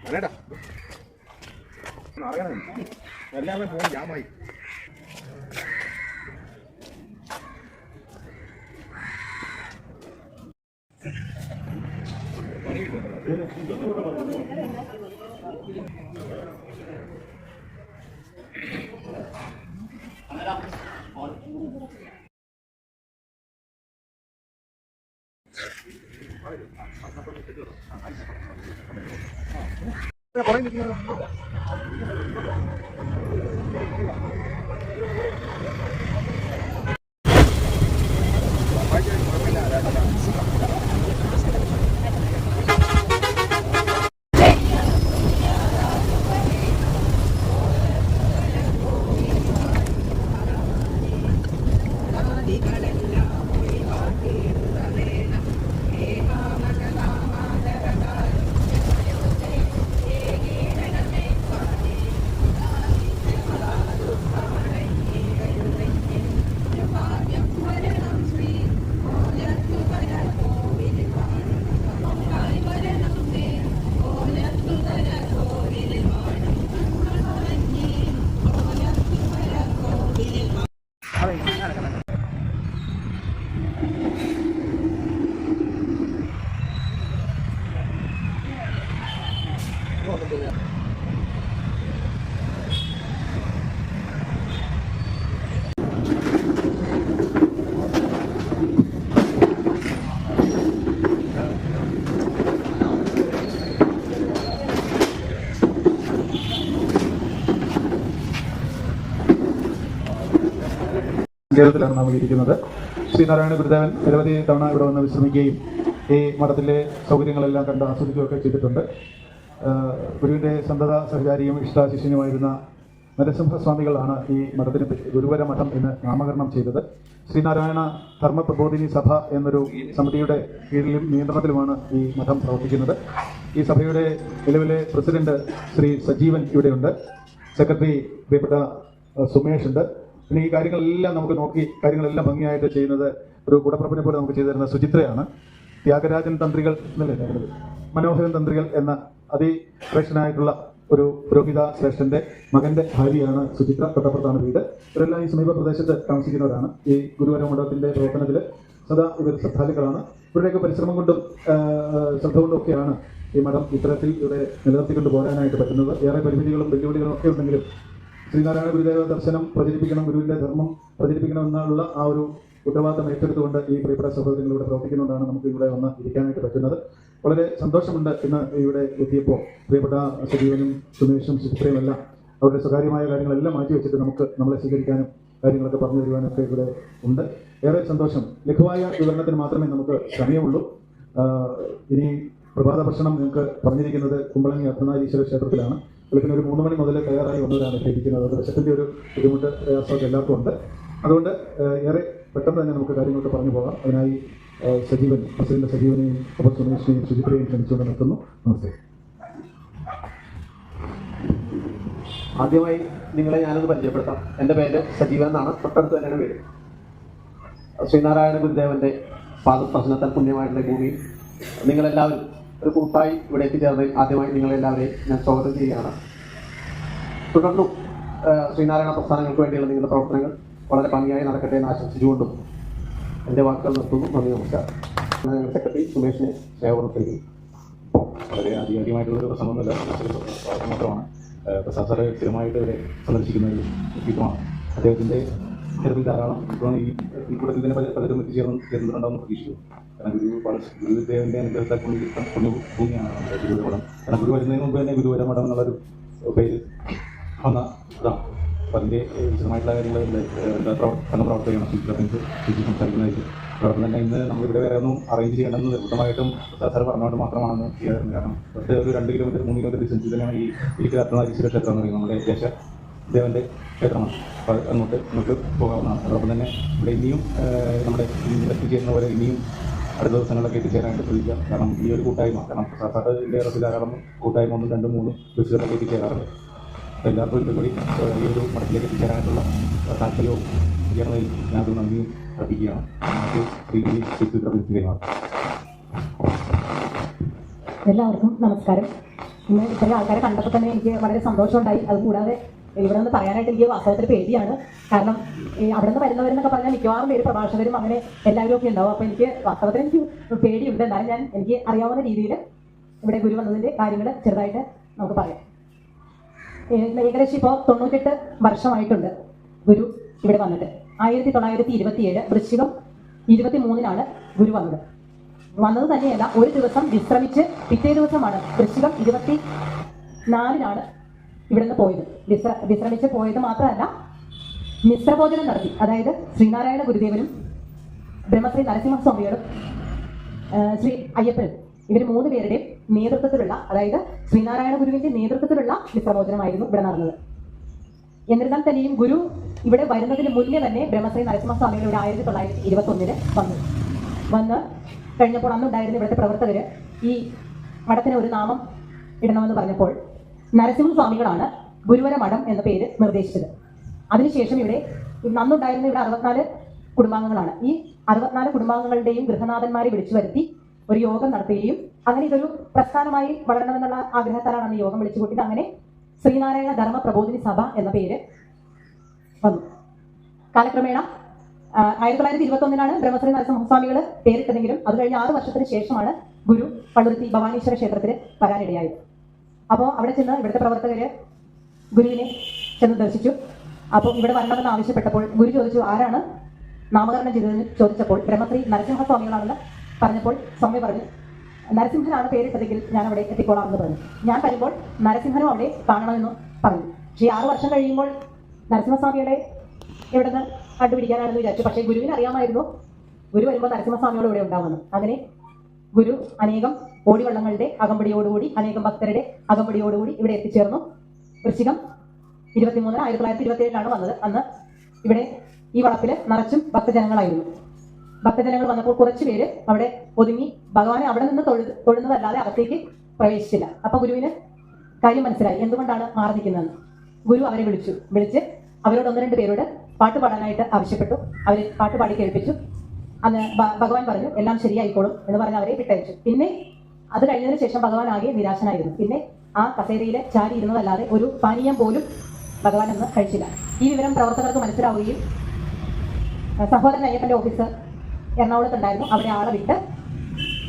എല്ലാവരും ഫോൺ ജാമായി. കേരളത്തിലാണ് നമ്മൾ ഇരിക്കുന്നത്. ശ്രീനാരായണ ഗുരുദേവൻ നിരവധി തവണ ഇവിടെ വന്ന് വിശ്രമിക്കുകയും ഈ മഠത്തിലെ സൗകര്യങ്ങളെല്ലാം കണ്ട് ആസ്വദിക്കുകയൊക്കെ ചെയ്തിട്ടുണ്ട്. ഗുരുവിൻ്റെ സന്തത സഹചാരിയും ഇഷ്ടാശിഷ്യനുമായിരുന്ന നരസിംഹസ്വാമികളാണ് ഈ മഠത്തിന് ഗുരുവര മഠം എന്ന് നാമകരണം ചെയ്തത്. ശ്രീനാരായണ ധർമ്മ പ്രബോധിനി സഭ എന്നൊരു സമിതിയുടെ കീഴിലും നിയന്ത്രണത്തിലുമാണ് ഈ മഠം പ്രവർത്തിക്കുന്നത്. ഈ സഭയുടെ നിലവിലെ പ്രസിഡന്റ് ശ്രീ സജീവൻ ഇവിടെയുണ്ട്. സെക്രട്ടറി പ്രിയപ്പെട്ട സുമേഷ് ഉണ്ട്. പിന്നെ ഈ കാര്യങ്ങളെല്ലാം നമുക്ക് നോക്കി കാര്യങ്ങളെല്ലാം ഭംഗിയായിട്ട് ചെയ്യുന്നത് ഒരു കുടപ്പുറപ്പിനെ പോലെ നമുക്ക് ചെയ്തു തരുന്ന സുചിത്രയാണ്. ത്യാഗരാജൻ തന്ത്രികൾ എന്നല്ലേ മനോഹരൻ തന്ത്രികൾ എന്ന അതിശ്രേഷ്ഠനായിട്ടുള്ള ഒരു പുരോഹിത ശ്രേഷ്ഠന്റെ മകന്റെ ഭാര്യയാണ് സുചിത്ര. തൊട്ടപ്പുറത്താണ് വീട്. ഇവരെല്ലാം ഈ സമീപ പ്രദേശത്ത് താമസിക്കുന്നവരാണ്. ഈ ഗുരുവര മഠത്തിന്റെ പ്രവർത്തനത്തിൽ സദാ ഇവർ ശ്രദ്ധാലുക്കളാണ്. ഇവരുടെയൊക്കെ പരിശ്രമം കൊണ്ടും ശ്രദ്ധ കൊണ്ടും ഒക്കെയാണ് ഈ മഠം ഇത്തരത്തിൽ ഇവിടെ നിലനിർത്തിക്കൊണ്ട് പോരാനായിട്ട് പറ്റുന്നത്. ഏറെ പരിമിതികളും വെല്ലുവിളികളും ഒക്കെ ഉണ്ടെങ്കിലും ശ്രീനാരായണ ഗുരുദേവ ദർശനം പ്രചരിപ്പിക്കണം, ഗുരുവിന്റെ ധർമ്മം പ്രചരിപ്പിക്കണം എന്നുള്ള ആ ഒരു ഉത്തരവാദിത്തം ഏറ്റെടുത്തുകൊണ്ട് ഈ പ്രിയപ്പെട്ട സഹോദരങ്ങളിലൂടെ പ്രവർത്തിക്കുന്നതുകൊണ്ടാണ് നമുക്ക് ഇവിടെ വന്ന് ഇരിക്കാനായിട്ട് പറ്റുന്നത്. വളരെ സന്തോഷമുണ്ട് ഇന്ന് ഇവിടെ എത്തിയപ്പോൾ. പ്രിയപ്പെട്ട സജീവനും സുമേഷും സുചിത്രയും എല്ലാം അവരുടെ സ്വകാര്യമായ കാര്യങ്ങളെല്ലാം മാറ്റിവെച്ചിട്ട് നമ്മളെ സ്വീകരിക്കാനും കാര്യങ്ങളൊക്കെ പറഞ്ഞു തരുവാനും ഒക്കെ ഇവിടെ ഉണ്ട്. ഏറെ സന്തോഷം. ലഘുവായ വിവരണത്തിന് മാത്രമേ നമുക്ക് സമയമുള്ളൂ. ഇനി പ്രഭാത ഭക്ഷണം നിങ്ങൾക്ക് പറഞ്ഞിരിക്കുന്നത് കുമ്പളങ്ങി അർദ്ധനാരീശ്വര ക്ഷേത്രത്തിലാണ്. വെളുപ്പിന് ഒരു 3 മണി മുതൽ തയ്യാറായി വന്നവരാണ് ഇരിക്കുന്നത്. അത് വിശപ്പിൻ്റെ ഒരു ബുദ്ധിമുട്ട് പ്രയാസമൊക്കെ എല്ലാവർക്കും ഉണ്ട്. അതുകൊണ്ട് ഏറെ പെട്ടെന്ന് തന്നെ നമുക്ക് കാര്യങ്ങളൊക്കെ പറഞ്ഞു പോകാം. അതിനായി സജീവൻ പ്രസിഡന്റ് സജീവനെയും ഒപ്പം സുമേഷിനെയും സുചിത്രയെയും ക്ഷണിച്ചുകൊണ്ട് നിർത്തുന്നു. നമസ്തേ. ആദ്യമായി നിങ്ങളെ ഞാനൊന്ന് പരിചയപ്പെടുത്താം. എൻ്റെ പേര് സജീവൻ എന്നാണ്. തൊട്ടടുത്ത് തന്നെയാണ് പേര്. ശ്രീനാരായണ ഗുരുദേവന്റെ പാദസ്പർശനത്താൽ പുണ്യമായിട്ടുള്ള ഭൂമി നിങ്ങളെല്ലാവരും ഒരു കൂട്ടായി ഇവിടെ എത്തിച്ചേർന്നതിൽ ആദ്യമായി നിങ്ങളെല്ലാവരെയും ഞാൻ സ്വാഗതം ചെയ്യുകയാണ്. തുടർന്നും ശ്രീനാരായണ പ്രസ്ഥാനങ്ങൾക്ക് വേണ്ടിയുള്ള നിങ്ങളുടെ പ്രവർത്തനങ്ങൾ വളരെ ഭംഗിയായി നടക്കട്ടെ എന്ന് ആശംസിച്ചുകൊണ്ടും എൻ്റെ വാക്കുകൾ നിർത്തുന്നു. നന്ദി, നമസ്കാരം. സെക്രട്ടറി സുമേഷിനെ സ്നേഹപൂർവ്വം. വളരെ ആധികാരികമായിട്ടുള്ളൊരു പ്രസംഗമൊന്നുമല്ല, മാത്രമാണ്. പ്രസാദ് സാറ് സ്ഥിരമായിട്ട് ഇവരെ സന്ദർശിക്കുന്ന ഒരു വ്യക്തിത്വമാണ്. അദ്ദേഹത്തിൻ്റെ ഇത്തരത്തിൽ ധാരാളം ഇപ്പോൾ ഈ കൂട്ടത്തിൽ തന്നെ പലരും ചേർന്നിട്ടുണ്ടാവുമെന്ന് പ്രതീക്ഷിക്കുന്നു. കാരണം ഗുരുദേവൻ്റെ അനുഗ്രഹത്താൽ പുണ്യഭൂമിയാണ് നമ്മുടെ ഗുരുവര മഠം. കാരണം ഗുരു വരുന്നതിന് മുമ്പ് തന്നെ ഗുരുവര മഠം എന്നുള്ളൊരു പേര് വന്ന ഇതാണ്. അപ്പോൾ അതിൻ്റെ വിശദമായിട്ടുള്ള കാര്യങ്ങൾ സംഘപ്രവർത്തകയാണ് സംസാരിക്കുന്നതായിരിക്കും. അതോടൊപ്പം തന്നെ ഇന്ന് നമ്മളിവിടെ വേറെ ഒന്നും അറേഞ്ച് ചെയ്യണമെന്ന് നിർബന്ധമായിട്ടും സാർ പറഞ്ഞുകൊണ്ട് മാത്രമാണെന്ന് ചെയ്യാറുണ്ട്. കാരണം ഇവിടുത്തെ ഒരു 2 കിലോമീറ്റർ 3 കിലോമീറ്റർ ഡിസ്റ്റൻസിൽ തന്നെയാണ് ഈ ഇരിക്കുന്ന അർദ്ധനാരീശ്വര ക്ഷേത്രം എന്ന് പറയുന്നത്. നമ്മുടെ ദേശദേവൻ്റെ ക്ഷേത്രമാണ്. അപ്പോൾ അങ്ങോട്ട് നമുക്ക് പോകാവുന്നതാണ്. അതോടൊപ്പം തന്നെ ഇവിടെ ഇനിയും നമ്മുടെ എത്തിച്ചേരുന്ന പോലെ ഇനിയും അടുത്ത ദിവസങ്ങളിലൊക്കെ എത്തിച്ചേരാനായിട്ട് ശ്രമിക്കാം. കാരണം ഈ ഒരു കൂട്ടായ്മ, കാരണം സാറിൻ്റെ ഇറക്കി ധാരാളം കൂട്ടായ്മ 1, 2, 3 ബസ്സുകളിലൊക്കെ എത്തിച്ചേരാറുണ്ട്. അപ്പോൾ എല്ലാവർക്കും ഇതുകൂടി ഈ ഒരു മഠത്തിലേക്ക് എത്തിച്ചേരാനായിട്ടുള്ള താല്പര്യവും ഉയർന്നതിൽ ഞാനത് നന്ദിയും അർപ്പിക്കുകയാണ്. എല്ലാവർക്കും നമസ്കാരം. ഇന്ന് ഇത്രയും ആൾക്കാരെ കണ്ടപ്പോൾ തന്നെ എനിക്ക് വളരെ സന്തോഷമുണ്ടായി. അതുകൂടാതെ ഇവിടെ നിന്ന് പറയാനായിട്ട് എനിക്ക് വാസ്തവത്തിൽ പേടിയാണ്. കാരണം ഈ അവിടെ നിന്ന് വരുന്നവരെന്നൊക്കെ പറഞ്ഞാൽ മിക്കവാറും പേര് പ്രഭാഷകരും അങ്ങനെ എല്ലാവരും ഒക്കെ ഉണ്ടാവും. അപ്പോൾ എനിക്ക് വാസ്തവത്തിൽ എനിക്ക് പേടിയുണ്ട്. എന്നാലും എനിക്ക് അറിയാവുന്ന രീതിയിൽ ഇവിടെ ഗുരു വന്നതിൻ്റെ കാര്യങ്ങൾ ചെറുതായിട്ട് നമുക്ക് പറയാം. ഏകദേശം ഇപ്പോൾ 98 വർഷമായിട്ടുണ്ട് ഗുരു ഇവിടെ വന്നിട്ട്. 1927 വൃശ്ചികം 23-നാണ് ഗുരു വന്നത്. വന്നത് തന്നെയല്ല, ഒരു ദിവസം വിശ്രമിച്ച് പിറ്റേ ദിവസമാണ് വൃശ്ചികം 24-നാണ് ഇവിടുന്ന് പോയത്. വിശ്രമിച്ച് പോയത് മാത്രമല്ല, മിശ്രഭോജനം നടത്തി. അതായത് ശ്രീനാരായണ ഗുരുദേവനും ബ്രഹ്മശ്രീ നരസിംഹസ്വാമികളും ശ്രീ അയ്യപ്പനും ഇവർ 3 പേരുടെയും നേതൃത്വത്തിലുള്ള, അതായത് ശ്രീനാരായണ ഗുരുവിന്റെ നേതൃത്വത്തിലുള്ള മിശ്രഭോജനമായിരുന്നു ഇവിടെ നടന്നത്. എന്നിരുന്നാൽ തന്നെയും ഗുരു ഇവിടെ വരുന്നതിന് മുന്നേ തന്നെ ബ്രഹ്മശ്രീ നരസിംഹസ്വാമികൾ ഇവിടെ 1921 വന്ന് കഴിഞ്ഞപ്പോൾ അന്നുണ്ടായിരുന്ന ഇവിടുത്തെ പ്രവർത്തകർ ഈ മഠത്തിന് ഒരു നാമം ഇടണമെന്ന് പറഞ്ഞപ്പോൾ നരസിംഹസ്വാമികളാണ് ഗുരുവര മഠം എന്ന പേര് നിർദ്ദേശിച്ചത്. അതിനുശേഷം ഇവിടെ അന്നുണ്ടായിരുന്ന ഇവിടെ 64 കുടുംബാംഗങ്ങളാണ്. ഈ 64 കുടുംബാംഗങ്ങളുടെയും ഗൃഹനാഥന്മാരെ വിളിച്ചു വരുത്തി ഒരു യോഗം നടത്തുകയും അങ്ങനെ ഇതൊരു പ്രസ്ഥാനമായി വളരണമെന്നുള്ള ആഗ്രഹത്താലാണ് അന്ന് യോഗം വിളിച്ചു കൂട്ടിയത്. അങ്ങനെ ശ്രീനാരായണ ധർമ്മ പ്രബോധിനി സഭ എന്ന പേര് വന്നു. കാലക്രമേണ 1921-നാണ് ബ്രഹ്മശ്രീ നരസിംഹസ്വാമികൾ പേരിട്ടതെങ്കിലും അത് കഴിഞ്ഞ് 6 വർഷത്തിന് ശേഷമാണ് ഗുരു പള്ളുരുത്തി ഭവാനീശ്വര ക്ഷേത്രത്തിൽ വരാനിടയായത്. അപ്പോൾ അവിടെ ചെന്ന് ഇവിടുത്തെ പ്രവർത്തകര് ഗുരുവിനെ ചെന്ന് ദർശിച്ചു. അപ്പോൾ ഇവിടെ വരണമെന്ന് ആവശ്യപ്പെട്ടപ്പോൾ ഗുരു ചോദിച്ചു, ആരാണ് നാമകരണം ചെയ്തതെന്ന് ചോദിച്ചപ്പോൾ ബ്രഹ്മശ്രീ നരസിംഹസ്വാമികളാണെന്ന് പറഞ്ഞപ്പോൾ സ്വാമി പറഞ്ഞു, നരസിംഹനാണ് പേരിട്ടതെങ്കിൽ ഞാൻ അവിടെ എത്തിക്കോളാമെന്ന് പറഞ്ഞു. ഞാൻ വരുമ്പോൾ നരസിംഹനും അവിടെ കാണണമെന്ന് പറഞ്ഞു. പക്ഷേ 6 വർഷം കഴിയുമ്പോൾ നരസിംഹസ്വാമിയുടെ ഇവിടെ നിന്ന് കണ്ടുപിടിക്കാനാണെന്ന് വിചാരിച്ചു. പക്ഷേ ഗുരുവിന് അറിയാമായിരുന്നു ഗുരു വരുമ്പോൾ നരസിംഹസ്വാമിയോട് ഇവിടെ ഉണ്ടാവുമെന്ന്. അങ്ങനെ ഗുരു അനേകം ഓടിവള്ളങ്ങളുടെ അകമ്പടിയോടുകൂടി, അനേകം ഭക്തരുടെ അകമ്പടിയോടുകൂടി ഇവിടെ എത്തിച്ചേർന്നു. വൃശ്ചികം 23 1927-ലാണ് വന്നത്. അന്ന് ഇവിടെ ഈ വളപ്പിൽ നിറച്ചും ഭക്തജനങ്ങളായിരുന്നു. ഭക്തജനങ്ങൾ വന്നപ്പോൾ കുറച്ചു പേര് അവിടെ ഒതുങ്ങി ഭഗവാനെ അവിടെ നിന്ന് തൊഴുന്നതല്ലാതെ അകത്തേക്ക് പ്രവേശിച്ചില്ല. അപ്പൊ ഗുരുവിന് കാര്യം മനസ്സിലായി, എന്തുകൊണ്ടാണ് മാറി നിൽക്കുന്നതെന്ന്. ഗുരു അവരെ വിളിച്ച് അവരോട് 1-2 പേരോട് പാട്ട് പാടാനായിട്ട് ആവശ്യപ്പെട്ടു. അവർ പാട്ട് പാടി കേൾപ്പിച്ചു. അന്ന് ഭഗവാൻ പറഞ്ഞു, എല്ലാം ശരിയായിക്കോളും എന്ന് പറഞ്ഞ് അവരെ വിട്ടയച്ചു. പിന്നെ അത് കഴിഞ്ഞതിന് ശേഷം ഭഗവാൻ ആകെ നിരാശനായിരുന്നു. പിന്നെ ആ കസേരയിൽ ചാരി ഇരുന്നതല്ലാതെ ഒരു പാനീയം പോലും ഭഗവാൻ അന്ന് കഴിച്ചില്ല. ഈ വിവരം പ്രവർത്തകർക്ക് മനസ്സിലാവുകയും സഹോദരൻ അയ്യപ്പന്റെ ഓഫീസ് എറണാകുളത്തുണ്ടായിരുന്നു. അവിടെ ആളെ വിട്ട്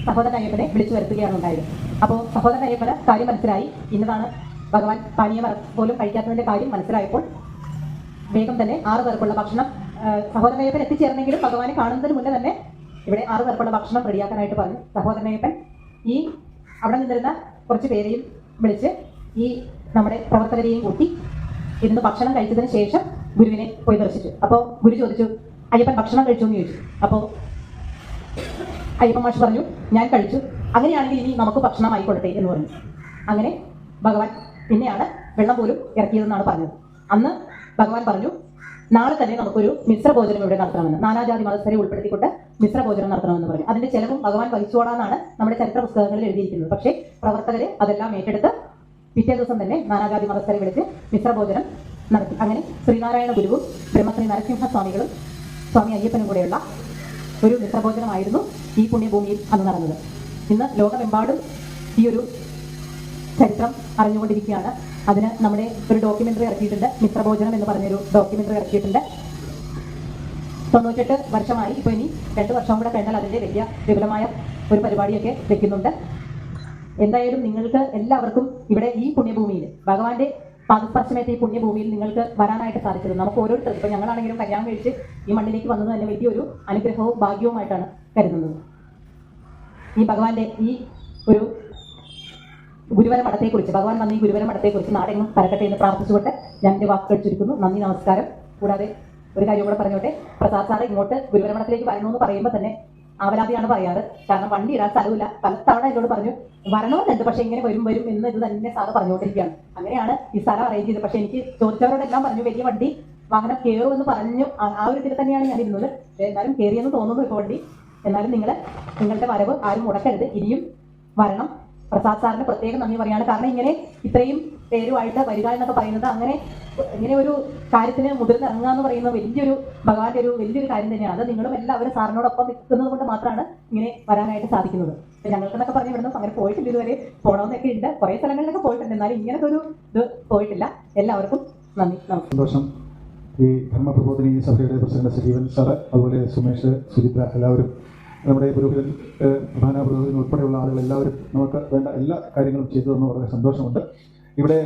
സഹോദരൻ അയ്യപ്പനെ വിളിച്ചു വരുത്തുകയാണ് ഉണ്ടായത്. അപ്പോൾ സഹോദരൻ അയ്യപ്പന് കാര്യം മനസ്സിലായി, ഇന്നതാണ് ഭഗവാൻ പാനീയം പോലും കഴിക്കാത്തതിന്റെ കാര്യം മനസ്സിലായപ്പോൾ വേഗം തന്നെ 6 പേർക്കുള്ള ഭക്ഷണം സഹോദരൻ അയ്യപ്പൻ എത്തിച്ചേർന്നെങ്കിലും ഭഗവാനെ കാണുന്നതിന് മുന്നേ തന്നെ ഇവിടെ 6 പേർക്കുള്ള ഭക്ഷണം റെഡിയാക്കാനായിട്ട് പറഞ്ഞു. സഹോദരൻ അയ്യപ്പൻ ഈ അവിടെ നിന്നിരുന്ന കുറച്ച് പേരെയും വിളിച്ച് ഈ നമ്മുടെ പ്രവർത്തകരെയും കൂട്ടി ഇരുന്ന് ഭക്ഷണം കഴിച്ചതിന് ശേഷം ഗുരുവിനെ പോയി ദർശിച്ചു. അപ്പോൾ ഗുരു ചോദിച്ചു, അയ്യപ്പൻ ഭക്ഷണം കഴിച്ചു എന്ന് ചോദിച്ചു. അപ്പോൾ അയ്യപ്പൻ മാഷ് പറഞ്ഞു, ഞാൻ കഴിച്ചു, അങ്ങനെയാണെങ്കിൽ ഇനി നമുക്ക് ഭക്ഷണം ആയിക്കൊള്ളട്ടെ എന്ന് പറഞ്ഞു. അങ്ങനെ ഭഗവാൻ പിന്നെയാണ് വെള്ളം പോലും ഇറക്കിയതെന്നാണ് പറഞ്ഞത്. അന്ന് ഭഗവാൻ പറഞ്ഞു, നാളെ തന്നെ നമുക്കൊരു മിശ്രഭോജനം ഇവിടെ നടത്തണമെന്ന്, നാനാജാതി മതസ്ഥരെ ഉൾപ്പെടുത്തിക്കൊണ്ട് മിശ്രഭോജനം നടത്തണമെന്ന് പറഞ്ഞു. അതിന്റെ ചെലവും ഭഗവാൻ വഹിച്ചോളാന്നാണ് നമ്മുടെ ചരിത്ര പുസ്തകങ്ങളിൽ എഴുതിയിരിക്കുന്നത്. പക്ഷേ പ്രവർത്തകരെ അതെല്ലാം ഏറ്റെടുത്ത് പിറ്റേ ദിവസം തന്നെ നാനാജാതി മതസ്ഥരെ വിളിച്ച് മിശ്രഭോജനം നടത്തി. അങ്ങനെ ശ്രീനാരായണ ഗുരുവും ബ്രഹ്മശ്രീ നരസിംഹസ്വാമികളും സ്വാമി അയ്യപ്പനും കൂടെയുള്ള ഒരു മിശ്രഭോജനമായിരുന്നു ഈ പുണ്യഭൂമിയിൽ അന്ന് നടന്നത്. ഇന്ന് ലോകമെമ്പാടും ഈ ഒരു ചരിത്രം അറിഞ്ഞുകൊണ്ടിരിക്കുകയാണ്. അതിന് നമ്മുടെ ഒരു ഡോക്യുമെന്ററി ഇറക്കിയിട്ടുണ്ട്, മിശ്രഭോജനം എന്ന് പറഞ്ഞൊരു ഡോക്യുമെന്ററി ഇറക്കിയിട്ടുണ്ട്. 98 വർഷമായി. ഇപ്പോൾ ഇനി 2 വർഷം കൂടെ കഴിഞ്ഞാൽ അതിൻ്റെ വലിയ വിപുലമായ ഒരു പരിപാടിയൊക്കെ വെക്കുന്നുണ്ട്. എന്തായാലും നിങ്ങൾക്ക് എല്ലാവർക്കും ഇവിടെ ഈ പുണ്യഭൂമിയിൽ ഭഗവാന്റെ പാദസ്പർശമേറ്റ ഈ പുണ്യഭൂമിയിൽ നിങ്ങൾക്ക് വരാനായിട്ട് സാധിച്ചത് നമുക്ക് ഓരോരുത്തർക്കും, ഇപ്പം ഞങ്ങളാണെങ്കിലും കല്യാണം കഴിച്ച് ഈ മണ്ണിലേക്ക് വന്നത് തന്നെ വലിയൊരു അനുഗ്രഹവും ഭാഗ്യവുമായിട്ടാണ് കരുതുന്നത്. ഈ ഭഗവാന്റെ ഈ ഒരു ഗുരുവര മഠത്തെക്കുറിച്ച്, ഭഗവാൻ വന്ന ഈ ഗുരുവര മഠത്തെക്കുറിച്ച് നാടെങ്ങും പരക്കട്ടെ എന്ന് പ്രാർത്ഥിച്ചുകൊണ്ട് ഞാൻ എൻ്റെ വാക്കുകൾ ചുരുക്കുന്നു. നന്ദി, നമസ്കാരം. കൂടാതെ ഒരു കാര്യം കൂടെ പറഞ്ഞോട്ടെ, പ്രസാദ് സാറ് ഇങ്ങോട്ട് ഗുരുവര മഠത്തിലേക്ക് വരണമെന്ന് പറയുമ്പോൾ തന്നെ ആവലാതിയാണ് പറയാറ്. കാരണം വണ്ടി ഇടാൻ സ്ഥലമില്ല. പലതവണ എന്നോട് പറഞ്ഞു വരണമെന്നുണ്ട്, പക്ഷെ ഇങ്ങനെ വരും എന്ന് ഇത് തന്നെ സാറ് പറഞ്ഞുകൊണ്ടിരിക്കുകയാണ്. അങ്ങനെയാണ് ഈ സ്ഥലം അറേഞ്ച് ചെയ്തത്. പക്ഷെ എനിക്ക് ചോദിച്ചവരോടെല്ലാം പറഞ്ഞു വലിയ വണ്ടി വാഹനം കയറുമെന്ന് പറഞ്ഞു. ആ ഒരു ഇതിൽ തന്നെയാണ് ഞാൻ ഇരുന്നത്. എന്നാലും കയറിയെന്ന് തോന്നുന്നു ഇപ്പോൾ വണ്ടി. എന്നാലും നിങ്ങളുടെ വരവ് ആരും മുടക്കരുത്, ഇനിയും വരണം. പ്രസാദ് സാറിന് പ്രത്യേകം നന്ദി പറയാണ്. കാരണം ഇങ്ങനെ ഇത്രയും പേരുമായിട്ട് വരിക എന്നൊക്കെ പറയുന്നത്, അങ്ങനെ ഇങ്ങനെ ഒരു കാര്യത്തിന് മുതിർന്നിറങ്ങുക എന്ന് പറയുന്നത് വലിയൊരു ഭഗവാന്റെ ഒരു വലിയൊരു കാര്യം തന്നെയാണ്. അത് നിങ്ങളും എല്ലാവരും സാറിനോടൊപ്പം നിൽക്കുന്നത് കൊണ്ട് മാത്രമാണ് ഇങ്ങനെ വരാനായിട്ട് സാധിക്കുന്നത്. ഞങ്ങൾക്കെന്നൊക്കെ പറഞ്ഞ് ഇവിടുന്ന് അങ്ങനെ പോയിട്ടില്ല, ഇതുവരെ പോകണമെന്നൊക്കെ ഉണ്ട്, കുറേ സ്ഥലങ്ങളിലൊക്കെ പോയിട്ടുണ്ട്, എന്നാലും ഇങ്ങനത്തെ ഒരു ഇത് പോയിട്ടില്ല. എല്ലാവർക്കും നന്ദി, നമസ്കാരം. സന്തോഷം. ഈ ധർമ്മപ്രബോധിനി സഭയുടെ പ്രസിഡന്റ് സജീവൻ സാറ്, അതുപോലെ സുമേഷ്, സുചിത്ര, എല്ലാവരും നമ്മുടെ പുരോഹിതൻ, പ്രധാന പുരോഹിതൻ ഉൾപ്പെടെയുള്ള ആളുകൾ എല്ലാവരും നമുക്ക് വേണ്ട എല്ലാ കാര്യങ്ങളും ചെയ്തു തന്നു. വളരെ സന്തോഷമുണ്ട്. ഇവിടെ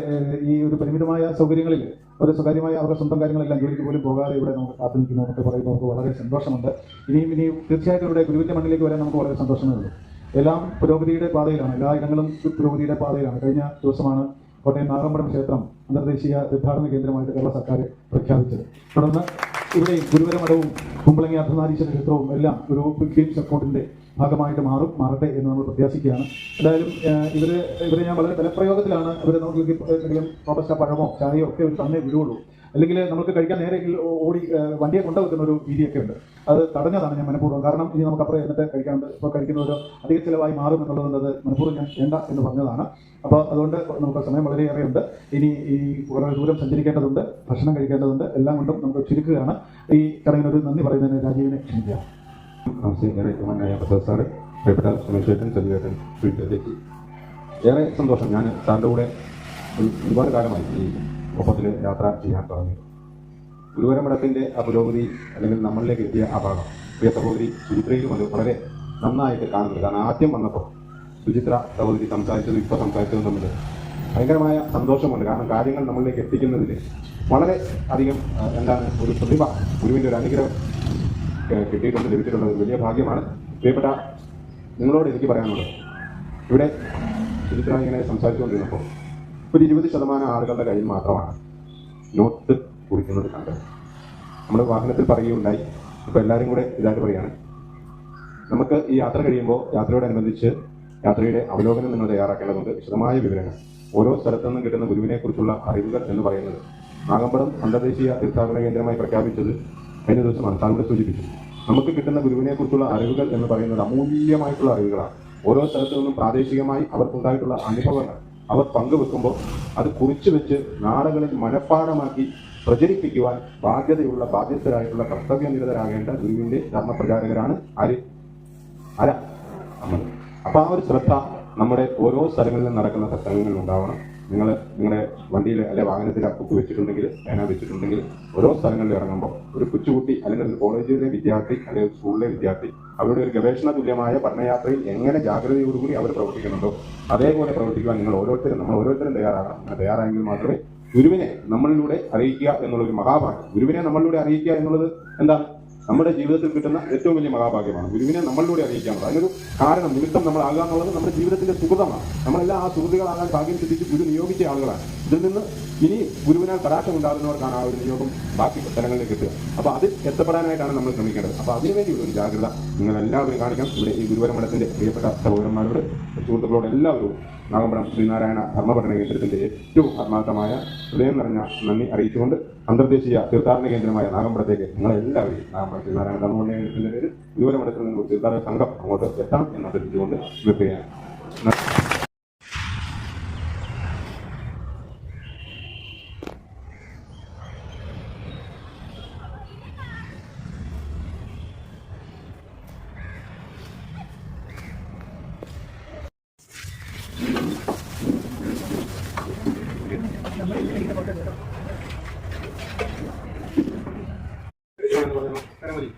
ഈ ഒരു പരിമിതമായ സൗകര്യങ്ങളിൽ ഒരു സ്വകാര്യമായ അവരുടെ സ്വന്തം കാര്യങ്ങളെല്ലാം ജോലിക്ക് പോലും പോകാതെ ഇവിടെ നമുക്ക് കാത്തു നിൽക്കുന്നു എന്നൊക്കെ പറയുമ്പോൾ നമുക്ക് വളരെ സന്തോഷമുണ്ട്. ഇനിയും തീർച്ചയായിട്ടും ഇവിടെ ഗുരുവിൻ്റെ മണ്ണിലേക്ക് വരാൻ നമുക്ക് വളരെ സന്തോഷമേ ഉള്ളൂ. എല്ലാം പുരോഗതിയുടെ പാതയിലാണ്, എല്ലാ ഇടങ്ങളും പുരോഗതിയുടെ പാതയിലാണ്. കഴിഞ്ഞ ദിവസമാണ് കോട്ടയം നാഗമ്പടം ക്ഷേത്രം അന്തർദേശീയ തീർത്ഥാടന കേന്ദ്രമായിട്ട് കേരള സർക്കാർ പ്രഖ്യാപിച്ചത്. തുടർന്ന് ഇവിടെയും ഗുരുവര മഠവും കുമ്പളങ്ങി അർദ്ധനാരീശ്വര ക്ഷേത്രവും എല്ലാം ഒരു ഫിലിം സപ്പോർട്ടിന്റെ ഭാഗമായിട്ട് മാറട്ടെ എന്ന് നമ്മൾ പ്രത്യാശിക്കുകയാണ്. എന്തായാലും ഇവരെ ഞാൻ വളരെ ബലപ്രയോഗത്തിലാണ് ഇവരെ നമുക്ക് എന്തെങ്കിലും റോബസ്റ്റ പഴമോ ചായയോ ഒക്കെ ഒരു തന്നെ വിടുകയുള്ളൂ. അല്ലെങ്കിൽ നമുക്ക് കഴിക്കാൻ നേരെ ഓടി വണ്ടിയെ കൊണ്ടുവെക്കുന്ന ഒരു രീതിയൊക്കെ ഉണ്ട്. അത് തടഞ്ഞതാണ് ഞാൻ മനഃപൂർവ്വം. കാരണം ഇനി നമുക്ക് അപ്പുറം എന്നിട്ട് കഴിക്കാണ്ട് ഇപ്പോൾ കഴിക്കുന്ന ഒരു അധിക ചിലവായി മാറും എന്നുള്ളത് അത് മനഃപൂർവ്വം ഞാൻ വേണ്ട എന്ന് പറഞ്ഞതാണ്. അപ്പോൾ അതുകൊണ്ട് നമുക്ക് സമയം വളരെയേറെ ഉണ്ട്. ഇനി ഈ കുറേ ദൂരം സഞ്ചരിക്കേണ്ടതുണ്ട്, ഭക്ഷണം കഴിക്കേണ്ടതുണ്ട്, എല്ലാം കൊണ്ടും നമുക്ക് ചുരുക്കുകയാണ്. ഈ ചടങ്ങിനൊരു നന്ദി പറയുന്നതിന് രാജീവിനെ ക്ഷണിക്കാം. സാറ്, പ്രിയപ്പെട്ട സുമേഷേട്ടൻ, സജീവേട്ടൻ, വീട്ടിലേക്ക് ഏറെ സന്തോഷം. ഞാൻ സാറിൻ്റെ കൂടെ ഒരുപാട് കാലമായി ഈ ഒപ്പത്തിൽ യാത്ര ചെയ്യാൻ തുടങ്ങി. ഗുരുവര മഠത്തിൻ്റെ ആ പുരോഗതി അല്ലെങ്കിൽ നമ്മളിലേക്ക് എത്തിയ ആ ഭാഗം പ്രിയ സഹോദരി സുചിത്രയിലും അത് വളരെ നന്നായിട്ട് കാണുന്നുണ്ട്. കാരണം ആദ്യം വന്നപ്പോൾ സുചിത്ര സഹോദരി സംസാരിച്ചതും ഇപ്പോൾ സംസാരിച്ചതും തമ്മിൽ ഭയങ്കരമായ സന്തോഷമുണ്ട്. കാരണം കാര്യങ്ങൾ നമ്മളിലേക്ക് എത്തിക്കുന്നതിൽ വളരെ അധികം ഒരു പ്രതിഭ, ഗുരുവിൻ്റെ ഒരു അനുഗ്രഹം കിട്ടിയിട്ടുണ്ട്, ലഭിച്ചിട്ടുള്ളത് വലിയ ഭാഗ്യമാണ്. പ്രിയപ്പെട്ട നിങ്ങളോട് എനിക്ക് പറയാനുള്ളത്, ഇവിടെ സുചിത്ര ഇങ്ങനെ സംസാരിച്ചുകൊണ്ടിരുന്നപ്പോൾ ഒരു 20% ആളുകളുടെ കയ്യിൽ മാത്രമാണ് നോട്ട് കുറിക്കുന്നത് കണ്ടത്. നമ്മൾ വാഹനത്തിൽ പറയുകയുണ്ടായി. ഇപ്പോൾ എല്ലാവരും കൂടെ ഇതായിട്ട് പറയുകയാണ്. നമുക്ക് ഈ യാത്ര കഴിയുമ്പോൾ യാത്രയോടനുബന്ധിച്ച് യാത്രയുടെ അവലോകനം നിങ്ങൾ തയ്യാറാക്കേണ്ടതുണ്ട്. വിശദമായ വിവരങ്ങൾ ഓരോ സ്ഥലത്തു നിന്നും കിട്ടുന്ന ഗുരുവിനെക്കുറിച്ചുള്ള അറിവുകൾ എന്ന് പറയുന്നത് നാഗമ്പടം അന്തർദേശീയ തീർത്ഥാടന കേന്ദ്രമായി പ്രഖ്യാപിച്ചത് കഴിഞ്ഞ ദിവസമാണ്. താങ്കൾ സൂചിപ്പിച്ചു. നമുക്ക് കിട്ടുന്ന ഗുരുവിനെക്കുറിച്ചുള്ള അറിവുകൾ എന്ന് പറയുന്നത് അമൂല്യമായിട്ടുള്ള അറിവുകളാണ്. ഓരോ സ്ഥലത്തു നിന്നും പ്രാദേശികമായി അവർക്കുണ്ടായിട്ടുള്ള അനുഭവങ്ങൾ അവർ പങ്കുവെക്കുമ്പോൾ അത് കുറിച്ചു വെച്ച് നാടുകളിൽ മനഃപ്പാഠമാക്കി പ്രചരിപ്പിക്കുവാൻ ബാധ്യസ്ഥരായിട്ടുള്ള കർത്തവ്യനിരതരാകേണ്ട ഗുരുവിന്റെ ധർമ്മപ്രചാരകരാണ് നമ്മൾ. അപ്പോൾ ആ ഒരു ശ്രദ്ധ നമ്മുടെ ഓരോ സ്ഥലങ്ങളിലും നടക്കുന്ന സത്സംഗങ്ങളിൽ ഉണ്ടാവണം. നിങ്ങളുടെ വണ്ടിയിൽ അല്ലെ വാഹനത്തിൽ ബുക്ക് വെച്ചിട്ടുണ്ടെങ്കിൽ, പേന വെച്ചിട്ടുണ്ടെങ്കിൽ, ഓരോ സ്ഥലങ്ങളിൽ ഇറങ്ങുമ്പോൾ ഒരു കൊച്ചുകുട്ടി അല്ലെങ്കിൽ ഒരു കോളേജിലെ വിദ്യാർത്ഥി അല്ലെങ്കിൽ സ്കൂളിലെ വിദ്യാർത്ഥി അവരുടെ ഒരു ഗവേഷണ തുല്യമായ പഠനയാത്രയിൽ എങ്ങനെ ജാഗ്രതയോടുകൂടി അവർ പ്രവർത്തിക്കുന്നുണ്ടോ അതേപോലെ പ്രവർത്തിക്കുവാൻ നമ്മൾ ഓരോരുത്തരും തയ്യാറാകണം. തയ്യാറായെങ്കിൽ മാത്രമേ ഗുരുവിനെ നമ്മളിലൂടെ അറിയിക്കുക എന്നുള്ളൊരു മഹാഭാഗ്യം. ഗുരുവിനെ നമ്മളിലൂടെ അറിയിക്കുക എന്നുള്ളത് എന്താണ്? നമ്മുടെ ജീവിതത്തിൽ കിട്ടുന്ന ഏറ്റവും വലിയ മഹാഭാഗ്യമാണ്. ഗുരുവിനെ നമ്മളിലൂടെ അറിയിക്കാനുള്ളത്. അതിനൊരു കാരണം, നിമിത്തം നമ്മളാകുക എന്നുള്ളത് നമ്മുടെ ജീവിതത്തിന്റെ സുഹൃതമാണ്. നമ്മളെല്ലാം ആ സുഹൃത്തുക്കളാകാൻ ഭാഗ്യം സിദ്ധിച്ച് ഗുരു നിയോഗിച്ച ആളുകളാണ്. ഇതിൽ നിന്ന് ഇനി ഗുരുവിനാൽ കടാക്ഷം ഉണ്ടാകുന്നവർക്കാണ് ആ ഒരു നിയോഗം ബാക്കി സ്ഥലങ്ങളിലേക്ക് കിട്ടുക. അപ്പോൾ അതിൽ എത്തപ്പെടാനായിട്ടാണ് നമ്മൾ ശ്രമിക്കേണ്ടത്. അപ്പോൾ അതിനുവേണ്ടിയുള്ള ഒരു ജാഗ്രത നിങ്ങൾ എല്ലാവരും കാണിക്കണം. ഇവിടെ ഈ ഗുരുവര മഠത്തിന്റെ പ്രിയപ്പെട്ട സഹോദരന്മാരോട്, സുഹൃത്തുക്കളോട് എല്ലാവരും നാഗമ്പടം ശ്രീനാരായണ ധർമ്മപഠന കേന്ദ്രത്തിന്റെ ഏറ്റവും ആത്മാർത്ഥമായ ഹൃദയം നിറഞ്ഞ നന്ദി അറിയിച്ചുകൊണ്ട് അന്തർദേശീയ തീർത്ഥാടന കേന്ദ്രമായ നാഗമ്പടത്തേക്ക് നിങ്ങളെല്ലാവരും നാഗമ്പടം ശ്രീനാരായണ ധർമ്മപഠന കേന്ദ്രത്തിന്റെ പേരിൽ ഗുരുവര മഠത്തിൽ നിന്ന് ഒരു തീർത്ഥാടന സംഘം അങ്ങോട്ട് എത്തണം എന്ന് അഭ്യർത്ഥിച്ചുകൊണ്ട് നിർത്തുകയാണ്.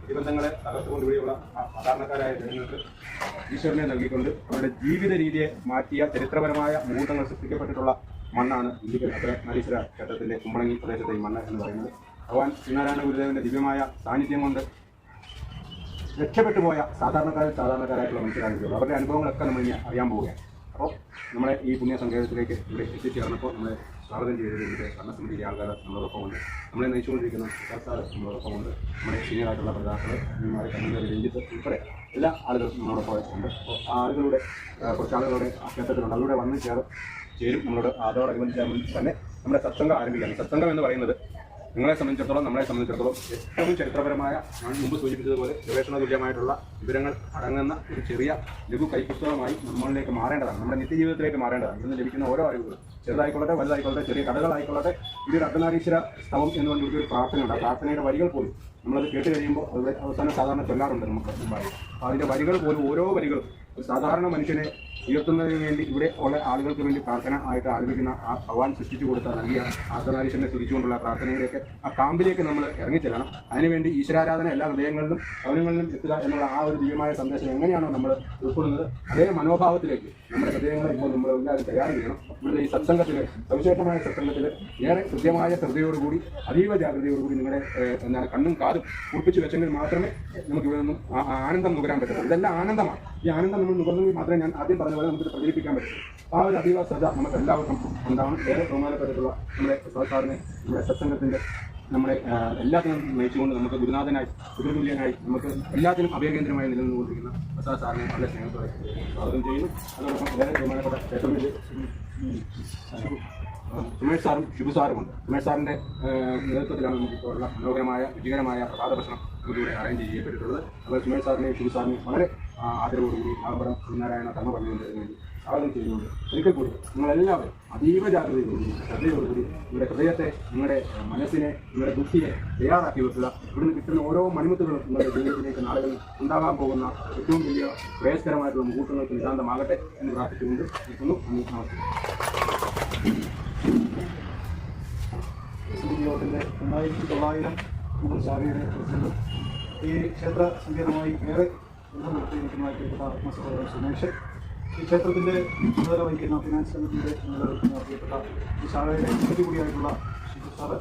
പ്രതിബന്ധങ്ങളെ തകർത്തുകൊണ്ട് ഇവിടെയുള്ള സാധാരണക്കാരായ ജനങ്ങൾക്ക് ഈശ്വരനെ നൽകിക്കൊണ്ട് അവരുടെ ജീവിത രീതിയെ മാറ്റിയ ചരിത്രപരമായ മുഹൂർത്തങ്ങൾ സൃഷ്ടിക്കപ്പെട്ടിട്ടുള്ള മണ്ണാണ് അർദ്ധനാരീശ്വര ക്ഷേത്രത്തിന്റെ കുമ്പളങ്ങി പ്രദേശത്തെ ഈ മണ്ണ് എന്ന് പറയുന്നത്. ഭഗവാൻ ശ്രീനാരായണ ഗുരുദേവന്റെ ദിവ്യമായ സാന്നിധ്യം കൊണ്ട് രക്ഷപ്പെട്ടു പോയ സാധാരണക്കാരായിട്ടുള്ള മനുഷ്യരായിട്ടുള്ളൂ. അവരുടെ അനുഭവങ്ങളൊക്കെ നമ്മൾ ഇനി അറിയാൻ പോവുകയാണ്. അപ്പോൾ നമ്മളെ ഈ പുണ്യ സങ്കേതത്തിലേക്ക് ഇവിടെ എത്തിച്ചേർന്നപ്പോൾ നമ്മളെ സ്വാഗതം ചെയ്തതിൻ്റെ ഭരണസമിതിയിലെ ആൾക്കാർ നമ്മളോടൊപ്പമുണ്ട്. നമ്മളെ നയിച്ചുകൊണ്ടിരിക്കുന്ന സാറ് നമ്മളോടൊപ്പമുണ്ട്. നമ്മുടെ സീനിയറായിട്ടുള്ള പ്രധാനങ്ങൾ കണ്ണൂർ രഞ്ജിത്ത് ഉൾപ്പെടെ എല്ലാ ആളുകളും നമ്മളോടൊപ്പം ഉണ്ട്. അപ്പോൾ ആ ആളുകളുടെ കുറച്ച് ആളുകളുടെ ക്ഷേത്രത്തിലുണ്ട്. അതിലൂടെ വന്ന് ചേരും. നമ്മളോട് അതോടനുബന്ധിച്ച് തന്നെ നമ്മുടെ സത്സംഗം ആരംഭിക്കുകയാണ്. സത്സംഗം എന്ന് പറയുന്നത് നമ്മളെ സംബന്ധിച്ചിടത്തോളം ഏറ്റവും ചരിത്രപരമായ, ഞാൻ മുമ്പ് സൂചിപ്പിച്ചതുപോലെ ഗവേഷണ തുല്യമായിട്ടുള്ള വിവരങ്ങൾ അടങ്ങുന്ന ഒരു ചെറിയ ലഘു കൈപ്പുസ്തകമായി നമ്മളിലേക്ക് മാറേണ്ടതാണ്. നമ്മുടെ നിത്യജീവിതത്തിലേക്ക് മാറേണ്ടതാണ്. ഇന്ന് ലഭിക്കുന്ന ഓരോ അറിവുകളും ചെറുതായിക്കൊള്ളട്ടെ വലുതായിക്കൊള്ളട്ടെ, ചെറിയ കഥകളായിക്കൊള്ളട്ടെ, ഇതൊരു അർദ്ധനാരീശ്വര സ്തവം എന്ന് പറഞ്ഞൊരു പ്രാർത്ഥനയുണ്ട്. ആ പ്രാർത്ഥനയുടെ വരികൾ പോലും നമ്മളത് കേട്ട് കഴിയുമ്പോൾ അത് അവസാനം സാധാരണ ചൊല്ലാറുണ്ട് നമുക്ക് മുമ്പായി. അപ്പോൾ അതിൻ്റെ വരികൾ പോലും ഓരോ വരികളും ഒരു സാധാരണ മനുഷ്യനെ ഉയർത്തുന്നതിന് വേണ്ടി ഇവിടെ ഉള്ള ആളുകൾക്ക് വേണ്ടി പ്രാർത്ഥന ആയിട്ട് ആരംഭിക്കുന്ന ആ ഭഗവാൻ സൃഷ്ടിച്ചു കൊടുത്ത നൽകിയ ആർത്തനാരീശ്വരനെ സ്തുതിച്ചുകൊണ്ടുള്ള പ്രാർത്ഥനയിലേക്ക് ആ കാമ്പിലേക്ക് നമ്മൾ ഇറങ്ങിച്ചെല്ലണം. അതിനുവേണ്ടി ഈശ്വരാരാധന എല്ലാ ഹൃദയങ്ങളിലും ഭവനങ്ങളിലും എത്തുക എന്നുള്ള ആ ഒരു ദിവ്യമായ സന്ദേശം എങ്ങനെയാണോ നമ്മൾ ഉൾക്കൊള്ളുന്നത് അതേ മനോഭാവത്തിലേക്ക് നമ്മുടെ ഹൃദയങ്ങളെ ഇപ്പോൾ നമ്മൾ എല്ലാവരും തയ്യാർ ചെയ്യണം. നമ്മുടെ ഈ സത്സംഗത്തിൽ സവിശേഷമായ സത്സംഗത്തിൽ ഏറെ കൃത്യമായ ശ്രദ്ധയോടുകൂടി അതീവ ജാഗ്രതയോടുകൂടി നിങ്ങളുടെ എന്താണ് കണ്ണും കാതും ഉറപ്പിച്ചു വെച്ചെങ്കിൽ മാത്രമേ നമുക്ക് ഇവിടെ നിന്നും ആനന്ദം നുകരാൻ പറ്റത്തുള്ളൂ. ഇതെല്ലാം ആനന്ദമാണ്. ഈ ആനന്ദം നമ്മൾ നുകർന്നെങ്കിൽ മാത്രമേ ഞാൻ ആദ്യം പറഞ്ഞ പോലെ നമുക്ക് പ്രചരിപ്പിക്കാൻ പറ്റും. ആ ഒരു അതീവ ശ്രദ്ധ നമുക്ക് എല്ലാവർക്കും ഉണ്ടാവണം. ഏറെ ബഹുമാനപ്പെട്ടിട്ടുള്ള നമ്മുടെ സാറിനെ നമ്മുടെ സത്സംഗത്തിൻ്റെ നമ്മുടെ എല്ലാത്തിനും നയിച്ചുകൊണ്ട് നമുക്ക് ഗുരുനാഥനായി ഗുരുതുല്യനായി നമുക്ക് എല്ലാത്തിനും അഭയകേന്ദ്രമായി നിലനിന്നുകൊണ്ടിരിക്കുന്ന പ്രസാദ് സാറിനെ വളരെ സ്നേഹത്തോടെ സ്വാഗതം ചെയ്യുന്നു. അതോടൊപ്പം ഏറെ ബഹുമാനപ്പെട്ട സുമേഷ് സാറും ഷിബു സാറുമുണ്ട്. സുമേഷ് സാറിൻ്റെ നേതൃത്വത്തിലാണ് നമുക്കിപ്പോഴുള്ള മനോഹരമായ രുചികരമായ പ്രഭാത ഭക്ഷണം നമുക്കിവിടെ അറേഞ്ച് ചെയ്യപ്പെട്ടിട്ടുള്ളത്. അതുപോലെ സുമേഷ് സാറിനെയും ഷിബു സാറിനെയും വളരെ ആദരവോടുകൂടി നാഗപുരം ശ്രീനാരായണ ധർമ്മപള്ളിയുടെ വേണ്ടി സ്വാഗതം ചെയ്തുകൊണ്ട് ഒരിക്കൽ കൂടി നിങ്ങളെല്ലാവരും അതീവ ജാഗ്രതയോടുകൂടി ശ്രദ്ധയോടുകൂടി നിങ്ങളുടെ ഹൃദയത്തെ നിങ്ങളുടെ മനസ്സിനെ നിങ്ങളുടെ ബുദ്ധിയെ തയ്യാറാക്കി വെക്കുക. ഇവിടുന്ന് കിട്ടുന്ന ഓരോ മണിമുത്തുകളും നിങ്ങളുടെ ജീവിതത്തിലേക്ക് നാളുകളിൽ ഉണ്ടാകാൻ പോകുന്ന ഏറ്റവും വലിയ പ്രേയസ്കരമായിട്ടുള്ള മുഹൂർത്തങ്ങൾക്ക് നിതാന്തമാകട്ടെ എന്ന് പ്രാർത്ഥിച്ചുകൊണ്ട് നിൽക്കുന്നു. നമസ്കാരം. യോഗത്തിൻ്റെ 1900 ശാഖയുടെ പ്രസിഡന്റ് ഈ ക്ഷേത്ര സങ്കേതമായി ഏറെ ബന്ധം നിർത്തിയിരിക്കുന്നതായി പ്രിയപ്പെട്ട ആത്മസഹോദരൻ സുമേഷ്, ഈ ക്ഷേത്രത്തിൻ്റെ ചുമതല വഹിക്കുന്ന ഫിനാൻസ് കമ്മിറ്റിയുടെ ചുമതല വഹിക്കുന്ന പ്രിയപ്പെട്ട ഈ ശാഖയുടെ എക്സിക്യൂട്ടീവ് കൂടിയായിട്ടുള്ള ഷിബു സാറ്,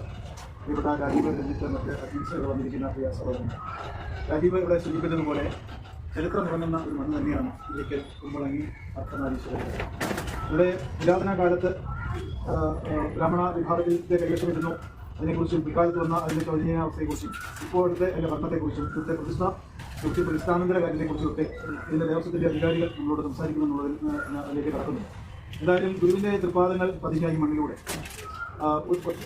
പ്രിയപ്പെട്ട രാജീവ് രഞ്ജിത്ത്, മറ്റ് അഡ്മിനിസ്ട്രേറ്റർ വന്നിരിക്കുന്ന പ്രിയ സഹോദരൻ. രാജീവ് ഇവിടെ സൂചിപ്പിച്ചതുപോലെ ചരിത്രം തുടങ്ങുന്ന ഒരു മണ്ണ് തന്നെയാണ് ഇരിക്കൽ കുമ്പളങ്ങി അർദ്ധനാരീശ്വരൻ. ഇവിടെ പുരാതന കാലത്ത് ബ്രാഹ്മണ വിഭാഗത്തിൻ്റെ കൈവശമിരുന്നു. അതിനെക്കുറിച്ചും പിൽക്കാലത്ത് വന്ന അതിൻ്റെ ശോചനീയാവസ്ഥയെക്കുറിച്ചും ഇപ്പോഴത്തെ അതിൻ്റെ ഭരണത്തെക്കുറിച്ചും ഇവിടുത്തെ പ്രതിഷ്ഠാനന്തര കാര്യത്തെക്കുറിച്ചുമൊക്കെ ഇതിൻ്റെ ദേവസ്വത്തിൻ്റെ അധികാരികൾ നമ്മളോട് സംസാരിക്കുമെന്നുള്ളതിൽ അതിലേക്ക് കടക്കുന്നു. എന്തായാലും ഗുരുവിൻ്റെ തൃപ്പാദങ്ങൾ പതിഞ്ഞ ഈ മണ്ണിലൂടെ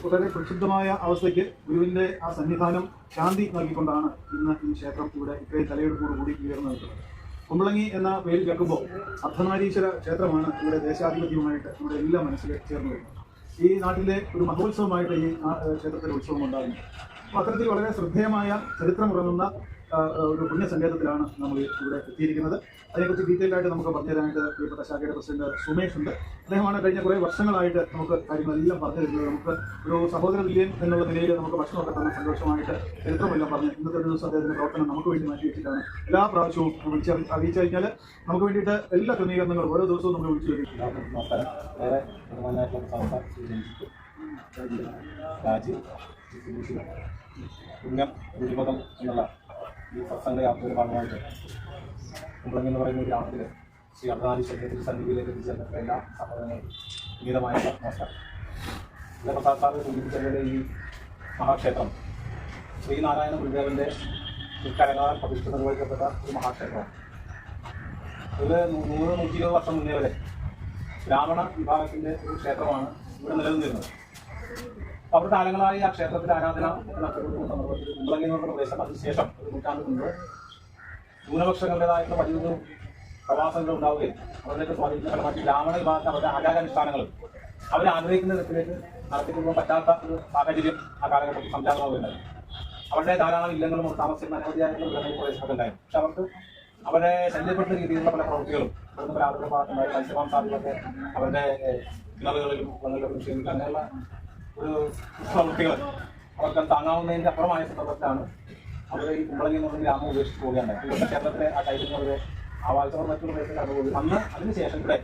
വളരെ പ്രക്ഷുബ്ധമായ അവസ്ഥയ്ക്ക് ഗുരുവിൻ്റെ ആ സന്നിധാനം ശാന്തി നൽകിക്കൊണ്ടാണ് ഇന്ന് ഈ ക്ഷേത്രം ഇവിടെ ഇത്രയും തലയെടുപ്പോടുകൂടി ഉയർന്നു നിൽക്കുന്നത്. കുമ്പളങ്ങി എന്ന പേര് കേൾക്കുമ്പോൾ അർദ്ധനാരീശ്വര ക്ഷേത്രമാണ് ഇവിടെ ദേശാധിപത്യവുമായിട്ട് നമ്മുടെ എല്ലാ മനസ്സിൽ ചേർന്ന് വരുന്നത്. ഈ നാട്ടിലെ ഒരു മഹോത്സവമായിട്ട് ഈ ക്ഷേത്രത്തിലെ ഉത്സവം ഉണ്ടാകുന്നു. അപ്പോൾ അത്തരത്തിൽ വളരെ ശ്രദ്ധേയമായ ചരിത്രമുറങ്ങുന്ന ഒരു പുണ്യസങ്കേതത്തിലാണ് നമ്മൾ ഇവിടെ എത്തിയിരിക്കുന്നത്. അതിനെക്കുറിച്ച് ഡീറ്റെയിൽ ആയിട്ട് നമുക്ക് പറഞ്ഞു തരാനായിട്ട് പ്രിയപ്പെട്ട ശാഖയുടെ പ്രസിഡന്റ് സുമേഷ് ഉണ്ട്. അദ്ദേഹമാണ് കഴിഞ്ഞ കുറേ വർഷങ്ങളായിട്ട് നമുക്ക് കാര്യങ്ങളെല്ലാം പറഞ്ഞു തരുന്നത്. നമുക്ക് ഒരു സഹോദര തുല്യൻ എന്നുള്ള നിലയിൽ നമുക്ക് ഭക്ഷണമൊക്കെ തന്ന സന്തോഷമായിട്ട് ചരിത്രമെല്ലാം പറഞ്ഞ് ഇന്നത്തെ ഒരു ദിവസം അദ്ദേഹത്തിൻ്റെ പ്രവർത്തനം നമുക്ക് വേണ്ടി മാറ്റി വെച്ചിട്ടാണ് എല്ലാ പ്രാവശ്യവും അറിയിച്ചു കഴിഞ്ഞാൽ നമുക്ക് വേണ്ടിയിട്ട് എല്ലാ ക്രമീകരണങ്ങളും ഓരോ ദിവസവും നമ്മൾ വിളിച്ചു വരും. ഈ സത്സംഗ യാത്രയുടെ ഭാഗമായിട്ട് കുമ്പളങ്ങി എന്ന് പറയുന്ന ഒരു ഗ്രാമത്തിൽ ശ്രീ അർദ്ധനാരീശ്വരത്തിൽ സന്നിധിയിലേക്ക് എത്തിച്ചേർന്ന എല്ലാ സഹോദരങ്ങളും ഉന്നതമായ നമസ്കാരം. ഇവിടെ പ്രസാദ് സാറ് സൂചിപ്പിച്ചവരുടെ ഈ മഹാക്ഷേത്രം ശ്രീനാരായണ ഗുരുദേവൻ്റെ കരങ്ങളാൽ പ്രതിഷ്ഠ നിർവഹിക്കപ്പെട്ട ഒരു മഹാക്ഷേത്രമാണ്. ഇത് 100-120 വർഷം മുന്നേ വരെ ബ്രാഹ്മണ വിഭാഗത്തിൻ്റെ ഒരു ക്ഷേത്രമാണ് ഇവിടെ നിലനിന്നിരുന്നത്. അവർ കാലങ്ങളായി ആ ക്ഷേത്രത്തിലെ ആരാധന നടത്തിക്കൊടുക്കുന്ന സന്ദർഭത്തിൽ കുമ്പളങ്ങി എന്ന് പറയുന്ന പ്രദേശം അതിനുശേഷം ഒരു നൂറ്റാണ്ട് മുമ്പ് ന്യൂനപക്ഷങ്ങളുടേതായിട്ടുള്ള വലിയൊരു പ്രവാസങ്ങൾ ഉണ്ടാവുകയും അവരുടെയൊക്കെ സ്വാധീനത്തിന്റെ ഫലമാക്കി ബ്രാഹ്മണ വിഭാഗത്തെ അവരുടെ ആചാരാനുഷ്ഠാനങ്ങളും അവർ ആഗ്രഹിക്കുന്ന തരത്തിലേക്ക് നടത്തിക്കൊണ്ടുപോകാൻ പറ്റാത്ത ഒരു സാഹചര്യം ആ കാലഘട്ടത്തിൽ സംജാതമാവുകയുണ്ടായി. അവരുടെ ധാരാളം ഇല്ലങ്ങളും താമസിക്കുന്ന അനവധിയായിട്ടുള്ള ബ്രാഹ്മണ പ്രദേശങ്ങളൊക്കെ ഉണ്ടായിരുന്നു. പക്ഷെ അവർക്ക് അവരെ ശല്യപ്പെട്ട രീതിയിലുള്ള പല പ്രവൃത്തികളും ഇവിടുന്ന് പല ആളുകളുടെ ഭാഗത്തുണ്ടായി മത്സ്യമാംസാദികളൊക്കെ അവരുടെ കിണറുകളിലും കൃഷികളിലും അങ്ങനെയുള്ള ഒരു പ്രവൃത്തികൾ അവർക്ക് താങ്ങാവുന്നതിൻ്റെ അപ്പുറമായ സന്ദർഭത്തിലാണ് അവർ ഈ കുമ്പളങ്ങി എന്നുള്ള ഗ്രാമം ഉപേക്ഷിച്ച് പോവുകയുണ്ടായി. ഇവിടെ ക്ഷേത്രത്തിലെ ആ ടൈറ്റിനുള്ളവരെ ആ വാഴ്ചകൾ മറ്റുള്ള പ്രദേശത്തിൽ കടന്നുപോയി അന്ന് അതിനുശേഷം ഇവിടെ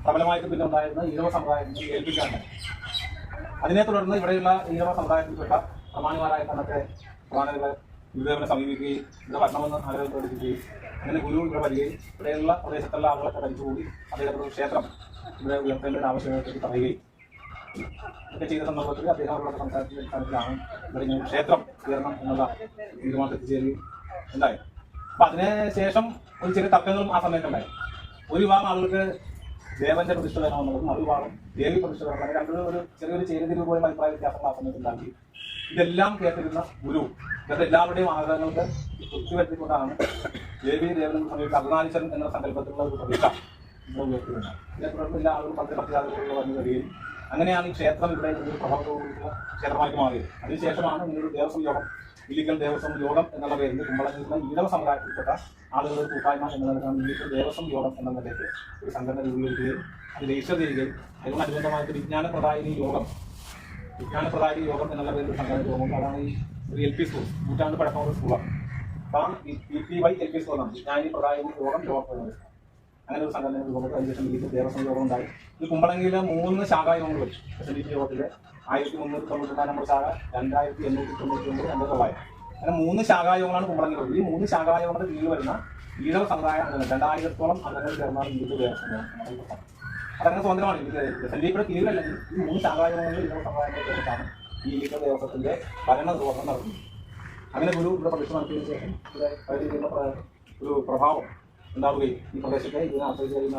പ്രബലമായിട്ട് പിന്നെ ഉണ്ടായിരുന്ന ഈഴവ സമുദായത്തിന് ഏൽപ്പിക്കാനുണ്ടായി. അതിനെ തുടർന്ന് ഇവിടെയുള്ള ഈഴവ സമുദായത്തിൽപ്പെട്ട പ്രമാണിമാരായ അന്നത്തെ പ്രമാണികളെ ഗുരുദേവനെ സമീപിക്കുകയും ഇവിടെ വരണമെന്ന് ആഗ്രഹം പ്രകടിപ്പിക്കുകയും അങ്ങനെ ഗുരു ഇവിടെ വരികയും ഇവിടെയുള്ള പ്രദേശത്തുള്ള ആളുകളൊക്കെ കഴിച്ചുകൂടി അദ്ദേഹത്തിന് ക്ഷേത്രം ഇവിടെ ഉയർത്തേണ്ട ഒരു ആവശ്യകതയ്ക്ക് പറയുകയും ഒക്കെ ചെയ്ത സന്ദർഭത്തിൽ അദ്ദേഹം അവരോട് സംസാരിച്ച അടിസ്ഥാനത്തിലാണ് ഇവിടെ ഇങ്ങനെ ക്ഷേത്രം ഉയരണം എന്നുള്ള തീരുമാനത്തിൽ എത്തിച്ചേരുകയും ഉണ്ടായി. അപ്പൊ അതിനുശേഷം ഒരു ചെറിയ തർക്കങ്ങളും ആ സമയത്തുണ്ടായി. ഒരു വിഭാഗം ആളുകൾക്ക് ദേവന്റെ പ്രതിഷ്ഠ വേണമെന്നുള്ളതും മറുവിഭാഗം ദേവി പ്രതിഷ്ഠ വേണം. രണ്ടും ഒരു ചെറിയൊരു ചേരുതിരിവ് പോലും അഭിപ്രായ വ്യത്യാസം ആ സമയത്ത് ഉണ്ടാക്കി. ഇതെല്ലാം കേട്ടിരുന്ന ഗുരു ഇവരുടെ എല്ലാവരുടെയും ആഗ്രഹങ്ങൾക്ക് തൃപ്തിവരുത്തിക്കൊണ്ടാണ് ദേവനും സമീപം അർദ്ധനാരീശ്വരൻ എന്ന സങ്കല്പത്തിലുള്ള ഒരു പ്രതിഷ്ഠ ഇവിടെ ഉയർത്തിയിരുന്നത്. ഇതിനെ തുടർന്ന് എല്ലാ ആളുകളും പല ഭക്തിയാളുകൾ വന്നു വരികയും അങ്ങനെയാണ് ഈ ക്ഷേത്രം ഇവിടെ ഒരു പ്രഭാവത്തോടുകൂടിയുള്ള ക്ഷേത്രമായിട്ട് മാറിയത്. അതിനുശേഷമാണ് ഇങ്ങനൊരു ദേവസ്വം യോഗം ഇല്ലീഗൽ ദേവസ്വം യോഗം എന്നുള്ള പേരിൽ കുമ്പളങ്ങിലുള്ള ഈഴവ സമുദായത്തിൽപ്പെട്ട ആളുകളുടെ കൂട്ടായ്മ എന്നതാണ് ഇല്ലീഗൽ ദേവസ്വം യോഗം എന്ന നിലയ്ക്ക് ഒരു സംഘടന രൂപീകരിക്കുകയും അത് രജിസ്റ്റർ ചെയ്യുകയും അതിനോടനുബന്ധമായിട്ട് വിജ്ഞാനപ്രദായിനി യോഗം എന്നുള്ള പേരിൽ സംഘടന യോഗം. അതാണ് ഈ LP സ്കൂൾ, നൂറ്റാണ്ട് പഴക്കമുള്ള സ്കൂളാണ്. അപ്പം PPY LP സ്കൂളാണ് വിജ്ഞാനി പ്രദായിനി യോഗം യോഗം. അങ്ങനെ ഒരു സംഘടന രൂപത്തിൽ അതിനുശേഷം ഇല്ലീഗൽ ദേവസ്വം യോഗം ഉണ്ടായി. ഇത് കുമ്പളങ്ങിയിലെ 3 ശാഖായോഗങ്ങൾ വെച്ചു. SNDP യോഗത്തിലെ 1392 നമ്പർ ശാഖ, 2899 2900. അങ്ങനെ 3 ശാഖായോഗങ്ങളാണ് കുമ്പളങ്ങിയിലുള്ളത്. ഈ 3 ശാഖായോഗങ്ങളുടെ കീഴിൽ വരുന്ന ഈഴവ സമുദായ അംഗങ്ങൾ 2000-ഓളം അംഗങ്ങൾ ചേർന്നാണ് ഇല്ലീഗൽ ദേവസ്വം യോഗം. അതങ്ങനെ സ്വതന്ത്രമാണ്. SNDPയുടെ കീഴിലല്ലെങ്കിൽ ഈ 3 ശാഖായോഗങ്ങളിൽ ഈഴവ സമുദായത്തെ ചേർന്നിട്ടാണ് ഈ ഇല്ലീഗൽ ദേവസ്വത്തിന്റെ ഭരണ നിർവഹണം നടത്തുന്നത്. അങ്ങനെ ഇവിടെ പ്രതിഷ്ഠ നടത്തിയതിനു ശേഷം ഒരു പ്രഭാവം ഉണ്ടാവുകയും ഈ പ്രദേശത്തെ ഇതിനെ ആശ്രയിച്ച് കഴിയുന്ന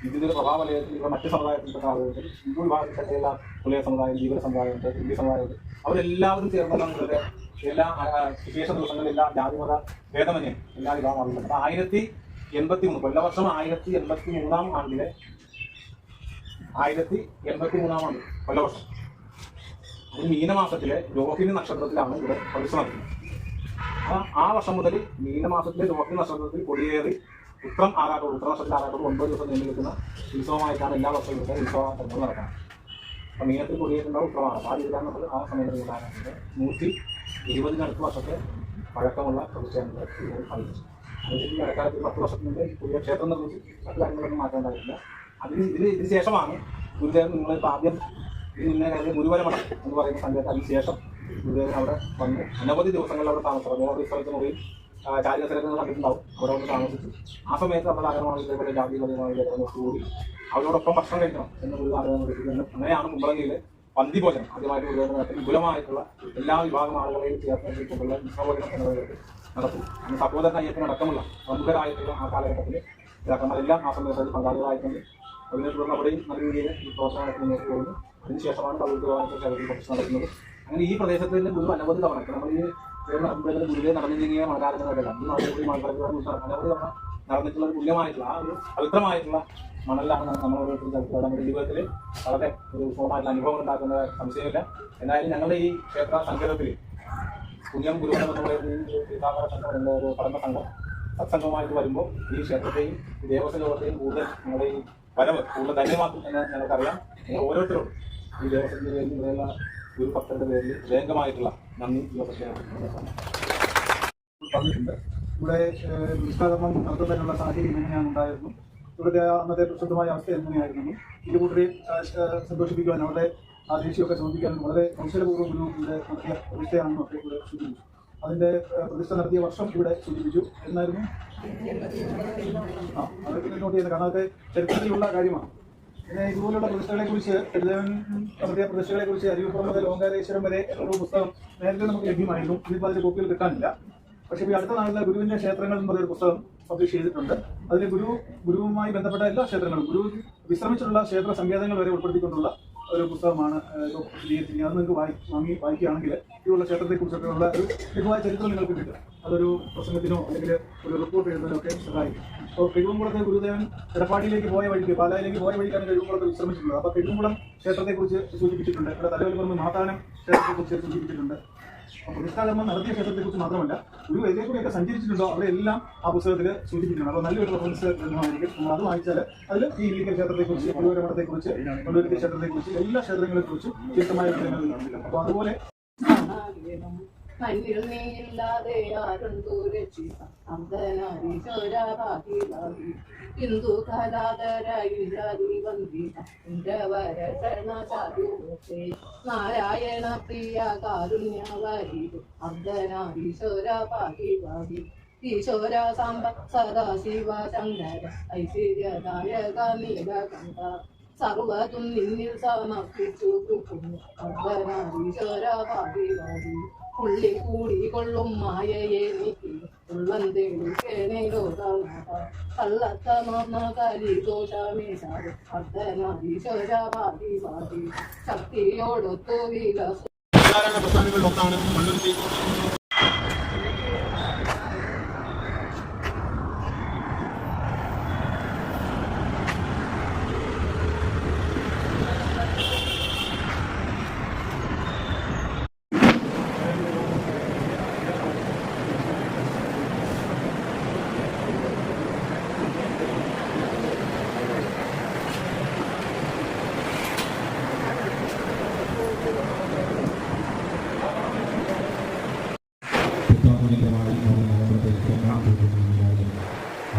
ഇതിന്റെ പ്രഭാവ വലയത്തിൽ ഇവിടെ മറ്റ് സമുദായത്തിൽപ്പെട്ട ആളുകൾ ഹിന്ദു വിഭാഗത്തിൽപ്പെട്ട പുലയ സമുദായം, ജീവന സമുദായമുണ്ട്, ഹിന്ദി സമുദായമുണ്ട്, അവരെല്ലാവരും ചേർന്നാണ് ഇവരുടെ എല്ലാ വിശേഷ ദിവസങ്ങളിൽ എല്ലാ ജാതിമത ഭേദമന്യം എല്ലാ വിഭാഗം അറിയുന്നത്. അപ്പൊ 1083 കൊല്ലവർഷം 1083 ആണ്ടിലെ 1083 ആണ്ട് കൊല്ലവർഷം മീനമാസത്തിലെ രോഹിണി നക്ഷത്രത്തിലാണ് ഇവിടെ പ്രതിഷ്ഠ നടത്തുന്നത്. ആ വർഷം മുതൽ മീനമാസത്തിലെ രോഹിണി നക്ഷത്രത്തിൽ കൊടിയേറി ഉത്രം നക്ഷത്രത്തിൽ ആറാട്ടോട് 9 ദിവസം നീണ്ടു നിൽക്കുന്ന ഉത്സവമായിട്ടാണ് എല്ലാ വർഷവും ഇവിടെ ഉത്സവ ചടങ്ങുകൾ നടക്കുന്നത്. അപ്പം മീനത്തിൽ കൊടിയേറ്റുണ്ടാവും ഉത്സവമാണ്. ആ രീതിയിലാണ് നമ്മൾ ആ സമയത്ത് ഉണ്ടാകുന്നത്. 120 വർഷത്തെ പഴക്കമുള്ള പ്രതിഷ്ഠയാണ് അറിയിച്ചത്. അതിന് ഇടക്കാലത്ത് 10 വർഷത്തിന് മുമ്പ് പുതിയ ക്ഷേത്രം നിർമ്മിച്ച് മറ്റു കാര്യങ്ങളൊന്നും മാറ്റം ഉണ്ടായിട്ടില്ല. ഇതിന് ശേഷമാണ് ഗുരുദേവൻ നിങ്ങളിപ്പോൾ ആദ്യം ഇതിന് കാര്യം ഗുരുവരമഠം എന്ന് പറയുന്ന സംഘത്തെ അതിനുശേഷം ഗുരുദേവൻ അവിടെ വന്ന് അനവധി ദിവസങ്ങളിൽ അവിടെ താമസിച്ചു. വേറെ സ്ഥലത്ത് മുറിയിൽ ചാരികസ്ഥലങ്ങൾ കണ്ടിട്ടുണ്ടാവും. അവിടെ വന്ന് താമസിച്ചു. ആ സമയത്ത് നമ്മൾ ആഗ്രഹമായി ജാതിപരമായി കൂടി അവരോടൊപ്പം ഭക്ഷണം കഴിക്കണം എന്ന് ഒരു ആഗ്രഹം എടുക്കുന്നു. അങ്ങനെയാണ് കുമ്പളങ്ങിയിലെ പന്തി ഭോജനം ആദ്യമായിട്ട് ഗുരുദേവൻ നടത്തി വിപുലമായിട്ടുള്ള എല്ലാ വിഭാഗം ആളുകളെയും ചേർത്തുകൊണ്ടുള്ള വിശ്വഭോജനം എന്നത് നടത്തി. അന്ന് സഹോദരൻ അയ്യപ്പനടക്കമുള്ള പ്രമുഖരായിട്ടുള്ള ആ കാലഘട്ടത്തിൽ ഇതാക്കന്മാരെല്ലാം ആ സമയത്ത് പങ്കാളികളായിട്ടുണ്ട്. അതിനെ തുടർന്ന് അവിടെയും നല്ല രീതിയിൽ ഈ പ്രോത്സാഹനത്തിൽ മുന്നോട്ട് പോകുന്നു. അതിനുശേഷമാണ് കവിതവാനത്തിൽ പ്രതിഷ്ഠ നടത്തുന്നത്. അങ്ങനെ ഈ പ്രദേശത്ത് തന്നെ ഗുരു അനവധി തവണ നമ്മൾ ഈ ഗുരുവെ നടന്നു നീങ്ങിയ മണലാരങ്ങളല്ല ഈ നാടുകൂടി അനവധി തവണ നടന്നിട്ടുള്ള ഒരു തുല്യമായിട്ടുള്ള ആ ഒരു പവിത്രമായിട്ടുള്ള മണലിലാണ് നമ്മൾ നമ്മുടെ ജീവിതത്തിൽ വളരെ ഒരു സുഖമായിട്ടുള്ള അനുഭവം ഉണ്ടാക്കുന്ന സംശയമില്ല. എന്തായാലും ഞങ്ങളുടെ ഈ ക്ഷേത്ര സങ്കേതത്തിൽ പുണ്യം ഗുരുവനം എന്ന് പറയുന്ന ഒരു പഠന സംഘം സത്സംഗമായിട്ട് വരുമ്പോൾ ഈ ക്ഷേത്രത്തെയും ഈ ദേവസ്വം ലോകത്തെയും കൂടുതൽ നമ്മുടെ ഈ വരവ് കൂടുതൽ ധന്യമാക്കും എന്ന് ഞങ്ങൾക്കറിയാം. ഓരോരുത്തരും ഈ ദേവസ്വത്തിന്റെ പേരിൽ ഇവിടെയുള്ള ഗുരു ഭക്തരുടെ പേരിൽ വേഗമായിട്ടുള്ള നന്ദി പറഞ്ഞിട്ടുണ്ട്. ഇവിടെ നിഷ്കാകർമ്മം നടത്തുന്നതിനുള്ള സാഹചര്യം എങ്ങനെയാണ് ഉണ്ടായിരുന്നു, ഇവിടുത്തെ അന്നത്തെ പ്രസിദ്ധമായ അവസ്ഥ എങ്ങനെയായിരുന്നു, ഇരുകൂട്ടരെ സന്തോഷിപ്പിക്കുവാൻ അവരുടെ ആ ദേഷ്യമൊക്കെ ശോഭിക്കാനും വളരെ കൗശലപൂർവ്വം ഒരു ഇവിടെ നടത്തിയ പ്രതിഷ്ഠയാണെന്നും ഒക്കെ ഇവിടെ സൂചിപ്പിച്ചു. അതിന്റെ പ്രതിഷ്ഠ നടത്തിയ വർഷം ഇവിടെ സൂചിപ്പിച്ചു. എന്നായിരുന്നു അതൊക്കെ നോട്ട് ചെയ്യുന്നത്. കാരണം അതൊക്കെ ചരിത്രത്തിലുള്ള കാര്യമാണ്. പിന്നെ ഇതുപോലുള്ള പ്രതിഷ്ഠകളെ കുറിച്ച് ഗുരുദേവൻ നടത്തിയ പ്രതിഷ്ഠകളെ കുറിച്ച് അരിവിപ്പുറം മുതൽ ഓങ്കാരേശ്വരം വരെ ഒരു പുസ്തകം നേരത്തെ നമുക്ക് ലഭ്യമായിരുന്നു. ഇതിപ്പോൾ അതിന്റെ കോപ്പികൾ കിട്ടാനില്ല. പക്ഷേ ഈ അടുത്ത നാളിലെ ഗുരുവിന്റെ ക്ഷേത്രങ്ങൾ എന്ന് പറയുന്ന പുസ്തകം പബ്ലിഷ് ചെയ്തിട്ടുണ്ട്. അതിൽ ഗുരുവുമായി ബന്ധപ്പെട്ട എല്ലാ ക്ഷേത്രങ്ങളും ഗുരു വിശ്രമിച്ചിട്ടുള്ള ക്ഷേത്ര സങ്കേതങ്ങൾ വരെ ഉൾപ്പെടുത്തിക്കൊണ്ടുള്ള ഒരു പുസ്തകമാണ് പ്രസിദ്ധീകരിച്ചിരിക്കുന്നത്. അത് നിങ്ങൾക്ക് വായിക്കുകയാണെങ്കിൽ ഇതുള്ള ക്ഷേത്രത്തെക്കുറിച്ചൊക്കെ ഉള്ള ഒരു ലഘുവായ ചരിത്രം നിങ്ങൾക്ക് കിട്ടും. അതൊരു പ്രസംഗത്തിനോ അല്ലെങ്കിൽ ഒരു റിപ്പോർട്ട് എഴുതുന്നതിനോ ഒക്കെ സഹായിക്കും. അപ്പോൾ കിഴുകുമ്പളത്തെ ഗുരുദേവൻ എടപ്പാടിയിലേക്ക് പോയ വഴിക്ക് പാലായിലേക്ക് പോയ വഴിക്കാണ് കിഴുകുമ്പളത്ത് വിശ്രമിച്ചിട്ടുള്ളത്. അപ്പോൾ കിഴുകുമ്പളം ക്ഷേത്രത്തെക്കുറിച്ച് സൂചിപ്പിച്ചിട്ടുണ്ട്. ഇവിടെ തലവലിപ്പുറത്ത് മാതാനം ക്ഷേത്രത്തെക്കുറിച്ച് സൂചിപ്പിച്ചിട്ടുണ്ട്. പ്രതിഷ്ഠാകർമ്മം നടത്തിയ ക്ഷേത്രത്തെക്കുറിച്ച് മാത്രമല്ല ഗുരു എതിലേക്കൂടെയൊക്കെ സഞ്ചരിച്ചിട്ടുണ്ടോ അവിടെ എല്ലാം ആ പുസ്തകത്തിൽ സൂചിപ്പിച്ചിട്ടുണ്ട്. അപ്പോൾ നല്ലൊരു റെഫറൻസ് ഗ്രന്ഥമായിരിക്കും. നമ്മൾ അത് വായിച്ചാൽ അതിൽ ഈ ഇല്ലീഗൽ ക്ഷേത്രത്തെക്കുറിച്ച്, ഗുരുവരമഠത്തെക്കുറിച്ച്, കൊല്ലൂരിക്കൽ ക്ഷേത്രത്തെക്കുറിച്ച്, എല്ലാ ക്ഷേത്രങ്ങളെക്കുറിച്ചും വ്യക്തമായ വിവരങ്ങൾ കാണുന്നില്ല. അപ്പോൾ അതുപോലെ ഹിന്ദു നാരായണ പ്രിയ കാരുണ്യവാരി അർദ്ധനാരീശ്വര പാകിവാഹി ഈശ്വര സാമ്പ സദാ ശിവ ശങ്കര ഐശ്വര്യദായക നീലകണ്ഠ സർവതും നിന്നിൽ സമർപ്പിച്ചു അർദ്ധനാരീശ്വര പാകിവാഹി പുള്ളി കൂടി കൊള്ളും മായയെ നീക്കി ഉള്ളം തേടിക്കേണേ ലോകനാഥ കള്ളത്തമർന്ന കലിദോഷമേശാട് അർദ്ധനാരീശ്വര പാകിവാഹി ശക്തിയോടൊത്തു വികസ പ്രസ്ഥാനങ്ങളിലൊന്നാണ് മണ്ണുത്തി.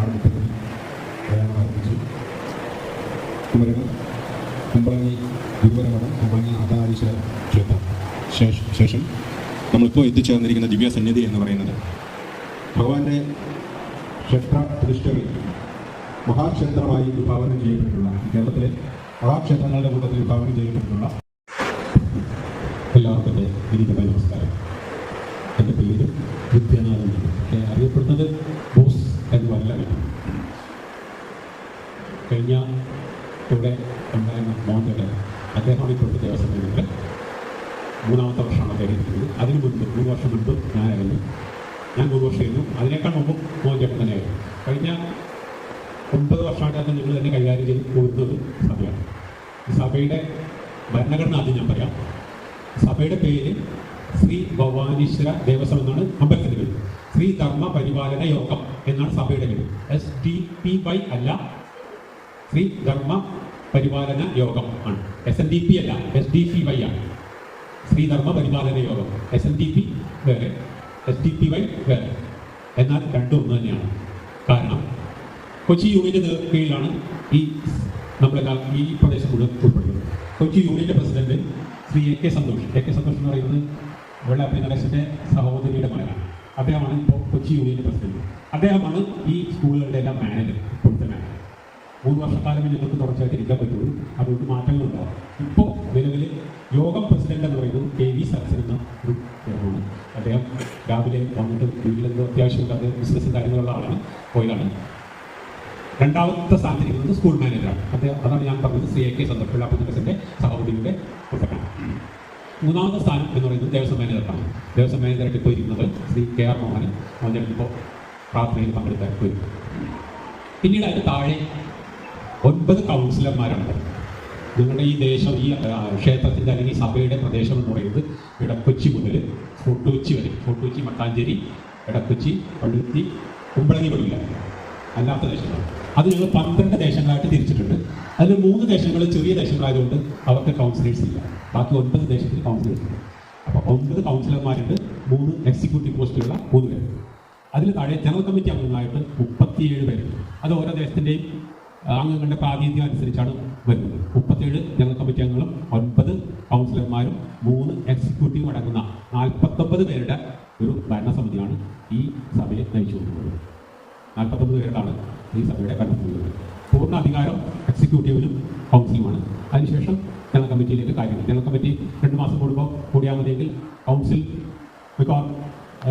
ആർമിത്തത്തിൽ പ്രയാണം ആരംഭിച്ചു. കുമരകം കുമ്പളങ്ങി ഗുരുവരമഠം, കുമ്പളങ്ങി അർദ്ധനാരീശ്വര ക്ഷേത്രം, ശേഷം നമ്മളിപ്പോൾ എത്തിച്ചേർന്നിരിക്കുന്ന ദിവ്യസന്നിധി എന്ന് പറയുന്നത് ഭഗവാന്റെ ക്ഷേത്ര പ്രതിഷ്ഠകൾ മഹാക്ഷേത്രമായി വിഭാവനം ചെയ്യപ്പെട്ടിട്ടുള്ള, കേരളത്തിലെ മഹാക്ഷേത്രങ്ങളുടെ കൂട്ടത്തിൽ വിഭാവനം ചെയ്യപ്പെട്ടിട്ടുള്ള എല്ലാവർക്കും എൻ്റെ വിനീതമായ നമസ്കാരം. എൻ്റെ പേര് വിദ്യാനാഥൻ, പക്ഷേ അറിയപ്പെടുന്നത് ബോസ് എന്ന് പറഞ്ഞാൽ. കഴിഞ്ഞ ഇവിടെ ഉണ്ടായിരുന്ന മോഹൻലാൽ അദ്ദേഹമാണ് ഇപ്പോഴത്തെ ദേവസ്വം ബോർഡിൻ്റെ 3ാമത്തെ വർഷമാണ് അദ്ദേഹം ഇരിക്കുന്നത്. അതിന് മുൻപ് 3 വർഷം മുൻപ് ഞാനായിരുന്നു. ഞാൻ 3 വർഷമായിരുന്നു. അതിനേക്കാൾ മുമ്പ് മോഹൻചേട്ടൻ തന്നെയായിരുന്നു. കഴിഞ്ഞ 9 വർഷമായിട്ട് ഞങ്ങൾ തന്നെ കൈകാര്യം ചെയ്ത് പോകുന്നത് സഭയാണ്. ഈ സഭയുടെ ഭരണഘടന ആദ്യം ഞാൻ പറയാം. സഭയുടെ പേര് ശ്രീ ഭവാനീശ്വര ദേവസ്വം എന്നാണ് അമ്പലത്തിൻ്റെ പേര്. ശ്രീ ധർമ്മ പരിപാലന യോഗം എന്നാണ് സഭയുടെ പേര്. SDPY അല്ല, ശ്രീ ധർമ്മ പരിപാലന യോഗം ആണ്. SNDP അല്ല, SDPY ആണ്. ശ്രീ ധർമ്മ പരിപാലന യോഗം. SNDP വേറെ, SDPY വേറെ, എന്നാൽ രണ്ടും ഒന്ന് തന്നെയാണ്. കാരണം കൊച്ചി യൂണിയൻ്റെ കീഴിലാണ് ഈ നമ്മളെല്ലാം ഈ പ്രദേശം മുഴുവൻ ഉൾപ്പെടുന്നത്. കൊച്ചി യൂണിയൻ്റെ president Shri AK Santhosh. AK Santhosh എന്ന് പറയുന്നത് വെള്ളാപ്പള്ളി നടേശൻ്റെ സഹോദരിയുടെ മകനാണ്. അദ്ദേഹമാണ് ഇപ്പോൾ കൊച്ചി യൂണിയൻ്റെ പ്രസിഡന്റ്. അദ്ദേഹമാണ് ഈ സ്കൂളുകളുടെ എല്ലാം മാനേജർ, ഇപ്പോഴത്തെ മാനേജർ. 3 വർഷക്കാലമേ ഞങ്ങൾക്ക് തുടർച്ചയായിട്ട് ഇരിക്കാൻ പറ്റുള്ളൂ. അതുകൊണ്ട് മാറ്റങ്ങളുണ്ടാവും. ഇപ്പോൾ നിലവിൽ യോഗം പ്രസിഡന്റ് എന്ന് പറയുന്നത് KV സരസൻ എന്ന ഒരു ചേർന്നാണ്. അദ്ദേഹം രാവിലെ വന്നിട്ട് വീട്ടിലെന്തോ അത്യാവശ്യം അത് ബിസിനസ്സും കാര്യങ്ങളുള്ള ആളാണ്, പോയതാണ്. 2ാമത്തെ സ്ഥാനത്തിരിക്കുന്നത് സ്കൂൾ മാനേജറാണ്. അദ്ദേഹം, അതാണ് ഞാൻ പറഞ്ഞത്, ശ്രീ AK സന്തോഷ്, വെള്ളാപ്പള്ളി നടേശൻ്റെ സഹോദരിയുടെ പുത്രനാണ്. 3ാമത്തെ സ്ഥാനം എന്ന് പറയുന്നത് ദേവസ്വം മാനേജറാണ്. ദേവസ്വം മാനേജറായിട്ട് ഇപ്പോൾ ഇരിക്കുന്നത് ശ്രീ KR മോഹൻ. മോഹൻചേട്ടൻ പ്രാർത്ഥനയിൽ പങ്കെടുക്കാൻ പോയി. പിന്നീട് അതിന് താഴെ 9 കൗൺസിലർമാരാണ്. ഞങ്ങളുടെ ഈ ദേശം, ഈ ക്ഷേത്രത്തിൻ്റെ അല്ലെങ്കിൽ സഭയുടെ പ്രദേശം എന്ന് പറയുന്നത് ഇടക്കൊച്ചി മുതൽ ഫോർട്ട് കൊച്ചി വരെ, ഫോർട്ട് കൊച്ചി, മട്ടാഞ്ചേരി, ഇടക്കൊച്ചി, പള്ളുരുത്തി, കുമ്പളങ്ങി വഴിയില്ല, അല്ലാത്ത ദേശങ്ങളാണ്. അത് ഞങ്ങൾ 12 ദേശങ്ങളായിട്ട് തിരിച്ചിട്ടുണ്ട്. അതിൽ 3 ദേശങ്ങൾ ചെറിയ ദേശങ്ങളായതുകൊണ്ട് അവർക്ക് കൗൺസിലേഴ്സ് ഇല്ല. ബാക്കി 9 ദേശത്തിൽ കൗൺസിലേഴ്സ് ഉണ്ട്. അപ്പോൾ 9 കൗൺസിലർമാരുണ്ട്, 3 എക്സിക്യൂട്ടീവ് പോസ്റ്റുള്ള 3 പേര്. അതിൽ താഴെ ജനറൽ കമ്മിറ്റി അംഗങ്ങളായിട്ട് 37 പേരുണ്ട്. അത് ഓരോ ദേശത്തിൻ്റെയും അംഗങ്ങളുടെ പ്രാതിനിധ്യം അനുസരിച്ചാണ് വരുന്നത്. 37 ജനറൽ കമ്മിറ്റി അംഗങ്ങളും 9 കൗൺസിലർമാരും 3 എക്സിക്യൂട്ടീവ് അടങ്ങുന്ന 49 പേരുടെ ഒരു ഭരണസമിതിയാണ് ഈ സഭയെ നയിച്ചുകൊണ്ടിരുന്നത്. 49 പേരുടെയാണ് ഈ സഭയുടെ ഭരണസമിതി. പൂർണ്ണ അധികാരം എക്സിക്യൂട്ടീവിനും കൗൺസിലുമാണ്. അതിനുശേഷം ജനറൽ കമ്മിറ്റിയിലേക്ക് കാര്യങ്ങൾ. ജനറൽ കമ്മിറ്റി 2 മാസം കൂടുമ്പോൾ കൂടിയാൽ മതിയെങ്കിൽ കൗൺസിൽ മിക്കവാറും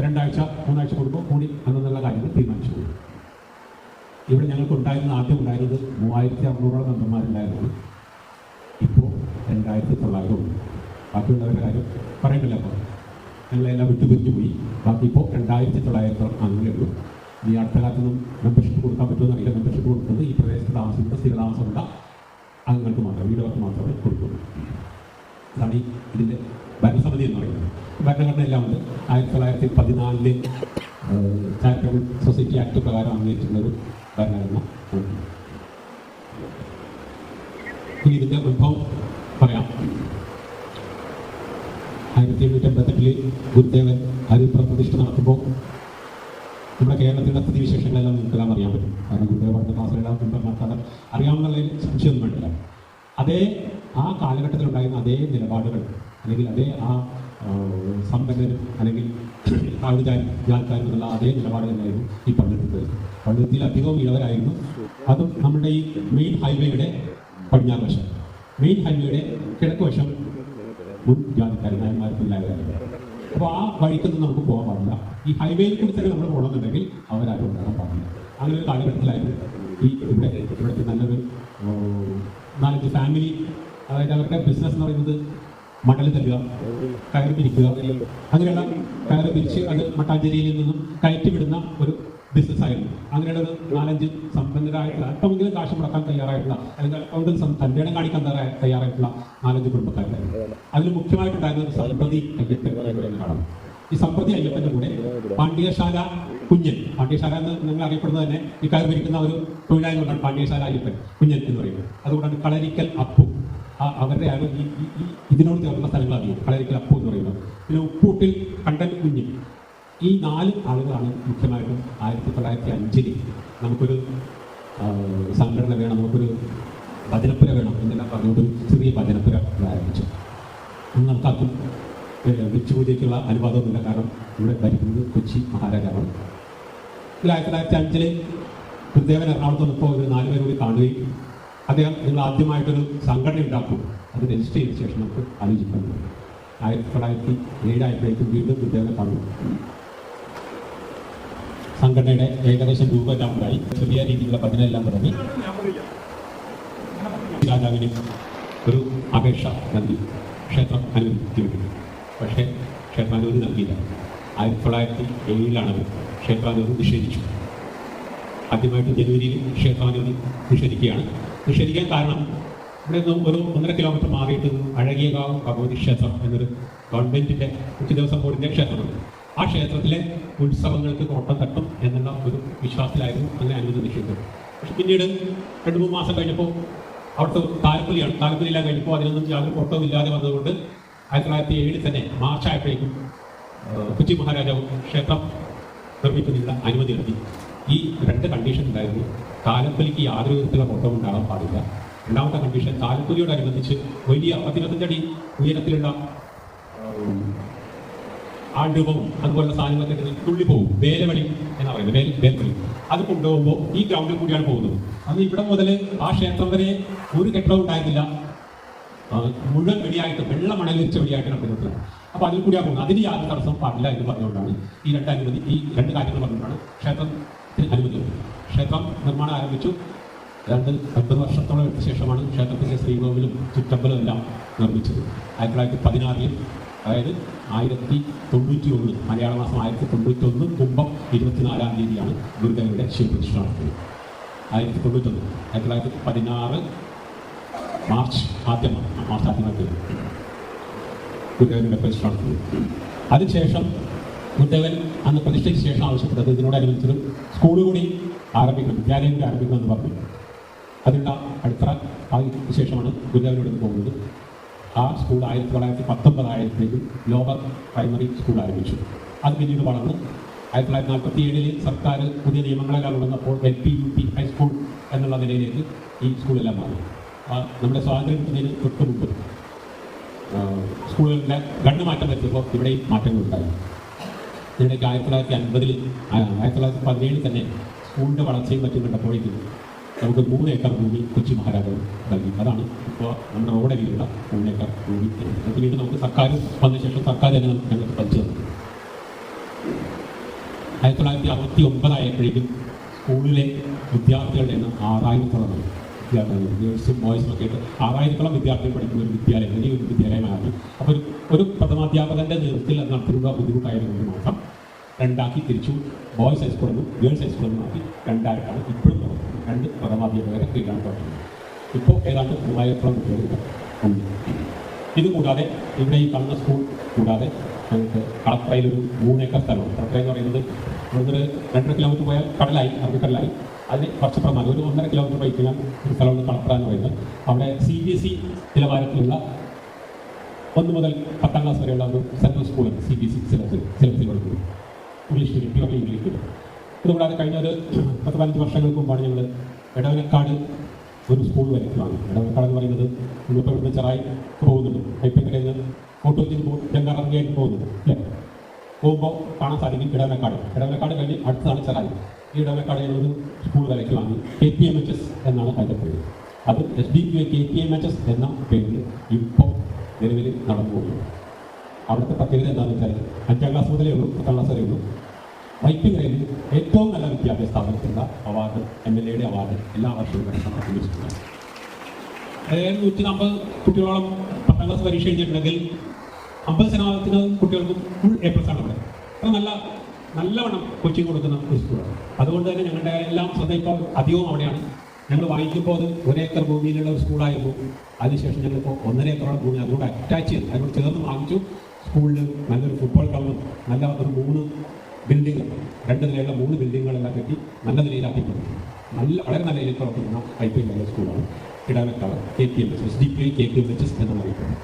2 ആഴ്ച 3 ആഴ്ച കൂടുമ്പോൾ കൂടി എന്നുള്ള കാര്യങ്ങൾ തീരുമാനിച്ചു. ഇവിടെ ഞങ്ങൾക്ക് ആദ്യം ഉണ്ടായിരുന്നത് 3600 മെമ്പർമാരുണ്ടായിരുന്നു. ഇപ്പോൾ 2900 ഉണ്ട്. ബാക്കിയുള്ളവരുടെ കാര്യം പറയണ്ടല്ലോ. അപ്പോൾ ഞങ്ങളെല്ലാം വിട്ടുപിരിഞ്ഞു പോയി. ബാക്കി ഇപ്പോൾ 2900 അങ്ങനെ ഉള്ളൂ. ഈ അടുത്ത കാലത്തൊന്നും മെമ്പർഷിപ്പ് കൊടുക്കാൻ പറ്റുമെന്ന് അറിയില്ല. മെമ്പർഷിപ്പ് കൊടുക്കുന്നത് ഈ പ്രദേശത്ത് താമസിക്കുന്ന സ്ഥിരതാമസമുള്ള അംഗങ്ങൾക്ക് മാത്രം, വീടുകൾക്ക് മാത്രമേ കൊടുക്കുള്ളൂ. അതാണ് ഇതിൻ്റെ ഭരണസമിതി എന്ന് പറയുന്നത്. ഭരണഘടന എല്ലാം ഉണ്ട്. 1914 ചാരിറ്റബിൾ സൊസൈറ്റി ആക്ട് പ്രകാരം അംഗീകരിച്ചിട്ടുള്ളൊരു ഭരണഘടന. ഇനി ഇതിൻ്റെ ഉത്ഭവം പറയാം. 1888 ഗുരുദേവൻ ഹരിപ്രതിഷ്ഠ പ്രതിഷ്ഠ നടത്തുമ്പോൾ നമ്മുടെ കേരളത്തിലുള്ള സ്ഥിതിവിശേഷങ്ങളെല്ലാം നിങ്ങൾക്കെല്ലാം അറിയാൻ പറ്റും. കാരണം ഗുരുദേവ പഠന ക്ലാസ്സുകളെല്ലാം മുമ്പ് അറിയാവുന്നതിൽ സംശയമൊന്നും വേണ്ടില്ല. അതേ ആ കാലഘട്ടത്തിലുണ്ടായിരുന്ന അതേ നിലപാടുകൾ, അല്ലെങ്കിൽ അതേ ആ സമ്പന്നരും അല്ലെങ്കിൽ ജാൽക്കാരെന്നുള്ള അതേ നിലപാട് തന്നെയായിരുന്നു ഈ പള്ളുരുത്തി. പള്ളുരുത്തിയിൽ അധികവും ഇളവരായിരുന്നു. അതും നമ്മുടെ ഈ മെയിൻ ഹൈവേയുടെ പടിഞ്ഞാറ് വശം, മെയിൻ ഹൈവേയുടെ കിഴക്ക് വശം മുൻ ജാതിക്കാരും നായന്മാർക്കുണ്ടായവരായിരുന്നു. അപ്പോൾ ആ വഴിക്കൊന്നും നമുക്ക് പോകാൻ പാടില്ല. ഈ ഹൈവേയിൽ കൂടി തന്നെ നമ്മൾ പോകണമെന്നുണ്ടെങ്കിൽ അവരാരും ഉണ്ടാകാൻ പാടില്ല. അങ്ങനെ ഒരു കാലഘട്ടത്തിലായിരുന്നു ഈ ഇവിടുത്തെ നല്ലൊരു 4-5 ഫാമിലി, അതായത് അവരുടെ ബിസിനസ് എന്ന് പറയുന്നത് മണൽ തല്ലുക, കയറ് പിരിക്കുക, അങ്ങനെയുള്ള കയറ് പിരിച്ച് അത് മട്ടാഞ്ചേരിയിൽ നിന്നും കയറ്റി വിടുന്ന ഒരു ബിസിനസ്സായിരുന്നു. അങ്ങനെയുള്ള ഒരു 4-5 സമ്പന്നരായിട്ടുള്ള, അല്പമെങ്കിലും കാശ് മുടക്കാൻ തയ്യാറായിട്ടുള്ള, അല്ലെങ്കിൽ അല്പമെങ്കിലും കല്യാണം കാണിക്കാൻ തയ്യാറായിട്ടുള്ള 4-5 കുടുംബക്കാരുണ്ടായിരുന്നു. അതിൽ മുഖ്യമായിട്ടുണ്ടായിരുന്നത് സമ്പ്രതി അയ്യപ്പൻ എന്ന് കാണാം. ഈ സമ്പ്രതി അയ്യപ്പൻ്റെ കൂടെ പാണ്ഡ്യശാല കുഞ്ഞൻ, പാണ്ഡ്യശാല എന്ന് നിങ്ങൾ അറിയപ്പെടുന്നത് തന്നെ ഈ കയർ പിരിക്കുന്ന ഒരു തൊഴിലാളി കൊണ്ടാണ് പാണ്ഡ്യശാല അയ്യപ്പൻ കുഞ്ഞൻ എന്ന് പറയുന്നത്. അതുകൊണ്ടാണ് കളരിക്കൽ അപ്പു, അവരുടെ ഇതിനോട് ചേർന്ന സ്ഥലങ്ങൾ അറിയും, കളരിക്കൽ അപ്പു എന്ന് പറയുന്നത്. പിന്നെ ഉപ്പൂട്ടിൽ കണ്ടൻ കുഞ്ഞ്, ഈ 4 ആളുകളാണ് മുഖ്യമായിട്ടും 1905 നമുക്കൊരു സംഘടന വേണം, നമുക്കൊരു ഭജനപ്പുര വേണം എന്നെല്ലാം പറഞ്ഞുകൊണ്ട് ചെറിയ ഭജനപ്പുര ആരംഭിച്ചു. നമുക്കാർക്കും വെച്ചുപൂജയ്ക്കുള്ള അനുവാദമൊന്നുമില്ല, കാരണം ഇവിടെ ഭരിക്കുന്നത് കൊച്ചി മഹാരാജാവാണ്. 1905 ഗുരുദേവൻ എറണാകുളത്ത് വന്നപ്പോൾ ഒരു 4 പേർ കൂടി കാണുകയും അദ്ദേഹം നിങ്ങൾ ആദ്യമായിട്ടൊരു സംഘടന ഉണ്ടാക്കും, അത് രജിസ്റ്റർ ചെയ്ത ശേഷം നമുക്ക് ആലോചിക്കാൻ. 1907 ആയപ്പോഴേക്കും വീണ്ടും ഗുരുദേവനെ കാണുന്നു. സംഘടനയുടെ ഏകദേശം രൂപമെല്ലാം ഉണ്ടായി, ചെറിയ രീതിയിലുള്ള ഭജനെല്ലാം തുടങ്ങി. രാജാവിന് ഒരു അപേക്ഷ നൽകി ക്ഷേത്രം അനുവദിച്ചു. പക്ഷേ ക്ഷേത്രാനുമതി നൽകിയില്ല. 1907 ക്ഷേത്രാനുമതി നിഷേധിച്ചു. ആദ്യമായിട്ട് ജനുവരിയിൽ ക്ഷേത്രാനുമതി നിഷേധിക്കുകയാണ്. നിഷേധിക്കാൻ കാരണം ഇവിടെ നിന്ന് ഒരു 1.5 കിലോമീറ്റർ മാറിയിട്ട് അഴകിയകാവ് ഭഗവതി ക്ഷേത്രം എന്നൊരു ഗവൺമെൻറ്റിൻ്റെ ഉച്ചദേവസ്വം ബോർഡിൻ്റെ ക്ഷേത്രമുണ്ട്. ആ ക്ഷേത്രത്തിലെ ഉത്സവങ്ങൾക്ക് കോട്ടം തട്ടും എന്നുള്ള ഒരു വിശ്വാസത്തിലായിരുന്നു അങ്ങനെ അനുമതി നിഷേധിച്ചത്. പക്ഷെ പിന്നീട് 2-3 മാസം കഴിഞ്ഞപ്പോൾ അവിടുത്തെ താലപ്പൊലിയാണ്. താലപ്പൊലിയെല്ലാം കഴിഞ്ഞപ്പോൾ അതിനൊന്നും യാതൊരു കോട്ടവും ഇല്ലാതെ വന്നതുകൊണ്ട് 1907 തന്നെ മാർച്ച് ആയപ്പോഴേക്കും കൊച്ചി മഹാരാജാവ് ക്ഷേത്രം നിർമ്മിക്കുന്നതിനുള്ള അനുമതി നൽകി. ഈ 2 കണ്ടീഷൻ ഉണ്ടായിരുന്നു. താലപ്പൊലിക്ക് യാതൊരു വിധത്തിലുള്ള കോട്ടവും ഉണ്ടാകാൻ പാടില്ല. രണ്ടാമത്തെ കണ്ടീഷൻ, താലപ്പൊലിയോടനുബന്ധിച്ച് വലിയ 15 അടി ഉയരത്തിലുള്ള ആൾരൂപവും അതുപോലുള്ള സാധനങ്ങളൊക്കെ തുള്ളിപ്പോകും. വേലവളി എന്ന് പറയുന്നത്, വേൽവളി. അത് കൊണ്ടുപോകുമ്പോൾ ഈ ഗ്രൗണ്ടിൽ കൂടിയാണ് പോകുന്നത്. അന്ന് ഇവിടെ മുതൽ ആ ക്ഷേത്രം വരെ ഒരു കെട്ടിടവും ഉണ്ടായിരുന്നില്ല. മുഴുവൻ വെടിയായിട്ട് വെള്ള മണൽ വെച്ച വെടിയായിട്ട് നടക്കുന്നത്. അപ്പോൾ അതിൽ കൂടിയാണ് പോകുന്നത്. അതിന് യാതൊരു തടസ്സം പാടില്ല എന്ന് പറഞ്ഞുകൊണ്ടാണ് ഈ 2 കാര്യങ്ങൾ പറഞ്ഞുകൊണ്ടാണ് ക്ഷേത്രത്തിന് അനുമതി. ക്ഷേത്രം നിർമ്മാണം ആരംഭിച്ചു. 9 വർഷത്തോളം എടുത്ത ശേഷമാണ് ക്ഷേത്രത്തിൻ്റെ ശ്രീകോവിലും ചുറ്റമ്പലും എല്ലാം നിർമ്മിച്ചത്. 1916 അതായത് 1091 മലയാള മാസം 1091 കുംഭം 24-ാം തീയതിയാണ് ഗുരുദേവന്റെ ശിവപ്രതിഷ്ഠ നടത്തുന്നത്. 1991. 1916 മാർച്ച് ആദ്യമായിട്ട് ഗുരുദേവന്റെ പ്രതിഷ്ഠ നടത്തുന്നത്. അതിനുശേഷം ഗുരുദേവൻ അന്ന് പ്രതിഷ്ഠയ്ക്ക് ശേഷം ആവശ്യപ്പെട്ടത് ഇതിനോടനുബന്ധിച്ചൊരു സ്കൂൾ കൂടി ആരംഭിക്കണം, വിദ്യാലയം കൂടി ആരംഭിക്കണമെന്ന് പറഞ്ഞു. അതിനുള്ള അടിത്തറ ആയതിനു ശേഷമാണ് ഗുരുദേവനോട് പോകുന്നത്. ആ സ്കൂൾ 1919 ആയപ്പോഴേക്കും ലോവർ പ്രൈമറി സ്കൂൾ ആരംഭിച്ചു. അത് പിന്നീട് വളർന്ന് 1947 സർക്കാർ പുതിയ നിയമങ്ങളെല്ലാം ഉണ്ടെന്നപ്പോൾ LP UP ഹൈസ്കൂൾ എന്നുള്ള നിലയിലേക്ക് ഈ സ്കൂളെല്ലാം മാറി. നമ്മുടെ സ്വാതന്ത്ര്യം കിട്ടുന്നതിന് തൊട്ട് മുമ്പ് സ്കൂളുകളുടെ ഗണ്യമാറ്റം വരുത്തിയപ്പോൾ ഇവിടെയും മാറ്റങ്ങളുണ്ടായി. ഇതിനിടയ്ക്ക് 1917 തന്നെ സ്കൂളിൻ്റെ വളർച്ചയും മറ്റും കണ്ടപ്പോഴേക്കും നമുക്ക് 3 ഏക്കർ ഭൂമി കൊച്ചി മഹാരാജാവ് നൽകി. അതാണ് ഇപ്പോൾ നമ്മുടെ റോഡരിയിലുള്ള 3 ഏക്കർ ഭൂമി. പിന്നീട് നമുക്ക് സർക്കാർ വന്ന ശേഷം സർക്കാർ തന്നെ ഞങ്ങൾക്ക് പതിച്ചു തന്നു. 1969 ആയപ്പോഴേക്കും സ്കൂളിലെ വിദ്യാർത്ഥികളുടെ എണ്ണം 6000-ഓളം വിദ്യാർത്ഥികൾ, ഗേൾസും ബോയ്സും ഒക്കെ ആയിട്ട് 6000-ഓളം വിദ്യാർത്ഥികൾ പഠിക്കുന്ന ഒരു വിദ്യാലയം, വലിയൊരു വിദ്യാലയമായിരുന്നു. അപ്പോൾ ഒരു പ്രഥമാധ്യാപകൻ്റെ നേതൃത്വത്തിൽ അത് നടത്തുക ബുദ്ധിമുട്ടായതുകൊണ്ട് മാത്രം 2 ആക്കി തിരിച്ചു. ബോയ്സ് ഹൈസ്കൂളെന്നും ഗേൾസ് ഹൈസ്കൂളെന്നും ആക്കി 2 ആയിട്ടാണ് ഇപ്പോഴും 2 പ്രഥമാധ്യാപകരെ കീഴിലാണ് തുടങ്ങുന്നത്. ഇപ്പോൾ ഏതാണ്ട് 3000-ഓളം കുട്ടികളുണ്ട്. ഇതുകൂടാതെ ഇവിടെ ഈ കാണുന്ന സ്കൂൾ കൂടാതെ നമുക്ക് കളപ്പുറയിലൊരു 3 ഏക്കർ സ്ഥലമുണ്ട്. കളപ്പുറ എന്ന് പറയുന്നത് ഇവിടുന്ന് 2 കിലോമീറ്റർ പോയാൽ കടലായി, അറബിക്കടലായി. അതിന് കുറച്ച് പ്രമാണം ഒരു 1.5 കിലോമീറ്റർ പോയി കഴിഞ്ഞാൽ ഒരു സ്ഥലമുണ്ട് കളപ്പുറ എന്ന് പറയുന്നത്. അവിടെ CBSE നിലവാരത്തിലുള്ള 1 മുതൽ 10ാം ക്ലാസ് വരെയുള്ള ഒരു സെൻട്രൽ സ്കൂളുണ്ട്. CBSE സിലബസിൽ കൊടുക്കുന്നത് English medium, purely English medium. ഇതുകൂടാതെ കഴിഞ്ഞ ഒരു 10-15 വർഷങ്ങൾക്ക് മുമ്പാണ് ഞങ്ങൾ എടവനക്കാട് ഒരു സ്കൂൾ വരയ്ക്കുവാണ്. എടവനക്കാട് എന്ന് പറയുന്നത് നമ്മളിപ്പോൾ ഇവിടുന്ന് ചെറായി പോകുന്നുണ്ട്, ഹൈപ്പക്കരയിൽ നിന്ന് കോട്ടൂരിൽ ചെങ്കാറങ്ങായിട്ട് പോകുന്നത് അല്ലേ, പോകുമ്പോൾ കാണാൻ സാധിക്കും ഇടവനക്കാട് കഴിഞ്ഞ് അടുത്താണ് ചെറായി. ഈ ഇടവനക്കാട് ഒരു സ്കൂൾ വരയ്ക്കുവാണ്. KPMHS എന്നാണ് അതിൻ്റെ പേര്. അത് SDQA KPMHS എന്ന പേരിൽ ഇപ്പോൾ നിലവിൽ നടന്നു പോകുന്നു. അവിടുത്തെ പ്രത്യേകത എന്താണെന്ന് വെച്ചാൽ 5ാം ക്ലാസ് മുതലേ ഉള്ളൂ, 10ാം ക്ലാസ് വരെ ഉള്ളൂ. വൈപ്പിങ്ങരയിൽ ഏറ്റവും നല്ല വിദ്യാഭ്യാസ സ്ഥാപനത്തിലുള്ള അവാർഡ്, MLA-യുടെ അവാർഡ് എല്ലാ വർഷവും ലഭിച്ചിട്ടുണ്ട്. അതായത് 140 കുട്ടികളോളം 10ാം ക്ലാസ് പരീക്ഷ എഴുതിയിട്ടുണ്ടെങ്കിൽ 50% കുട്ടികൾക്കും ഫുൾ A+ ആണ് അവിടെ. അത്ര നല്ലവണ്ണം കോച്ചിങ് കൊടുക്കുന്ന ഒരു സ്കൂളാണ്. അതുകൊണ്ട് തന്നെ ഞങ്ങളുടെ എല്ലാം ശ്രദ്ധ ഇപ്പോൾ അധികവും അവിടെയാണ്. ഞങ്ങൾ വാങ്ങിക്കുമ്പോൾ അത് 1 ഏക്കർ ഭൂമിയിലുള്ള ഒരു സ്കൂളായിരുന്നു. അതിനുശേഷം ഞങ്ങളിപ്പോൾ 1.5 ഏക്കറോളം ഭൂമി അതുകൊണ്ട് അറ്റാച്ച് ചെയ്തു, അതിനോട് ചേർന്ന് വാങ്ങിച്ചു. സ്കൂളിൽ നല്ലൊരു ഫുട്ബോൾ ഗ്രൗണ്ടും നല്ല ഒരു 3 ബിൽഡിങ്ങുകൾ, 2 നിലയുള്ള 3 ബിൽഡിങ്ങുകളെല്ലാം കെട്ടി നല്ല നിലയിലാക്കിയിട്ടുണ്ട്. വളരെ നല്ല നിലയിൽ പ്രവർത്തിക്കുന്ന വൈപ്പിങ്ങര സ്കൂളാണ് ഇടവനക്കാട് KPMHS, SDQA KPMHS എന്നാണ് അറിയപ്പെടുന്നത്.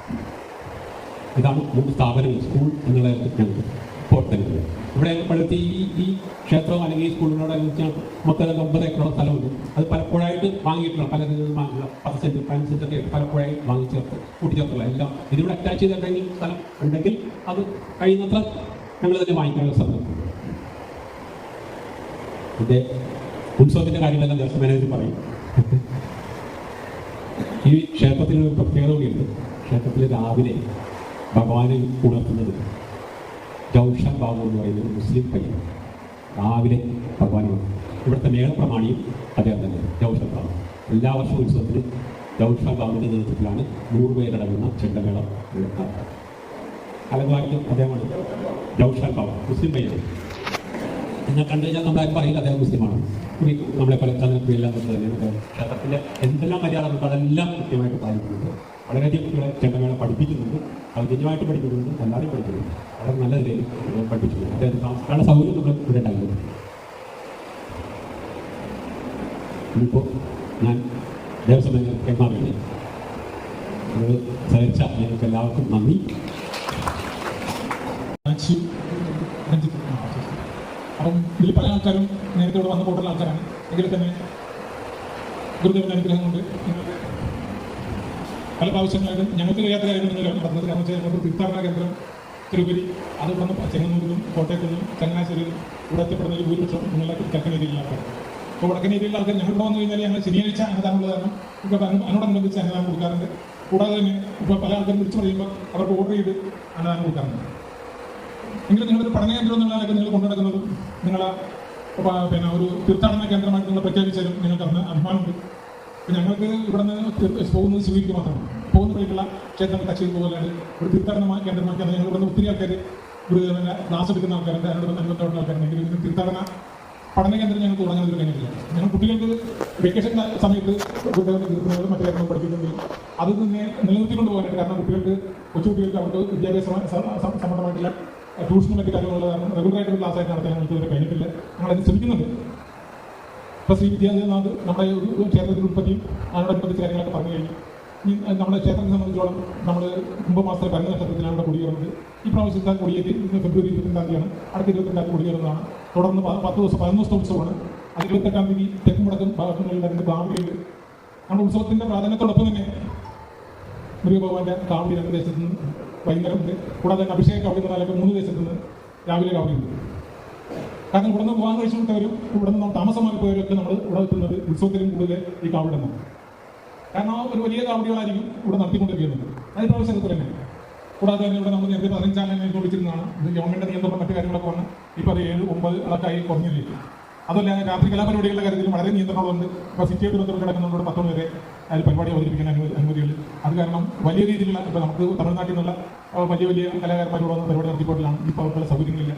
ഇതാണ് 3 സ്ഥാപനങ്ങൾ സ്കൂൾ എന്നുള്ള ഞങ്ങൾക്ക്. പ്രവർത്തനങ്ങൾ. ഇവിടെ പടുത്തി ഈ ക്ഷേത്രം അല്ലെങ്കിൽ ഈ സ്കൂളിനോടനുബന്ധിച്ച് മൊത്തം 9 ഏക്കറോളം സ്ഥലമുണ്ട്. അത് പലപ്പോഴായിട്ട് വാങ്ങിയിട്ടുള്ള പല 10 സെൻറ്റ് 15 സെൻറ്റൊക്കെ പലപ്പോഴായി വാങ്ങിച്ചേർത്ത് കൂട്ടിച്ചേർത്തുള്ള എല്ലാം ഇതിലൂടെ അറ്റാച്ച് ചെയ്തിട്ടുണ്ടെങ്കിൽ സ്ഥലം ഉണ്ടെങ്കിൽ അത് കഴിയുന്നത്ര ഞങ്ങൾ തന്നെ വാങ്ങിക്കാനുള്ള സ്ഥലം. ഇതിൻ്റെ ഉത്സവത്തിൻ്റെ കാര്യങ്ങളെല്ലാം ദേവസ്വം മാനേജർ പറയും. ഈ ക്ഷേത്രത്തിനൊരു പ്രത്യേകത കൂടിയുണ്ട്. ക്ഷേത്രത്തിൽ രാവിലെ ഭഗവാനെ ഉണർത്തുന്നത് ജൗഷാൻ ബാബു എന്ന് പറയുന്ന ഒരു മുസ്ലിം പയ്യൻ രാവിലെ ഭഗവാനെ ഇവിടുത്തെ മേളപ്രമാണിയും അദ്ദേഹം തന്നെ ജൗഷാൻ ബാബു. എല്ലാ വർഷവും ഉത്സവത്തിന് ജൗഷാൻ ബാബുവിൻ്റെ നേതൃത്വത്തിലാണ് 100 പേരടങ്ങുന്ന ചെണ്ടമേളം അലങ്കാരിക്കും അദ്ദേഹമാണ് ജൗഷാൻ ബാബു, മുസ്ലിം പയ്യൻ. എന്നാൽ കണ്ടു കഴിഞ്ഞാൽ നമ്മളാരും പറയില്ല അദ്ദേഹം മുസ്ലിമാണ്. നമ്മളെ പല ചന്ദ്രപ്രിയെല്ലാം തന്നെയാണ്. ക്ഷേത്രത്തിലെ എന്തെല്ലാം മര്യാദകളുണ്ട് അതെല്ലാം കൃത്യമായിട്ട് പാലിക്കുന്നുണ്ട്. വളരെയധികം കുട്ടികളെ ചെണ്ടമേള പഠിപ്പിക്കുന്നുണ്ട്, സൗജന്യമായിട്ട് പഠിപ്പിക്കുന്നുണ്ട്, എല്ലാവരും പഠിക്കുന്നുണ്ട്. വളരെ നല്ല നിലയിൽ പഠിപ്പിക്കുന്നുണ്ട്. അദ്ദേഹം സംസ്കാര സൗകര്യം നമ്മൾ ഇവിടെ ഉണ്ടാകുന്നത്. ഇനിയിപ്പോൾ ഞാൻ ദേവസ്വം കൈമാറുകയാണ്. നിങ്ങൾ സഹകരിച്ച നിങ്ങൾക്ക് എല്ലാവർക്കും നന്ദി. അപ്പം ഇതിൽ പല ആൾക്കാരും നേരത്തെ ഇവിടെ വന്നു പോയിട്ടുള്ള ആൾക്കാരാണ്. എങ്കിൽ തന്നെ ഗുരുദേവൻ്റെ അനുഗ്രഹം കൊണ്ട് നിങ്ങൾക്ക് പല പ്രാവശ്യങ്ങളായിട്ട് ഞങ്ങൾക്ക് കഴിയാത്ത കാര്യങ്ങൾ നിങ്ങളാണ് പറഞ്ഞത്. കാരണം വെച്ചാൽ നമുക്ക് തീർത്ഥാടന കേന്ദ്രം തിരുപ്പതി അത് വന്ന് ചെങ്ങന്നൂരിലും കോട്ടയത്തു നിന്നും ചങ്ങനാശ്ശേരിയിലും ഇവിടെ എത്തിപ്പെടുന്ന ഒരു ഭൂരിപക്ഷം നിങ്ങളുടെ കിഴക്കൻ ഏരിയയിലുള്ള ആൾക്കാർ. അപ്പോൾ വടക്കൻ ഏരിയയിലുള്ള ആൾക്കാർ ഞങ്ങൾ ഇവിടെ വന്നു കഴിഞ്ഞാൽ ഞങ്ങൾ ശനിയാഴ്ച അന്നദാനമുള്ള കാരണം ഇപ്പോൾ അതിനോടനുബന്ധിച്ച് അന്നദാനം കൊടുക്കാറുണ്ട്. കൂടാതെ തന്നെ ഇപ്പോൾ പല ആൾക്കാരും വിളിച്ചു പറയുമ്പോൾ അവർക്ക് ഓർഡർ ചെയ്ത് അന്നദാനം കൊടുക്കാറുണ്ട്. എങ്കിലും നിങ്ങളൊരു പഠന കേന്ദ്രം എന്നുള്ളതൊക്കെ നിങ്ങൾ കൊണ്ടുനടക്കുന്നതും നിങ്ങളെ പിന്നെ ഒരു തീർത്ഥാടന കേന്ദ്രമായിട്ട് നിങ്ങൾ പ്രഖ്യാപിച്ചാലും നിങ്ങൾക്ക് അന്ന് അഭിമാനമുണ്ട്. അപ്പോൾ ഞങ്ങൾക്ക് ഇവിടെ നിന്ന് പോകുന്നത് ശിവഗിരിക്ക് മാത്രമാണ്. പോകുന്ന വഴിക്കുള്ള ക്ഷേത്രം കച്ചേരി പോകലാണ് ഒരു തീർത്ഥാടന കേന്ദ്രമാക്കി. അത് ഞങ്ങൾ ഇവിടെ നിന്ന് ഒത്തിരി ആൾക്കാർ ഗുരുദേവനെ ക്ലാസ് എടുക്കുന്ന ആൾക്കാരുണ്ട്, അനുബന്ധമായിട്ടുള്ള ആൾക്കാരുണ്ടെങ്കിൽ ഇതിന് തീർത്ഥാടന പഠന കേന്ദ്രം ഞങ്ങൾക്ക് തുടങ്ങാൻ കഴിഞ്ഞിട്ടില്ല. ഞങ്ങൾ കുട്ടികൾക്ക് വെക്കേഷൻ സമയത്ത് ഗുരുദേവനെ തീർക്കുന്നതും മറ്റു കാര്യങ്ങളും പഠിപ്പിക്കുന്നെങ്കിൽ അത് തന്നെ നിലനിർത്തിക്കൊണ്ട് പോകാനായിട്ട്. കാരണം കുട്ടികൾക്ക് കൊച്ചുകുട്ടികൾക്ക് അവർക്ക് വിദ്യാഭ്യാസ സംബന്ധമായിട്ടുള്ള ട്യൂഷനും മറ്റു കാര്യങ്ങളുള്ള കാരണം റെഗുലറായിട്ട് ക്ലാസ് ആയിട്ട് നടത്താൻ ഞങ്ങൾക്ക് ഇതുവരെ കഴിഞ്ഞിട്ടില്ല. ഞങ്ങളത് ശ്രമിക്കുന്നുണ്ട്. ഇപ്പോൾ ശ്രീ വിദ്യാദേവനാഥ് നമ്മുടെ ഒരു ക്ഷേത്രത്തിൻ്റെ ഉൽപ്പത്തിയും അതിനോടനുബന്ധിച്ച കാര്യങ്ങളൊക്കെ പറഞ്ഞു കഴിഞ്ഞു. ഈ നമ്മുടെ ക്ഷേത്രത്തെ സംബന്ധിച്ചോളം നമ്മൾ കുംഭമാസത്തിലെ പരന്ന നക്ഷത്രത്തിലാണ് ഇവിടെ കൊടിയേറുന്നത്. ഈ പ്രാവശ്യത്തെ കൊടിയേറ്റി ഇന്ന് ഫെബ്രുവരി 22-ാം തീയതിയാണ്. അടുത്ത 22-ാം തീയതി കൊടിയേറുന്നതാണ്. തുടർന്ന് 10 ദിവസം 11 ദിവസത്തെ ഉത്സവമാണ്. അത് 28-ാം തീയതി തെക്കും വടക്കും ഭാഗങ്ങളിലുള്ള 2 കാവടിയുണ്ട്. നമ്മുടെ ഉത്സവത്തിൻ്റെ പ്രാധാന്യത്തോടൊപ്പം തന്നെ മുരുകഭഗവാന്റെ കാവടി 2 ദേശത്ത് നിന്ന് വൈകുന്നേരമുണ്ട്. കൂടാതെ തന്നെ അഭിഷേക കാവടി എന്ന് പറഞ്ഞാൽ 3 ദേശത്ത് നിന്ന് രാവിലെ കാവടിയുണ്ട്. കാരണം ഇവിടെ നിന്ന് പോകാൻ കഴിച്ചുകൊണ്ടവരും ഇവിടെ നിന്ന് താമസമാക്കി പോയവരൊക്കെ നമ്മൾ ഇവിടെ എത്തുന്നത് ഉത്സവത്തിലും കൂടുതൽ ഈ കാവടിയാണ്. കാരണം ഒരു വലിയ കാവടികളായിരിക്കും ഇവിടെ നടത്തിക്കൊണ്ടിരിക്കുന്നത്. അത് പ്രാവശ്യത്തിൽ തന്നെ. കൂടാതെ തന്നെ ഇവിടെ നമ്മൾ നേരത്തെ 15-ാം തീയതി വിളിച്ചിരുന്നതാണ്. ഇത് ഗവൺമെൻറ് നിയന്ത്രണം മറ്റു കാര്യങ്ങളൊക്കെ വന്ന് ഇപ്പോൾ അത് 7, 9 അളക്കായി കുറഞ്ഞിരിക്കും. അതുമല്ല രാത്രി കലാപരിപാടികളുടെ കാര്യത്തിൽ വളരെ നിയന്ത്രണമുണ്ട്. ഇപ്പോൾ സിറ്റിയായിട്ട് ബന്ധപ്പെട്ട് കിടക്കുന്നവരോട് 10 മണി വരെ അതിൽ പരിപാടി അവതരിപ്പിക്കാൻ അനുമതിയുണ്ട്. അത് കാരണം വലിയ രീതിയിലുള്ള ഇപ്പോൾ നമുക്ക് തമിഴ്നാട്ടിൽ നിന്നുള്ള വലിയ കലാകാരന്മാരോട് വന്ന പരിപാടി നടത്തിപ്പോട്ടിലാണ്. ഇപ്പോൾ അവർക്കുള്ള സൗകര്യങ്ങളില്ല.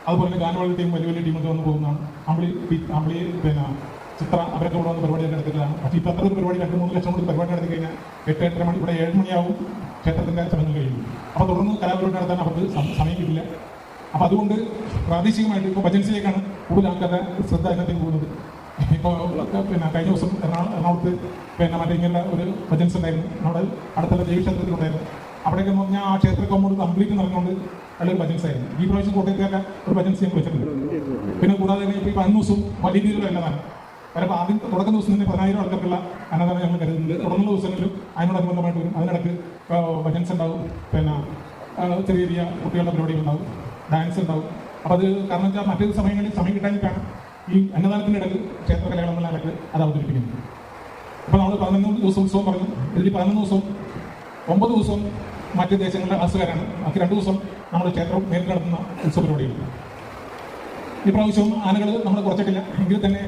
അതുപോലെ തന്നെ ഗാനമേള ടീം വലിയ ടീമൊക്കെ വന്ന് പോകുന്നതാണ്. അമ്പിളി പിന്നെ ചിത്ര അവരൊക്കെ ഇവിടെ വന്ന് പരിപാടി നടത്തിയതാണ്. പക്ഷേ ഇപ്പോൾ അത്ര ഒരു പരിപാടി 2-3 ലക്ഷം കൂടി പരിപാടി നടത്തി കഴിഞ്ഞാൽ 8-8:30 മണി ഇവിടെ 7 മണിയാവും ക്ഷേത്രത്തിൻ്റെ ചടങ്ങ് കഴിയും. അപ്പോൾ തുടർന്ന് കലാപരിപാടി നടത്താൻ അവർക്ക് സമയം കിട്ടില്ല. അപ്പോൾ അതുകൊണ്ട് പ്രാദേശികമായിട്ട് ഇപ്പോൾ ഭജൻസിലേക്കാണ് കൂടുതൽ ആൾക്കാരുടെ ശ്രദ്ധ അതിനകത്തേക്ക് പോകുന്നത്. ഇപ്പോൾ പിന്നെ കഴിഞ്ഞ ദിവസം എറണാകുളത്ത് പിന്നെ മറ്റേ ഇങ്ങനെ ഒരു ഭജൻസ് ഉണ്ടായിരുന്നു. നമ്മുടെ അടുത്തുള്ള ദേവീക്ഷേത്രത്തിലുണ്ടായിരുന്നു. അവിടേക്ക് പറഞ്ഞാൽ ആ ക്ഷേത്ര കോമ്പൗണ്ട് കംപ്ലീറ്റ് നടന്നുകൊണ്ട് നല്ലൊരു ഭജൻസ് ആയിരുന്നു. ഈ പ്രാവശ്യം കോട്ടയത്തുകാരുടെ ഒരു ഭജൻസ് ഞാൻ വിളിച്ചിട്ടുണ്ട്. പിന്നെ കൂടാതെ തന്നെ ഇപ്പോൾ ഈ 15 ദിവസവും വലിയ രീതിയിലുള്ള അന്നദാനം. കാരണം ആദ്യം തുടക്കം ദിവസം തന്നെ 10,000 ആൾക്കാർക്കുള്ള അന്നദാനം ഞങ്ങൾ കരുതുന്നുണ്ട്. തുടർന്നുള്ള ദിവസങ്ങളിലും അതിനോടനുബന്ധമായിട്ട് വരും. അതിനിടയ്ക്ക് ഭജൻസ് ഉണ്ടാവും, പിന്നെ ചെറിയ ചെറിയ കുട്ടികളുടെ പരിപാടികളുണ്ടാവും, ഡാൻസ് ഉണ്ടാവും. അപ്പോൾ അത് കാരണം വെച്ചാൽ മറ്റൊരു സമയങ്ങളിൽ സമയം കിട്ടാനിട്ടാണ് ഈ അന്നദാനത്തിൻ്റെ ഇടയ്ക്ക് ക്ഷേത്ര കലകളെന്നുള്ള ഇടയ്ക്ക് അത് അവതരിപ്പിക്കുന്നത്. അപ്പോൾ നമ്മൾ 11 ദിവസം ഉത്സവം പറഞ്ഞു. ഇതിൽ 11 ദിവസവും 9 ദിവസവും മറ്റ് ദേശങ്ങളിലെ ആസുകാരാണ്. ബാക്കി 2 ദിവസം നമ്മൾ ക്ഷേത്രം നേരിട്ട് നടത്തുന്ന ഉത്സവ പരിപാടികൾ. ഈ പ്രാവശ്യവും ആനകൾ നമ്മൾ കുറച്ചിട്ടില്ല. എങ്കിൽ തന്നെ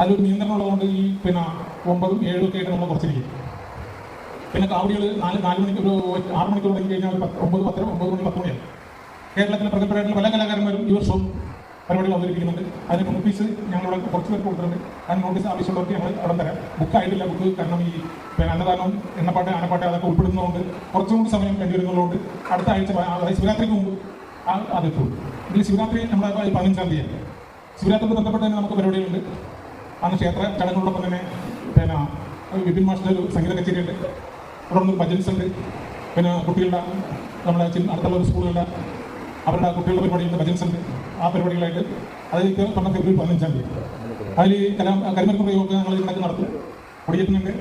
അതിലൊരു നിയന്ത്രണം ഉള്ളതുകൊണ്ട് ഈ പിന്നെ 9, 7 ഒക്കെ ആയിട്ട് നമ്മൾ കുറച്ചിരിക്കും. പിന്നെ കാവടികൾ 4 മണിക്ക് ഒരു 6 മണിക്കൂർ തുടങ്ങി കഴിഞ്ഞാൽ 9, 10, 9 മണി 10 മണിയാണ്. കേരളത്തിലെ പ്രഗത്ഭരായിട്ടുള്ള പല കലാകാരന്മാരും ഈ വർഷവും പരിപാടികൾ അവതരിപ്പിക്കുന്നുണ്ട്. അതിന് നോട്ടീസ് ഞങ്ങളിവിടെ കുറച്ച് പേർക്ക് കൊടുത്തിട്ടുണ്ട്. അതിന് നോട്ടീസ് ആവശ്യമുള്ളവർക്ക് ഞങ്ങൾ അവിടെ തരാം. ബുക്കായിട്ടില്ല. ബുക്ക് കാരണം ഈ പിന്നെ അന്നദാനം, എണ്ണപ്പാട്ട്, ആനപ്പാട്ട് അതൊക്കെ ഉൾപ്പെടുന്നതുകൊണ്ട് കുറച്ചും കൂടി സമയം വേണ്ടിവരുന്നതുകൊണ്ട് അടുത്ത ആഴ്ച അതായത് ശിവരാത്രിക്ക് മുമ്പ് അതെത്തും. ഇതിൽ ശിവരാത്രി നമ്മുടെ 15-ാം തീയതിയാണ്. ശിവരാത്രിക്ക് ബന്ധപ്പെട്ട് തന്നെ നമുക്ക് പരിപാടികളുണ്ട്. അന്ന് ക്ഷേത്ര ചടങ്ങുകളോടൊപ്പം തന്നെ പിന്നെ വിപിൻ മാഷിൻ്റെ ഒരു സംഗീത കച്ചേരിയുണ്ട്. തുടർന്ന് ഭജൻസ് ഉണ്ട്. പിന്നെ കുട്ടികളുടെ നമ്മുടെ അടുത്തുള്ള ഒരു സ്കൂളുകളുടെ അവരുടെ കുട്ടികളുടെ പരിപാടികളുടെ ഭജൻസ് ഉണ്ട്. ആ പരിപാടികളായിട്ട് അതിലേക്ക് പറഞ്ഞ ഫെബ്രുവരി 15-ാം തീയതി അതിൽ കരിമരുന്ന് പ്രയോഗമൊക്കെ ഞങ്ങൾ ഇതിനകത്ത് നടത്തും. കൊടിയേറ്റുന്നുണ്ട്.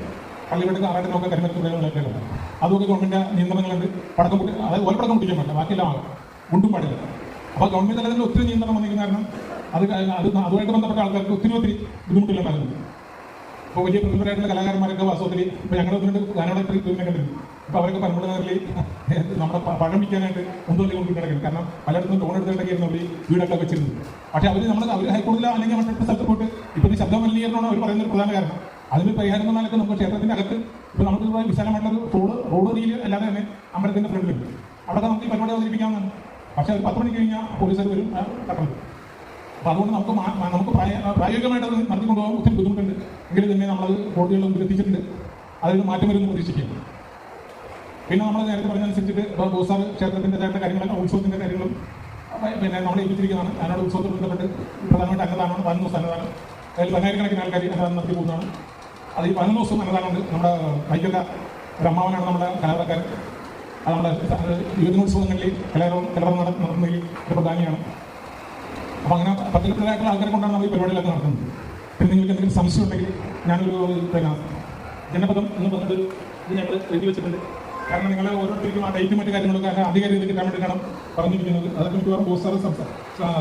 പള്ളികളുടെ ആറാട്ടിനൊക്കെ കരിമരുന്ന് പ്രയോഗങ്ങളൊക്കെ ഉണ്ട്. അതൊക്കെ ഗവൺമെൻറ് നിയന്ത്രണങ്ങളുണ്ട്. പടക്കം പൊട്ടി, അതായത് ഒരപ്പടക്കം പൊട്ടിക്കാൻ പറ്റില്ല, ബാക്കിയെല്ലാം ആകും, ഉണ്ടും പാടില്ല. അപ്പോൾ ഗവൺമെൻറ് തലത്തിൽ ഒത്തിരി നിയന്ത്രണം വന്നിരിക്കുന്ന കാരണം അതുമായിട്ട് ബന്ധപ്പെട്ട ആൾക്കാർക്ക് ഒത്തിരി ബുദ്ധിമുട്ടുകളുണ്ടാകുന്നുണ്ട്. ഇപ്പോൾ വലിയ പ്രമുഖരായിട്ടുള്ള കലാകാരന്മാരൊക്കെ വാസ്തവത്തിൽ ഇപ്പോൾ ഞങ്ങളുടെ ഗാനോടെ കണ്ടിട്ടുണ്ട്. ഇപ്പോൾ അവരൊക്കെ പരമ്പര നഗറിൽ നമ്മുടെ പഴം വിൽക്കാനായിട്ട് മുൻതൂക്കി കൊണ്ട് കിടക്കുന്നത്. കാരണം പലയിടത്തും ലോൺ എടുത്തിട്ടൊക്കെയായിരുന്നു അവർ വീടൊക്കെ വെച്ചിരുന്നത്. പക്ഷേ അവർ ഹൈക്കോടതിയിലോ അല്ലെങ്കിൽ മറ്റൊരു സ്ഥലത്ത് പോയിട്ട് ഇപ്പോൾ ഈ ശബ്ദ മലിനീകരണമാണ് അവർ പറയുന്ന ഒരു പ്രധാന കാരണം. അതിന് പരിഹാരം എന്നാലൊക്കെ നമുക്ക് ക്ഷേത്രത്തിൻ്റെ അകത്ത് ഇപ്പോൾ നമുക്ക് വിശാലമായിട്ടുള്ളൊരു റോഡ് റീല് അല്ലാതെ തന്നെ അമ്പലത്തിൻ്റെ ഫ്രണ്ടിലുണ്ട്. അവിടെ നമുക്ക് ഈ പരിപാടി അവതരിപ്പിക്കാവുന്നതാണ്. പക്ഷേ ഒരു 10 മണിക്ക് കഴിഞ്ഞാൽ പോലീസുകാർ വരും കട്ടണം. അപ്പോൾ അതുകൊണ്ട് നമുക്ക് പ്രായോഗികമായിട്ട് അത് നടത്തിക്കൊണ്ടുപോകാൻ ഒത്തിരി ബുദ്ധിമുട്ടുണ്ട്. എങ്കിലും തന്നെ നമ്മളത് കോടതികളിൽ മുമ്പിൽ എത്തിച്ചിട്ടുണ്ട്. അതിൽ മാറ്റം വരുമെന്ന് പ്രതീക്ഷിക്കുക. പിന്നെ നമ്മൾ നേരത്തെ പറഞ്ഞതനുസരിച്ചിട്ട് ഇപ്പോൾ ഗോസാർ ക്ഷേത്രത്തിൻ്റെതായിട്ട് കാര്യങ്ങളൊക്കെ ഉത്സവത്തിൻ്റെ കാര്യങ്ങളും പിന്നെ നമ്മളെ ഏൽപ്പിച്ചിരിക്കുന്നതാണ്. അതിനോട് ഉത്സവത്തോട് ബന്ധപ്പെട്ട് പ്രധാനമായിട്ട് അന്നദാനമാണ്. 11 ദിവസം അന്നദാനം. അതിൽ 10,000-കണക്കിന് ആൾക്കാർ അന്നദാനം നടത്തി പോകുന്നതാണ്. അത് ഈ 11 ദിവസം അന്നദാനമുണ്ട്. നമ്മുടെ വൈക്കല്ല ഒരു അമ്മാവനാണ് നമ്മുടെ കലാകാരൻ. അത് നമ്മുടെ യുവജനോത്സവങ്ങളിൽ കലവറ നടത്തുന്നതിൽ ഒരു പ്രധാനിയാണ്. അപ്പോൾ അങ്ങനെ പത്തിലപ്പെട്ടതായിട്ടുള്ള ആൾക്കാരെ കൊണ്ടാണ് നമ്മൾ ഈ പരിപാടികളൊക്കെ നടത്തുന്നത്. പിന്നെ നിങ്ങൾക്ക് എന്തെങ്കിലും സംശയം ഉണ്ടെങ്കിൽ ഞാനൊരു പിന്നെ ജനപദം എന്ന് പറഞ്ഞിട്ട് ഇത് ഞങ്ങൾ എഴുതി വെച്ചിട്ടുണ്ട്. കാരണം നിങ്ങൾ ഓരോരുത്തർക്കും ആ ഡേറ്റും മറ്റു കാര്യങ്ങളൊക്കെ അധികാരം ഇത് കിട്ടാൻ വേണ്ടിയിട്ടാണ് പറഞ്ഞിരിക്കുന്നത്. അതൊക്കെ മിക്കവാറും പോസ്റ്റാറ്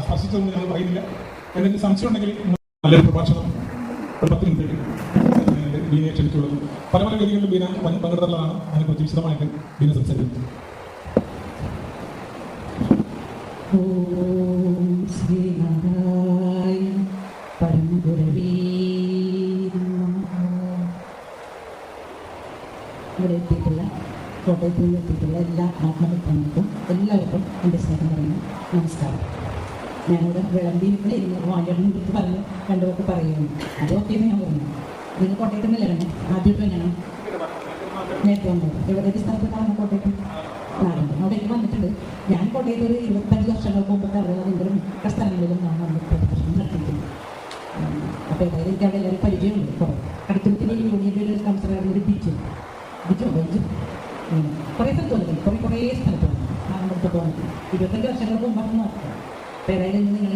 സ്പർശിച്ചതൊന്നും ഞങ്ങൾ പറയുന്നില്ല. എന്തെങ്കിലും സംശയം ഉണ്ടെങ്കിൽ നല്ലൊരു പ്രഭാഷണം ഒരു 10 മിനിറ്റ് ബീനെ ക്ഷണിച്ചുള്ളത്. പല വേദികളിലും ബീന പങ്കെടുത്തുള്ളതാണ്. അതിനെക്കുറിച്ച് വിശദമായിട്ട് ബീന സംസാരിക്കുന്നത്. ഇവിടെ എത്തിയിട്ടുള്ള കോട്ടയത്ത് നിന്ന് എത്തിയിട്ടുള്ള എല്ലാ ആത്മമിത്രങ്ങൾക്കും എല്ലാവർക്കും എൻ്റെ സ്നേഹം പറയുന്നു. നമസ്കാരം. ഞാനിവിടെ വിളമ്പിയിട്ട് വാങ്ങിയിട്ട് പറഞ്ഞ് രണ്ടുപേർക്ക് പറയുന്നു. അതൊക്കെ ഞാൻ പറഞ്ഞു. നിങ്ങൾ കോട്ടയത്ത് നിന്നല്ലേ ആദ്യമായിട്ട് ഞാൻ നേരത്തെ വന്നത്. എവിടെ സ്ഥലത്താണ് കോട്ടയത്ത് നാടുണ്ട്. അവിടേക്ക് വന്നിട്ടുണ്ട്. ഞാൻ കോട്ടയത്ത് ഒരു 25 വർഷങ്ങൾക്ക് മുമ്പൊക്കെ അറിയാതെങ്കിലും മിക്ക സ്ഥലങ്ങളിലും ഞാൻ വന്നിട്ട് പ്രദർശനം നടത്തിയിട്ടുണ്ട്. അപ്പോൾ ഏതായാലും എനിക്ക് അവിടെ എല്ലാവരും പരിചയമുണ്ട്. കുറേ അടുത്തുള്ള യൂണിയൻ്റെ ഒരു കൗൺസിലർ ബിജു കുറേ സ്ഥലത്ത് വന്നിട്ടുണ്ട്. കുറേ സ്ഥലത്ത് വന്നു. നാളെടുത്ത് വന്നിട്ട് 25 വർഷങ്ങൾക്ക് മുമ്പാണ് നോക്കുക. അപ്പോൾ ഏതായാലും നിങ്ങൾ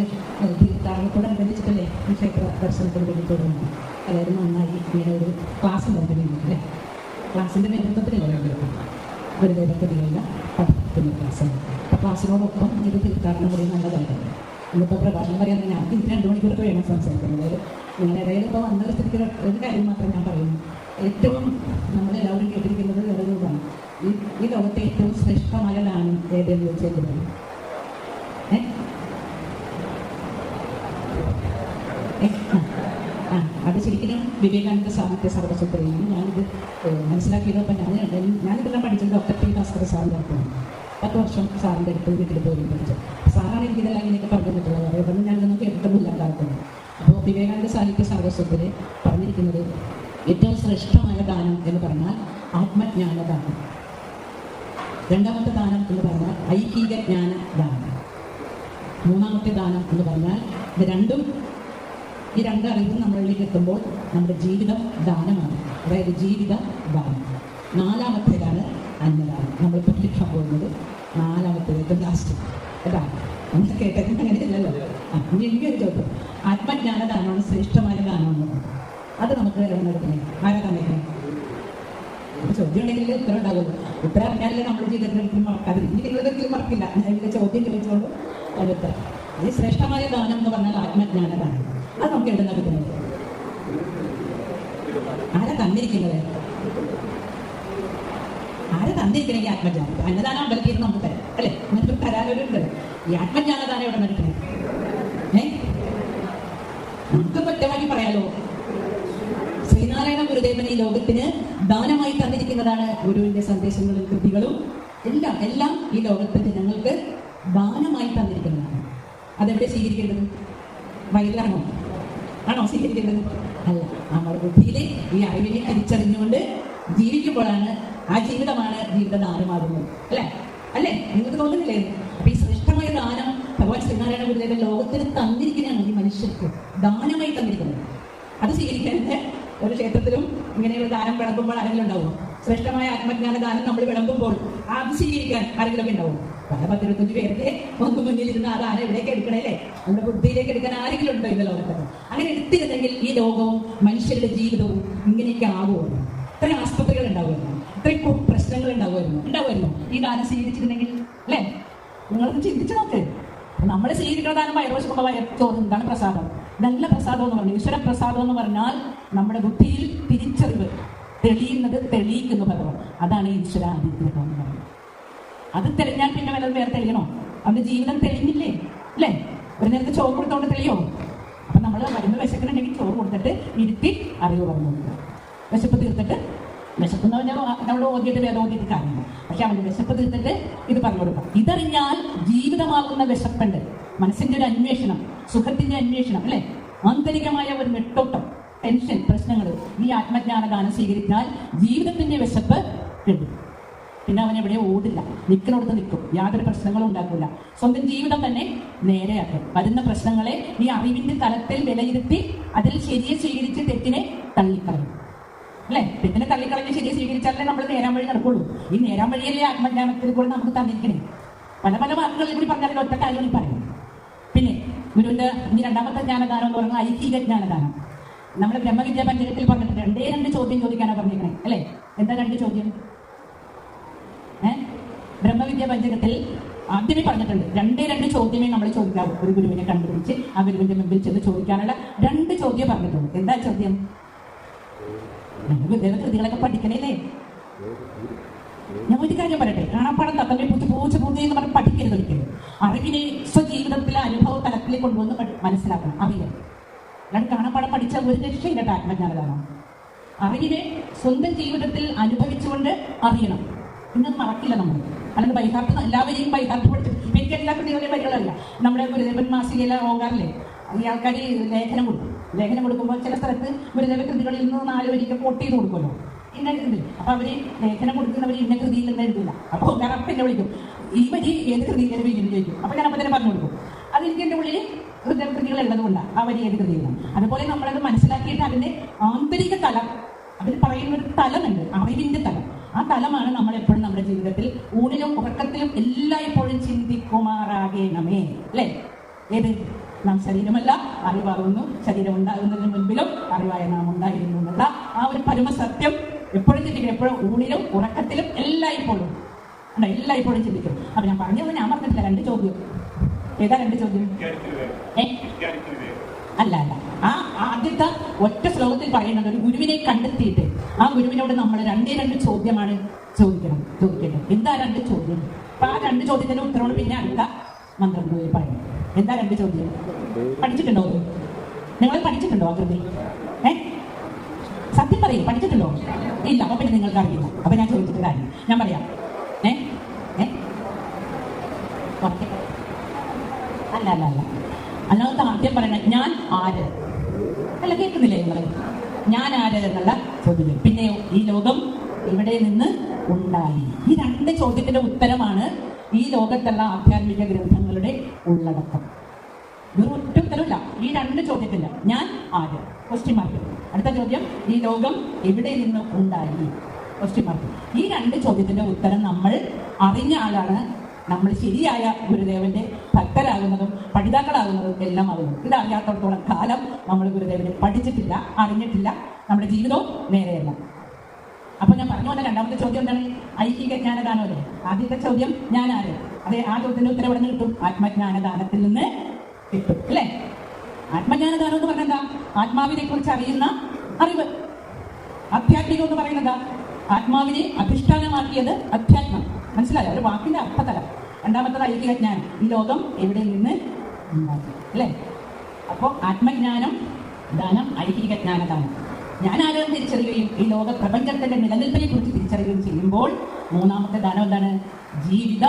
തീർത്ഥാടനത്തോടനുബന്ധിച്ചിട്ടല്ലേ ഈ ക്ഷേത്ര ദർശനത്തിന് വേണ്ടി തുടങ്ങുന്നു. അതായത് നന്നായി ഇങ്ങനെ ഒരു ക്ലാസ് നടത്തുന്നുണ്ട് അല്ലേ? ക്ലാസ്സിൻ്റെ നേതൃത്വത്തിലല്ല ഗുരുദേവക്കതിയുള്ള പഠിക്കുന്ന ക്ലാസ്സാണ്. അപ്പോൾ ക്ലാസ്സിനോടൊപ്പം ഇത് തീർത്ഥാടനം കൂടി നല്ലതായിരുന്നു. ഇന്നിപ്പോൾ പ്രഭാഷണം പറയാൻ ഞാൻ ഇത് 2 മണിക്കൂറൊക്കെ വേണം സംസാരിക്കുന്നത്. അതായത് നിങ്ങളിടയിൽ ഇപ്പോൾ വന്ന സ്ഥിതിക്ക് ഒരു കാര്യം മാത്രം ഞാൻ പറയുന്നു. ഏറ്റവും നമ്മളെല്ലാവരും കേട്ടിരിക്കുന്നത് വേറെ രൂപമാണ്. ഈ ലോകത്തെ ഏറ്റവും ശ്രേഷ്ഠമായ ദാനം ഏതെന്ന് ചോദിച്ചാൽ പറയും. അത് ശരിക്കും വിവേകാനന്ദ സാഹിത്യ സർവസ്വത്തിലാണ് ഞാനിത് മനസ്സിലാക്കിയത്. അപ്പം ഞാനിതെല്ലാം പഠിച്ചത് ഡോക്ടർ പി ഭാസ്കർ സാറിൻ്റെ അടുത്താണ്. 10 വർഷം സാറിൻ്റെ അടുത്ത് വീട്ടിൽ പോയി പഠിച്ചത്. സാറാണ് എനിക്കിതെല്ലാം ഇങ്ങനെയൊക്കെ പറഞ്ഞു തന്നിട്ടുള്ളത്. അതേപോലെ ഞാനിതൊന്നും കേട്ടിട്ടൊന്നുമില്ല കാലത്തൊന്നും. അപ്പോൾ വിവേകാനന്ദ സാഹിത്യ സർവസ്വത്തിൽ പറഞ്ഞിരിക്കുന്നത് ഏറ്റവും ശ്രേഷ്ഠമായ ദാനം എന്ന് പറഞ്ഞാൽ ആത്മജ്ഞാനദാനം. രണ്ടാമത്തെ ദാനം എന്ന് പറഞ്ഞാൽ ഐഹിക ജ്ഞാന ദാനം. മൂന്നാമത്തെ ദാനം എന്ന് പറഞ്ഞാൽ ഇത് രണ്ടും ഈ 2 അറിവും നമ്മളിലേക്ക് എത്തുമ്പോൾ നമ്മുടെ ജീവിതം ദാനമാണ്. അതായത് ജീവിത ദാനം. 4ാമത്തേതാണ് അന്നദാനം. നമ്മൾ പ്രത്യക്ഷം പോകുന്നത് 4ാമത്തേത് ലാസ്റ്റ് കേട്ടോ. നമ്മൾ കേട്ടത് അങ്ങനെയല്ലല്ലോ. ഇനി എനിക്കൊരു ചോദ്യം. ആത്മജ്ഞാനദാനമാണ് ശ്രേഷ്ഠമായ ദാനമെന്ന് പറഞ്ഞു. അത് നമുക്ക് എടുക്കുന്നത് ആരാ തന്നിരിക്കുന്നത്? ചോദ്യം ഉണ്ടെങ്കിൽ ഉത്തരം ഉണ്ടാവുള്ളൂ. ഉത്തരം അറിഞ്ഞാലേ നമ്മുടെ ജീവിതത്തിൽ ഒരിക്കലും മറക്കാതെ. ഇനി നിങ്ങളൊരിക്കലും മറക്കില്ല. ഞാൻ ഇതിൻ്റെ ചോദ്യം ചോദിച്ചുകൊണ്ട് അതിനുത്തരം. ഈ ശ്രേഷ്ഠമായ ദാനം എന്ന് പറഞ്ഞാൽ ആത്മജ്ഞാനദാനം. അത് നമുക്ക് എവിടെ നിന്നാണ് കിട്ടുന്നത്? ആരാ തന്നിരിക്കുന്നത്? ആരാ തന്നിരിക്കണമെങ്കിൽ ആത്മജ്ഞാനം. അന്നദാനം അമ്പലത്തിൽ നമുക്ക് തരാം അല്ലേ? എന്നിട്ട് തരാനൊരുണ്ട്. ഈ ആത്മജ്ഞാനദാനം എവിടെ നിന്ന് കിട്ടുന്നത്? നമുക്ക് ഒറ്റമാക്കി പറയാലോ. ശ്രീനാരായണ ഗുരുദേവൻ ഈ ലോകത്തിന് ദാനമായി തന്നിരിക്കുന്നതാണ്. ഗുരുവിൻ്റെ സന്ദേശങ്ങളും കൃതികളും എല്ലാം ഈ ലോകത്തെ ജനങ്ങൾക്ക് ദാനമായി തന്നിരിക്കുന്നതാണ്. അതെവിടെ സ്വീകരിക്കേണ്ടത്? വയലാണോ? ആണോ സ്വീകരിക്കേണ്ടത്? അല്ല. നമ്മുടെ ബുദ്ധിയിലെ ഈ അറിവിനെ തിരിച്ചറിഞ്ഞുകൊണ്ട് ജീവിക്കുമ്പോഴാണ് ആ ജീവിതമാണ് ജീവിതദാനമാകുന്നത്. അല്ലേ? നിങ്ങൾക്ക് തോന്നുന്നില്ലേ? അപ്പൊ ഈ ശ്രേഷ്ഠമായ ദാനം ഭഗവാൻ ശ്രീനാരായണ ഗുരുദേവൻ ലോകത്തിന് തന്നിരിക്കുന്നതാണ്. ഈ മനുഷ്യർക്ക് ദാനമായി തന്നിരിക്കുന്നത്. അത് സ്വീകരിക്കാൻ ഒരു ക്ഷേത്രത്തിലും ഇങ്ങനെയുള്ള ദാനം വിളമ്പുമ്പോൾ ആരെങ്കിലും ഉണ്ടാവും? ശ്രേഷ്ഠമായ ആത്മജ്ഞാന ദാനം നമ്മൾ വിളമ്പുമ്പോൾ അത് സ്വീകരിക്കാൻ ആരെങ്കിലുമൊക്കെ ഉണ്ടാവും? 10-25 പേരുടെ ഒന്ന് മുന്നിലിരുന്ന അതാണ് എവിടേക്ക് എടുക്കണല്ലേ, നമ്മുടെ ബുദ്ധിയിലേക്ക് എടുക്കാൻ ആരെങ്കിലും ഉണ്ടോ ഇന്ന ലോകത്ത്? അങ്ങനെ എടുത്തിരുന്നെങ്കിൽ ഈ ലോകവും മനുഷ്യരുടെ ജീവിതവും ഇങ്ങനെയൊക്കെ ആകുമായിരുന്നു. ഇത്രയും ആസ്പത്രികൾ ഉണ്ടാവുമായിരുന്നു, ഇത്രയും പ്രശ്നങ്ങൾ ഉണ്ടാവുമായിരുന്നു ഈ ദാനം സ്വീകരിച്ചിരുന്നെങ്കിൽ, അല്ലേ? നിങ്ങളൊന്ന് ചിന്തിച്ചു നോക്ക്. നമ്മൾ സ്വീകരിക്കുന്ന ദാനം വയറുവശക്കുമ്പോൾ ചോറ് എന്താണ് പ്രസാദം? നല്ല പ്രസാദം എന്ന് പറഞ്ഞു. ഈശ്വര പ്രസാദം എന്ന് പറഞ്ഞാൽ നമ്മുടെ ബുദ്ധിയിൽ തിരിച്ചറിവ് തെളിയുന്നത്, തെളിയിക്കുന്ന പദം, അതാണ് ഈശ്വര അനുഗ്രഹം എന്ന് പറയുന്നത്. അത് തെളിഞ്ഞാൽ പിന്നെ വല്ലതും വേറെ തെളിയണോ? അവന്റെ ജീവിതം തെളിഞ്ഞില്ലേ, അല്ലേ? ഒരു നേരത്തെ ചോറ് കൊടുത്തോണ്ട് തെളിയോ? അപ്പൊ നമ്മൾ മരുന്ന് വിശക്കുന്നുണ്ടെങ്കിൽ ചോറ് കൊടുത്തിട്ട് ഇരുത്തി അറിവ് പറഞ്ഞു കൊടുക്കുക. വിശപ്പ് തീർത്തിട്ട്, വിശപ്പെന്ന് പറഞ്ഞാൽ നമ്മൾ ഓതിയിട്ട് വേദം ഓതിയിട്ട് കാര്യമില്ല, പക്ഷെ അവന്റെ വിശപ്പ് തീർത്തിട്ട് ഇത് പറഞ്ഞു കൊടുക്കാം. ഇതറിഞ്ഞാൽ ജീവിതമാകുന്ന വിശപ്പുണ്ട്, മനസ്സിന്റെ ഒരു അന്വേഷണം, സുഖത്തിന്റെ അന്വേഷണം, അല്ലെ? ആന്തരികമായ ഒരു നെട്ടോട്ടം, ടെൻഷൻ, പ്രശ്നങ്ങൾ. ഈ ആത്മജ്ഞാനദാനം സ്വീകരിച്ചാൽ ജീവിതത്തിന്റെ വിശപ്പ് കിട്ടും. പിന്നെ അവൻ എവിടെ ഓടില്ല, നിൽക്കുന്നിടത്ത് നിൽക്കും, യാതൊരു പ്രശ്നങ്ങളും ഉണ്ടാക്കില്ല. സ്വന്തം ജീവിതം തന്നെ നേരെയാക്കും. വരുന്ന പ്രശ്നങ്ങളെ ഈ അറിവിന്റെ തലത്തിൽ വിലയിരുത്തി അതിൽ ശരിയെ സ്വീകരിച്ച് തെറ്റിനെ തള്ളിക്കളയും, അല്ലെ? തെറ്റിനെ തള്ളിക്കളഞ്ഞ് ശരിയെ സ്വീകരിച്ചാലേ നമ്മൾ നേരാൻ വഴി നടക്കുള്ളൂ. ഈ നേരാൻ വഴിയല്ലേ ആത്മജ്ഞാനത്തിൽ കൂടെ നമുക്ക് തന്നിരിക്കണേ. പല പല വാക്കുകളിൽ കൂടി പറഞ്ഞാൽ ഒറ്റ കാര്യം പറയും. പിന്നെ ഗുരുവിന്റെ ഇനി രണ്ടാമത്തെ ജ്ഞാനദാനം എന്ന് പറയുന്നത് ഐഹിക ജ്ഞാനദാനം. നമ്മൾ ബ്രഹ്മവിദ്യാ പഞ്ചകത്തിൽ പറഞ്ഞിട്ട് 2 ചോദ്യം ചോദിക്കാനാണ് പറഞ്ഞിരിക്കണേ, അല്ലേ? എന്താ 2 ചോദ്യം? ബ്രഹ്മവിദ്യാ പഞ്ചകത്തിൽ ആദ്യമേ പറഞ്ഞിട്ടുണ്ട് 2 ചോദ്യമേ നമ്മൾ ചോദിക്കാവൂ. ഒരു ഗുരുവിനെ കണ്ടുപിടിച്ച് ആ ഗുരുവിന്റെ മുമ്പിൽ ചെന്ന് ചോദിക്കാനുള്ള 2 ചോദ്യം പറഞ്ഞിട്ടുണ്ട്. എന്താ ചോദ്യം? ഗുരുദേവ കൃതികളൊക്കെ പഠിക്കണേലേ. ഞാൻ ഒരു കാര്യം പറയട്ടെ, കാണാപ്പാടം തത്തമ്മെ പൂച്ച എന്ന് പറഞ്ഞ് പഠിക്കരുത് ഒരിക്കലും. അറിവിനെ സ്വജീവിതത്തിലെ അനുഭവ തലത്തിൽ കൊണ്ടുവന്ന് മനസ്സിലാക്കണം, അറിയാം. അല്ലാണ്ട് കാണാപ്പാടം പഠിച്ച ഒരു രക്ഷയില്ല ആത്മജ്ഞാനദാനം. അറിവിനെ സ്വന്തം ജീവിതത്തിൽ അനുഭവിച്ചുകൊണ്ട് അറിയണം, പിന്നെ അത് മറക്കില്ല നമ്മൾ. അല്ലെങ്കിൽ ബൈഹാർട്ട് എല്ലാവരെയും ബൈഹാർട്ട് പഠിച്ചു. എനിക്ക് എല്ലാ കുട്ടികളുടെയും വരികളല്ല. നമ്മുടെ ഗുരുദേവൻ മാസികയിലെ ഓങ്കാറില്ലേ, ഈ ആൾക്കാർ ലേഖനം കൊടുക്കും. ലേഖനം കൊടുക്കുമ്പോൾ ചില സ്ഥലത്ത് ഗുരുദേവ കൃതികളിൽ നിന്ന് 4 വരിക്ക് കോട്ട് ചെയ്ത് കൊടുക്കുമല്ലോ, ഇന്ന കൃതി. അപ്പൊ അവര് ലേഖനം കൊടുക്കുന്നവർ ഇന്ന കൃതിയിൽ നിന്ന് എഴുതില്ല. അപ്പൊ ഓങ്കാറപ്പം എന്നെ വിളിക്കും, ഈ വരി ഏത് കൃതിയിലെ വീടിന് ചോദിക്കും. അപ്പൊ ഞാൻ അപ്പം തന്നെ പറഞ്ഞു കൊടുക്കും. അതെനിക്ക് എൻ്റെ ഉള്ളിൽ ഗുരുദേവ കൃതികൾ ഉള്ളത് കൊണ്ടാണ് ആ വരി ഏത് കൃതിയിലാണ്. അതുപോലെ നമ്മളത് മനസ്സിലാക്കിയിട്ട് അതിന്റെ ആന്തരിക തലം, അതിൽ പറയുന്ന ഒരു തലമുണ്ട്, അറിവിന്റെ തലം. ആ തലമാണ് നമ്മൾ എപ്പോഴും നമ്മുടെ ജീവിതത്തിൽ ഊണിലും ഉറക്കത്തിലും എല്ലായ്പ്പോഴും ചിന്തിക്കുമാറാകണമേ, അല്ലേ? ഏത്? നാം ശരീരമല്ല, അറിവാകുന്നു. ശരീരം ഉണ്ടാകുന്നതിന് മുൻപിലും അറിവായ നാം ഉണ്ടായിരുന്നു എന്നുള്ള ആ ഒരു പരമസത്യം എപ്പോഴും ചിന്തിക്കണം. എപ്പോഴും ഊണിലും ഉറക്കത്തിലും എല്ലായ്പ്പോഴും ചിന്തിക്കും. അപ്പൊ ഞാൻ പറഞ്ഞത് ഞാൻ പറഞ്ഞിട്ടില്ല. 2 ചോദ്യം. ഏതാ 2 ചോദ്യം? അല്ല, ആ ആദ്യത്തെ ഒറ്റ ശ്ലോകത്തിൽ പറയുന്നത് ഒരു ഗുരുവിനെ കണ്ടെത്തിയിട്ട് ആ ഗുരുവിനോട് നമ്മൾ 2 ചോദ്യമാണ് ചോദിക്കേണ്ടത്. എന്താ 2 ചോദ്യം? അപ്പൊ ആ 2 ചോദ്യത്തിന്റെ ഉത്തരവോട് പിന്നെ അടുത്ത മന്ത്രം പറയും. എന്താ 2 ചോദ്യം? പഠിച്ചിട്ടുണ്ടോ? നിങ്ങൾ പഠിച്ചിട്ടുണ്ടോ ആ കൃതി? സത്യം പറയും, പഠിച്ചിട്ടുണ്ടോ? ഇല്ല. അപ്പൊ പിന്നെ നിങ്ങൾക്ക് അറിയില്ല. അപ്പൊ ഞാൻ ചോദിച്ചിട്ട് കാര്യം ഞാൻ പറയാം. അല്ല അല്ലാത്ത ആദ്യം പറയണ ഞാൻ ആര്? അല്ല, കേൾക്കുന്നില്ലേ നിങ്ങൾ? ഞാൻ ആര് എന്നുള്ള ചോദ്യം. പിന്നെയോ ഈ ലോകം ഇവിടെ നിന്ന് ഉണ്ടായി. ഈ 2 ചോദ്യത്തിന്റെ ഉത്തരമാണ് ഈ ലോകത്തുള്ള ആധ്യാത്മിക ഗ്രന്ഥങ്ങളുടെ ഉള്ളടക്കം. വെറും ഒറ്റ ഉത്തരവില്ല ഈ 2 ചോദ്യത്തില്ല. ഞാൻ ആര്? Question mark. അടുത്ത ചോദ്യം, ഈ ലോകം എവിടെ നിന്ന് ഉണ്ടായി? Question mark. ഈ 2 ചോദ്യത്തിന്റെ ഉത്തരം നമ്മൾ അറിഞ്ഞ ആളാണ് നമ്മൾ ശരിയായ ഗുരുദേവന്റെ ഭക്തരാകുന്നതും പഠിതാക്കളാകുന്നതും എല്ലാം ആകുന്നത്. ഇതറിയാത്തോടത്തോളം കാലം നമ്മൾ ഗുരുദേവനെ പഠിച്ചിട്ടില്ല, അറിഞ്ഞിട്ടില്ല, നമ്മുടെ ജീവിതവും നേരെയല്ല. അപ്പൊ ഞാൻ പറഞ്ഞു വന്ന 2ാമത്തെ ചോദ്യം എന്താണ്? ഐഹിക ജ്ഞാനദാനമല്ലേ? ആദ്യത്തെ ചോദ്യം ഞാൻ ആര്? അതെ, ആ ചോദ്യത്തിന്റെ ഉത്തരം എവിടെ നിന്ന് കിട്ടും? ആത്മജ്ഞാനദാനത്തിൽ നിന്ന് കിട്ടും, അല്ലേ? ആത്മജ്ഞാനദാനം എന്ന് പറഞ്ഞാൽ എന്താ? ആത്മാവിനെ കുറിച്ച് അറിയുന്ന അറിവ്. അധ്യാത്മികം എന്ന് പറയുന്നത് ആത്മാവിനെ അധിഷ്ഠാനമാക്കിയത് അധ്യാത്മം. മനസ്സിലായോ? ഒരു വാക്കിന്റെ അർത്ഥതലം. 2ാമത്തത് ഐഹിക ജ്ഞാനം. ഈ ലോകം എവിടെ നിന്ന് ഉണ്ടാക്കി, അല്ലേ? അപ്പോൾ ആത്മജ്ഞാനം ദാനം, ഐഹിക ജ്ഞാനദാനം. ഞാൻ ആരെയും തിരിച്ചറിയുകയും ഈ ലോക പ്രപഞ്ചത്തിന്റെ നിലനിൽപ്പിനെ കുറിച്ച് തിരിച്ചറിയുകയും ചെയ്യുമ്പോൾ 3ാമത്തെ ദാനം എന്താണ്? ജീവിത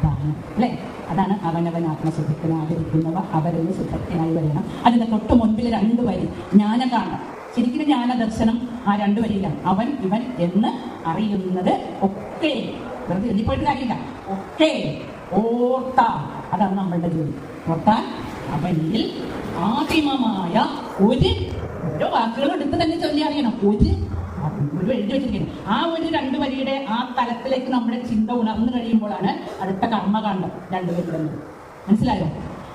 ദാനം, അല്ലേ? അതാണ് അവനവൻ ആത്മസുഖത്തിന് ആദരിക്കുന്നവ അവരെന്ന് സുഖത്തിനായി വരണം. അതിന്റെ തൊട്ട് മുൻപിൽ 2 വരി ജ്ഞാനകാണ്ഡം. ശരിക്കും ജ്ഞാനദർശനം ആ 2 വരിയിലാണ്. അവൻ ഇവൻ എന്ന് അറിയുന്നത് ഒക്കെ വെറുതെ എഴുതിപ്പോയിട്ട് കാര്യമില്ല, ഒക്കെ ഓർത്താൽ അതാണ് നമ്മളുടെ ജോലി. ഓർത്താൽ അവനിൽ ആദിമമായ ഓരോ വാക്കുകളും എടുത്ത് തന്നെ ചൊല്ലി അറിയണം. ഒരു ഒരു എഴുതി വെച്ചിരിക്കുന്നത്. ആ ഒരു 2 വരിയുടെ ആ തലത്തിലേക്ക് നമ്മുടെ ചിന്ത ഉണർന്നു കഴിയുമ്പോഴാണ് അടുത്ത കർമ്മകാണ്ഡം 2 വരികൾ. മനസ്സിലായോ?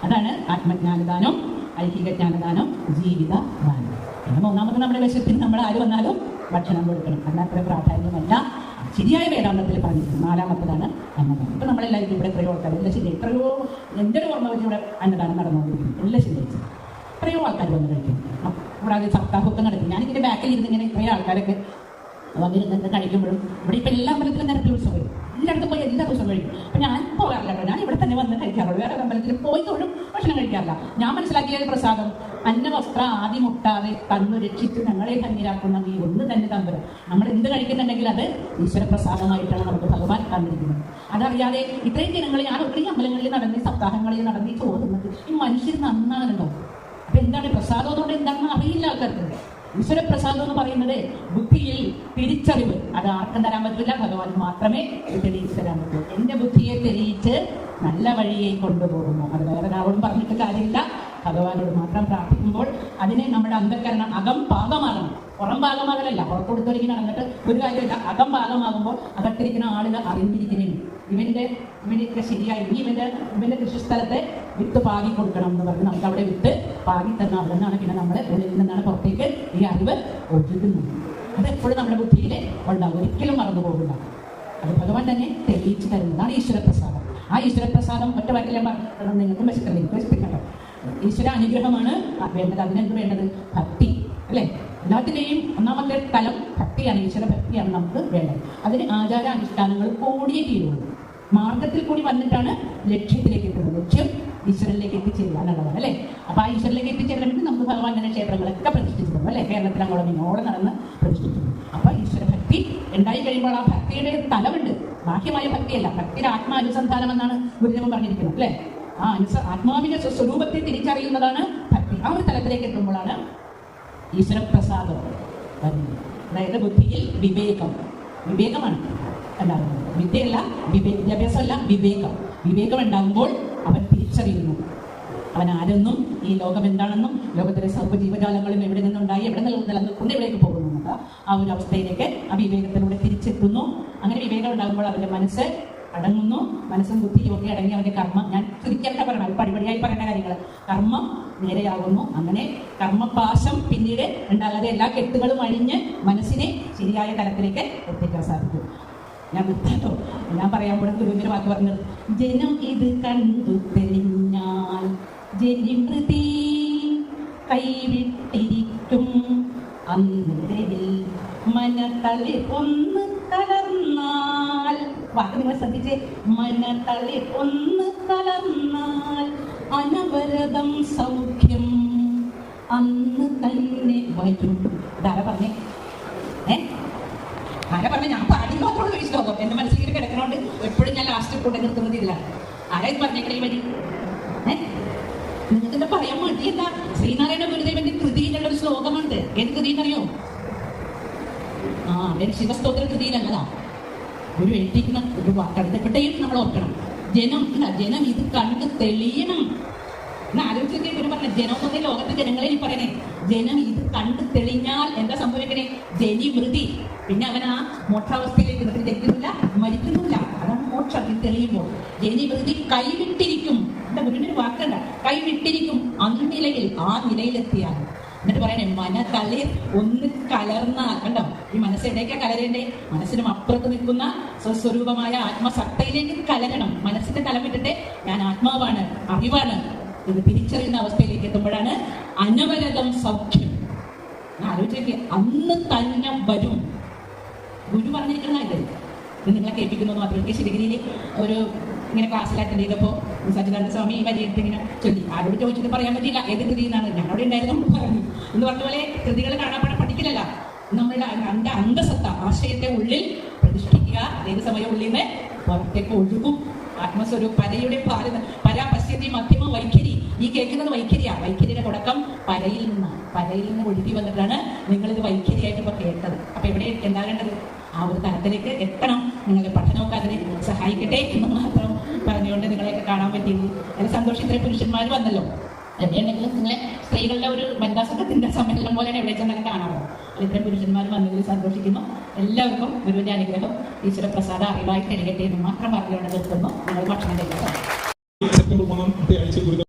അതാണ് ആത്മജ്ഞാനദാനം, ഐഹിക ജ്ഞാനദാനം, ജീവിതദാനം. പിന്നെ 3ാമത് നമ്മുടെ വിശപ്പിന് നമ്മൾ ആര് വന്നാലും ഭക്ഷണം കൊടുക്കണം. അല്ലാത്ര പ്രാധാന്യമല്ല ശരിയായ വേദാന്തത്തിൽ പറഞ്ഞിരിക്കുന്നത്. 4ാമത്തതാണ് അന്നദാനം. ഇപ്പം നമ്മളെല്ലാവരും ഇവിടെ എത്രയോ ആൾക്കാർ എല്ലാം ശരി, എത്രയോ എൻ്റെ ഒരു ഓർമ്മ വെച്ച് ഇവിടെ അന്നദാനം നടന്നുകൊണ്ടിരിക്കുന്നു. എല്ലാം ശരിയായിട്ട് എത്രയോ ആൾക്കാർ വന്ന് കഴിക്കും. കൂടാതെ സപ്താഹമൊക്കെ നടക്കും. ഞാനിതിൻ്റെ ബാക്കിൽ ഇരുന്ന് ഇങ്ങനെ കുറേ ആൾക്കാരൊക്കെ വന്നിരുന്ന് കഴിക്കുമ്പോഴും ഇവിടെ ഇപ്പം എല്ലാ അമ്പലത്തിലും നിരത്തിൽ ഉത്സവം വരും. എല്ലായിടത്തും പോയി എല്ലാ ദിവസവും കഴിക്കും. അപ്പം ഞാൻ പോകാറില്ല കേട്ടോ. ഞാൻ ഇവിടെ തന്നെ വന്ന് കഴിക്കാറുള്ളൂ. വേറെ അമ്പലത്തിൽ പോയി തൊഴും ഭക്ഷണം കഴിക്കാറില്ല. ഞാൻ മനസ്സിലാക്കിയ പ്രസാദം അന്നവസ്ത്ര ആദി മുട്ടാതെ തന്നു രക്ഷിച്ച് ഞങ്ങളെ ധന്യരാക്കുന്ന നീ ഒന്ന് തന്നെ തമ്പുരാൻ. നമ്മൾ എന്ത് കഴിക്കുന്നുണ്ടെങ്കിൽ അത് ഈശ്വരപ്രസാദമായിട്ടാണ് നമുക്ക് ഭഗവാൻ തന്നിരിക്കുന്നത്. അതറിയാതെ ഇത്രയും ദിനങ്ങളിൽ ഞാൻ ഒത്തിരി അമ്പലങ്ങളിൽ നടന്ന് സപ്താഹങ്ങളിൽ നടന്ന് ചോറുന്നത് ഈ മനുഷ്യർ നന്നാകുന്നുണ്ടോ? അപ്പം എന്താണ് പ്രസാദം എന്നുകൊണ്ട് എന്താണെന്ന് അറിയില്ല ആൾക്കാർക്ക്. ഈശ്വരപ്രസാദം എന്ന് പറയുന്നത് ബുദ്ധിയിൽ തിരിച്ചറിവ്. അത് ആർക്കും തരാൻ പറ്റില്ല, ഭഗവാൻ മാത്രമേ തെളിയിച്ച് തരാൻ പറ്റൂ. എൻ്റെ ബുദ്ധിയെ തെളിയിച്ച് നല്ല വഴിയെ കൊണ്ടുപോകുന്നു. അത് വേറെ ഒരാളോടും പറഞ്ഞിട്ട് കാര്യമില്ല, ഭഗവാനോട് മാത്രം പ്രാർത്ഥിക്കുമ്പോൾ അതിനെ നമ്മുടെ അന്ധകരണം അകം പാകമാകണം. പുറം ഭാഗമാകലല്ല, പുറത്തൊടുത്തൊരുങ്ങി നടന്നിട്ട് ഒരു കാര്യമില്ല. അകം ഭാഗമാകുമ്പോൾ അകത്തിരിക്കുന്ന ആളുകൾ അറിഞ്ഞിരിക്കുന്നതിന് ഇവനൊക്കെ ശരിയായി ഇവന്റെ കൃഷിസ്ഥലത്തെ വിത്ത് പാകി കൊടുക്കണം എന്ന് പറഞ്ഞ് നമുക്ക് അവിടെ വിത്ത് പാകി തരണം. അവിടെ നിന്നാണ് പിന്നെ നമ്മൾ ഉള്ളിൽ നിന്നാണ് പുറത്തേക്ക് ഈ അറിവ് ഒഴുകുന്നത്. അതെപ്പോഴും നമ്മുടെ ബുദ്ധിയിൽ ഉണ്ടാകും, ഒരിക്കലും മറന്നു പോകില്ല. അത് ഭഗവാൻ തന്നെ തെളിയിച്ച് തരുന്നതാണ് ഈശ്വരപ്രസാദം. ആ ഈശ്വരപ്രസാദം ഒറ്റ വാക്കിലെ പറഞ്ഞാൽ നിങ്ങൾക്ക് വിശക്കല്ല, എനിക്ക് വിശപ്പിക്കട്ടോ. ഈശ്വര അനുഗ്രഹമാണ് വേണ്ടത്. അതിനെന്ത് വേണ്ടത്? ഭക്തി അല്ലേ? എല്ലാത്തിൻ്റെയും ഒന്നാമത്തെ തലം ഭക്തിയാണ്, ഈശ്വര ഭക്തിയാണ് നമുക്ക് വേണ്ടത്. അതിന് ആചാര അനുഷ്ഠാനങ്ങൾ കൂടിയേ തീരുള്ളൂ. മാർഗത്തിൽ കൂടി വന്നിട്ടാണ് ലക്ഷ്യത്തിലേക്ക് എത്തുന്നത്. ലക്ഷ്യം ഈശ്വരനിലേക്ക് എത്തിച്ചേരാനുള്ളതാണ് അല്ലേ? അപ്പോൾ ആ ഈശ്വരനിലേക്ക് എത്തിച്ചേരണമെങ്കിൽ നമുക്ക് ഭഗവാൻ തന്നെ ക്ഷേത്രങ്ങളൊക്കെ പ്രതിഷ്ഠിച്ചിട്ടുണ്ട് അല്ലേ? കേരളത്തിൽ അങ്ങോളം ഇങ്ങോളം നടന്ന് പ്രതിഷ്ഠിച്ചിട്ടുണ്ട്. അപ്പോൾ ഈശ്വര ഭക്തി ഉണ്ടായി കഴിയുമ്പോൾ ആ ഭക്തിയുടെ തലമുണ്ട്, ബാഹ്യമായ ഭക്തിയല്ല. ഭക്തിയുടെ ആത്മാനുസന്ധാനം എന്നാണ് ഗുരുദേവൻ പറഞ്ഞിരിക്കുന്നത് അല്ലേ? ആ ആത്മാവിന്റെ സ്വരൂപത്തെ തിരിച്ചറിയുന്നതാണ് ഭക്തി. ആ ഒരു തലത്തിലേക്ക് എത്തുമ്പോഴാണ് ഈശ്വരപ്രസാദം വരുന്നത്. അതായത് ബുദ്ധിയിൽ വിവേകമാണ് ഉണ്ടാകുന്നത്. വിദ്യയല്ല, വിദ്യാഭ്യാസമല്ല, വിവേകം ഉണ്ടാകുമ്പോൾ അവൻ തിരിച്ചറിയുന്നു അവൻ ആരെന്നും ഈ ലോകം എന്താണെന്നും ലോകത്തിലെ സർവ്വ ജീവജാലങ്ങളും എവിടെ നിന്നുണ്ടായി എവിടെ നിലനിൽക്കുന്ന എവിടേക്ക് പോകുന്നു എന്നുള്ള ആ ഒരു അവസ്ഥയിലേക്ക് ആ വിവേകത്തിലൂടെ തിരിച്ചെത്തുന്നു. അങ്ങനെ വിവേകം ഉണ്ടാകുമ്പോൾ അവൻ്റെ മനസ്സ് അടങ്ങുന്നു. മനസ്സും ബുദ്ധിയും ഒക്കെ അടങ്ങി അവൻ്റെ കർമ്മം, ഞാൻ ചുരുക്കിയൊക്കെ പറയണം, പടിപടിയായി പറയേണ്ട കാര്യങ്ങൾ, കർമ്മം നേരെയാകുന്നു. അങ്ങനെ കർമ്മപാശം പിന്നീട് ഉണ്ടാകാതെ എല്ലാ കെട്ടുകളും അഴിഞ്ഞ് മനസ്സിനെ ശരിയായ തലത്തിലേക്ക് എത്തിക്കാൻ സാധിക്കും. ഞാൻ നിർത്താട്ടോ, ഞാൻ പറയാൻ ഗുരുവിന്റെ വാക്ക് പറഞ്ഞത്, ജനം ഇത് കണ്ടു തെളിഞ്ഞാൽ ജനിമൃതി കൈവിട്ടിരിക്കും അന്നിരവിൽ മനതളി ഒന്ന് തളർന്നാൽ. വാക്ക് നിങ്ങൾ ശ്രദ്ധിച്ചേ, മനതളി ഒന്ന് തളർന്നാൽ അനവരതം സൗഖ്യം അന്ന് തന്നെ വരും. ഇതാരാ പറഞ്ഞേ? ആരാ പറഞ്ഞ? ഞാൻ പാടി മാത്രമുള്ള ഒരു ശ്ലോകം എന്റെ മനസ്സിലേക്ക് കിടക്കണോണ്ട് എപ്പോഴും ഞാൻ ലാസ്റ്റ് കൊണ്ട് നിർത്തുന്നത് ഇതിലാണ്. ആരാ ഇത് പറഞ്ഞേക്കണേ വഴി? നിങ്ങൾക്ക് എന്താ പറയാൻ മടി? എന്താ? ശ്രീനാരായണ ഗുരുദേവന്റെ കൃതിയിലുള്ള ഒരു ശ്ലോകമുണ്ട്. ഏത് കൃതിയെന്നറിയോ? ശിവസ്തോത്ര കൃതിയിലല്ലതാ ഗുരു എഴുതിക്കുന്ന ഒരു വാക്കാണ്. എവിടെയും നമ്മൾ ഓർക്കണം. ജനം ഇത് കണ്ട് തെളിയണം എന്ന് ആലോചിച്ചൊക്കെ ഗുരു പറഞ്ഞ ജനം എന്നൊക്കെ ലോകത്തെ ജനങ്ങളെ ഈ പറയണേ. ജനം ഇത് കണ്ട് തെളിഞ്ഞാൽ എന്താ സംഭവിക്കണേ? ജനിമൃതി. പിന്നെ അവൻ ആ മോക്ഷാവസ്ഥയിലേക്ക് എന്നിട്ട് ജനിക്കുന്നില്ല, മരിക്കുന്നില്ല. അതാണ് മോക്ഷം. ഇത് തെളിയുമ്പോൾ ജനിമൃതി കൈവിട്ടിരിക്കും. എന്താ ഗുരുവിന്റെ ഒരു വാക്കണ്ട, കൈവിട്ടിരിക്കും അന്നിലയിൽ, ആ നിലയിലെത്തിയാൽ. എന്നിട്ട് പറയണേ, മനതളിർ ഒന്ന് കലർന്നാൽ. കണ്ടോ, ഈ മനസ്സ് എവിടേക്കാ കലരേണ്ടേ? മനസ്സിനും അപ്പുറത്ത് നിൽക്കുന്ന സ്വസ്വരൂപമായ ആത്മസത്തയിലേക്ക് കലരണം. മനസ്സിന്റെ തലം വിട്ടിട്ട് ഞാൻ ആത്മാവാണ്, അറിവാണ് ഇത് തിരിച്ചറിയുന്ന അവസ്ഥയിലേക്ക് എത്തുമ്പോഴാണ് അനവരതം സൗഖ്യം. ആലോചിച്ചേക്ക്, അന്ന് തന്നെ വരും. ഗുരു പറഞ്ഞിരിക്കുന്ന ഇത് നിങ്ങളെ കേൾപ്പിക്കുന്നു മാത്രമേ. ശിവഗിരിയിൽ ഒരു ഇങ്ങനെ ക്ലാസ്സിൽ അറ്റൻഡ് ചെയ്തപ്പോൾ സച്ചിദാനന്ദ സ്വാമി ഈ വരിയെടുത്ത് ഇങ്ങനെ ചൊല്ലി. ആരോട് ചോദിച്ചിട്ട് പറയാൻ പറ്റില്ല ഏത് കൃതി എന്നാണ്. ഞങ്ങളുടെ ഉണ്ടായിരുന്നു പറഞ്ഞു എന്ന് പറഞ്ഞ പോലെ കൃതികൾ കാണാപ്പാടെ പഠിക്കില്ലല്ല. നമ്മളുടെ അന്തസത്ത ആശയത്തെ ഉള്ളിൽ പ്രതിഷ്ഠിക്കുക. ഏത് സമയം ഉള്ളിൽ നിന്ന് പുറത്തേക്ക് ഒഴുകും ആത്മസ്വരൂപ പരയുടെ പരാപശ്യത്തി മധ്യമ വൈഖരി. ഈ കേൾക്കുന്നത് വൈഖരിയാ. വൈഖരിയുടെ തുടക്കം പരയിൽ നിന്ന് ഒഴുകി വന്നിട്ടാണ് നിങ്ങളിത് വൈഖരിയായിട്ട് ഇപ്പൊ കേട്ടത്. അപ്പൊ എവിടെ എന്താകേണ്ടത്? ആ ഒരു തലത്തിലേക്ക് എത്തണം. നിങ്ങളുടെ പഠനമൊക്കെ അതിനെ സഹായിക്കട്ടെ എന്ന് മാത്രം പറഞ്ഞുകൊണ്ട് നിങ്ങളെയൊക്കെ കാണാൻ പറ്റിയത് അതിൽ സന്തോഷം. ഇത്രയും പുരുഷന്മാർ വന്നല്ലോ എവിടെയുണ്ടെങ്കിലും നിങ്ങളെ സ്ത്രീകളുടെ ഒരു വനിതാ സംഘത്തിന്റെ സമ്മേളനം പോലെയാണ് എവിടെ ചെന്നൊക്കെ കാണാറുള്ളത്. ഇത്രയും പുരുഷന്മാർ വന്നതിൽ സന്തോഷിക്കുന്നു. എല്ലാവർക്കും ഗുരുവിന്റെ അനുഗ്രഹം ഈശ്വര പ്രസാദ അറിവായി തരികട്ടെ എന്ന് മാത്രം പറഞ്ഞുകൊണ്ട് നിർത്തുന്നു. നിങ്ങൾ ഭക്ഷണം കഴിക്കുക. സെപ്റ്റംബർ 3 ആഴ്ച ഗുരുദേവൻ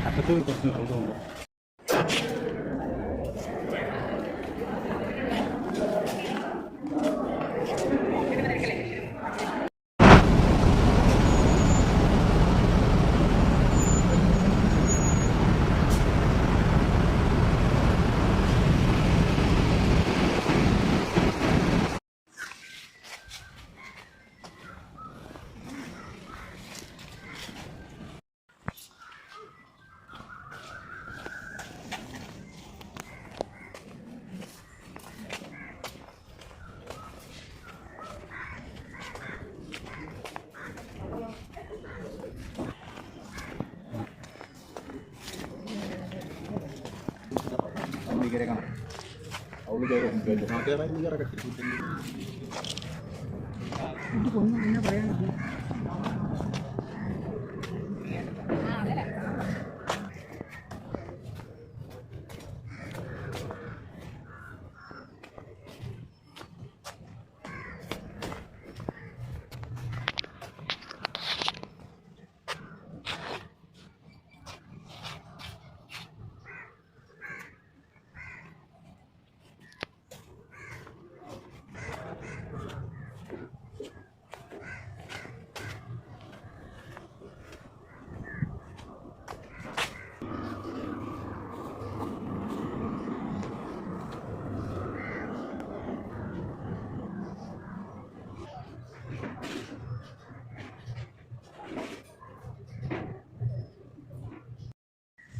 അറ്റത്ത് പ്രശ്നം സൗദമുണ്ട്.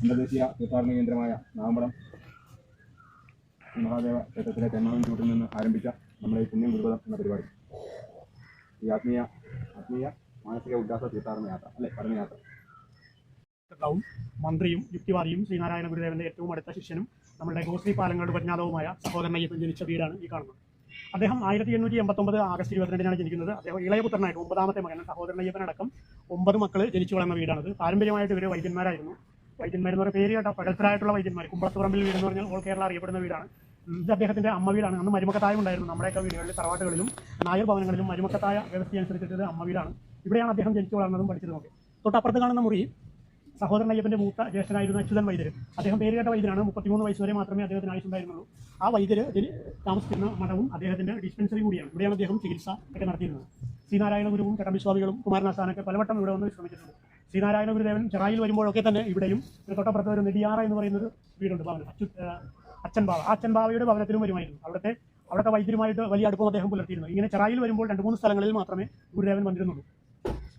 അന്തർദേശീയ തീർത്ഥാടന കേന്ദ്രമായ നാഗമ്പടം മഹാദേവ ക്ഷേത്രത്തിലെ തെന്മാവൻ ചൂട്ടിൽ നിന്ന് ആരംഭിച്ച നമ്മുടെ ഈ പുണ്യം ഗുരുപദം എന്ന പരിപാടി, ഈ ആത്മീയ മാനസിക ഉല്ലാസ തീർത്ഥാടന യാത്ര അല്ലെ പഠനയാത്ര. മന്ത്രിയും യുക്തിവാദിയും ശ്രീനാരായണ ഗുരുദേവന്റെ ഏറ്റവും അടുത്ത ശിഷ്യനും നമ്മുടെ ഗോശ്രീ പാലങ്ങളുടെ പരിജ്ഞാതവുമായ സഹോദരൻ അയ്യപ്പൻ ജനിച്ച വീടാണ് ഈ കാണുന്നത്. അദ്ദേഹം 1889 ആഗസ്റ്റ് 22 ജനിക്കുന്നത്. അദ്ദേഹം ഇളയപുത്രനായിട്ട് 9ാമത്തെ മകൻ സഹോദരൻ അയ്യപ്പനടക്കം 9 മക്കൾ ജനിച്ചു വളർന്ന വീടാണത്. പാരമ്പര്യമായിട്ട് ഇവർ വൈദ്യന്മാരായിരുന്നു. വൈദ്യന്മാരെന്ന് പറയുന്ന പേര് കേട്ട പകൽപ്പരായിട്ടുള്ള വൈദ്യന്മാർ. കുമ്പളത്തുപറമ്പിൽ വീട് എന്ന് പറഞ്ഞാൽ ഓൾ കേരള അറിയപ്പെടുന്ന വീടാണ്. ഇത് അദ്ദേഹത്തിന്റെ അമ്മ വീടാണ്. അന്ന് മരുമക്കത്തായം ഉണ്ടായിരുന്നു. നമ്മുടെയൊക്കെ വീടുകളിൽ തറവാട്ടുകളിലും നായർ ഭവനങ്ങളിലും മരുമക്കത്തായ വ്യവസ്ഥ അനുസരിച്ചിട്ട് അമ്മ വീടാണ്. ഇവിടെയാണ് അദ്ദേഹം ജനിച്ചു വളർന്നതും പഠിച്ചതുമൊക്കെ. തൊട്ടപ്പുറത്ത് കാണുന്ന മുറി സഹോദരൻ അയ്യപ്പന്റെ മൂത്ത ജ്യേഷ്ഠനായിരുന്ന അച്യുതൻ വൈദ്യർ. അദ്ദേഹം പേര് കേട്ട വൈദ്യനാണ്. 33 വയസ്സ് വരെ മാത്രമേ അദ്ദേഹത്തിന് ആയുസുണ്ടായിരുന്നുള്ളൂ. ആ വൈദ്യർ താമസിക്കുന്ന മഠവും അദ്ദേഹത്തിന്റെ ഡിസ്പെൻസറി കൂടിയാണ്. ഇവിടെയാണ് അദ്ദേഹം ചികിത്സ ഒക്കെ നടത്തിയിരുന്നത്. ശ്രീനാരായണ ഗുരുവും ചട്ടമ്പിസ്വാമികളും കുമാരനാശാനൊക്കെ പലവട്ടം ഇവിടെ വന്ന് വിശ്രമിച്ചിട്ടുണ്ട്. ശ്രീനാരായണ ഗുരുദേവൻ ചെറായിൽ വരുമ്പോഴൊക്കെ തന്നെ ഇവിടെയും തൊട്ടപ്പുറത്ത് ഒരു നെടിയാറ എന്ന് പറയുന്നൊരു വീടുണ്ട്, ഭവനം, അച്ഛൻബാവ. ആ അച്ഛൻബാവയുടെ ഭവനത്തിലും വരുമായിരുന്നു. അവിടുത്തെ വൈദ്യരുമായിട്ട് വലിയ അടുപ്പം അദ്ദേഹം പുലർത്തിയിരുന്നു. ഇങ്ങനെ ചെറായിൽ വരുമ്പോൾ 2-3 സ്ഥലങ്ങളിൽ മാത്രമേ ഗുരുദേവൻ വന്നിരുന്നുള്ളൂ.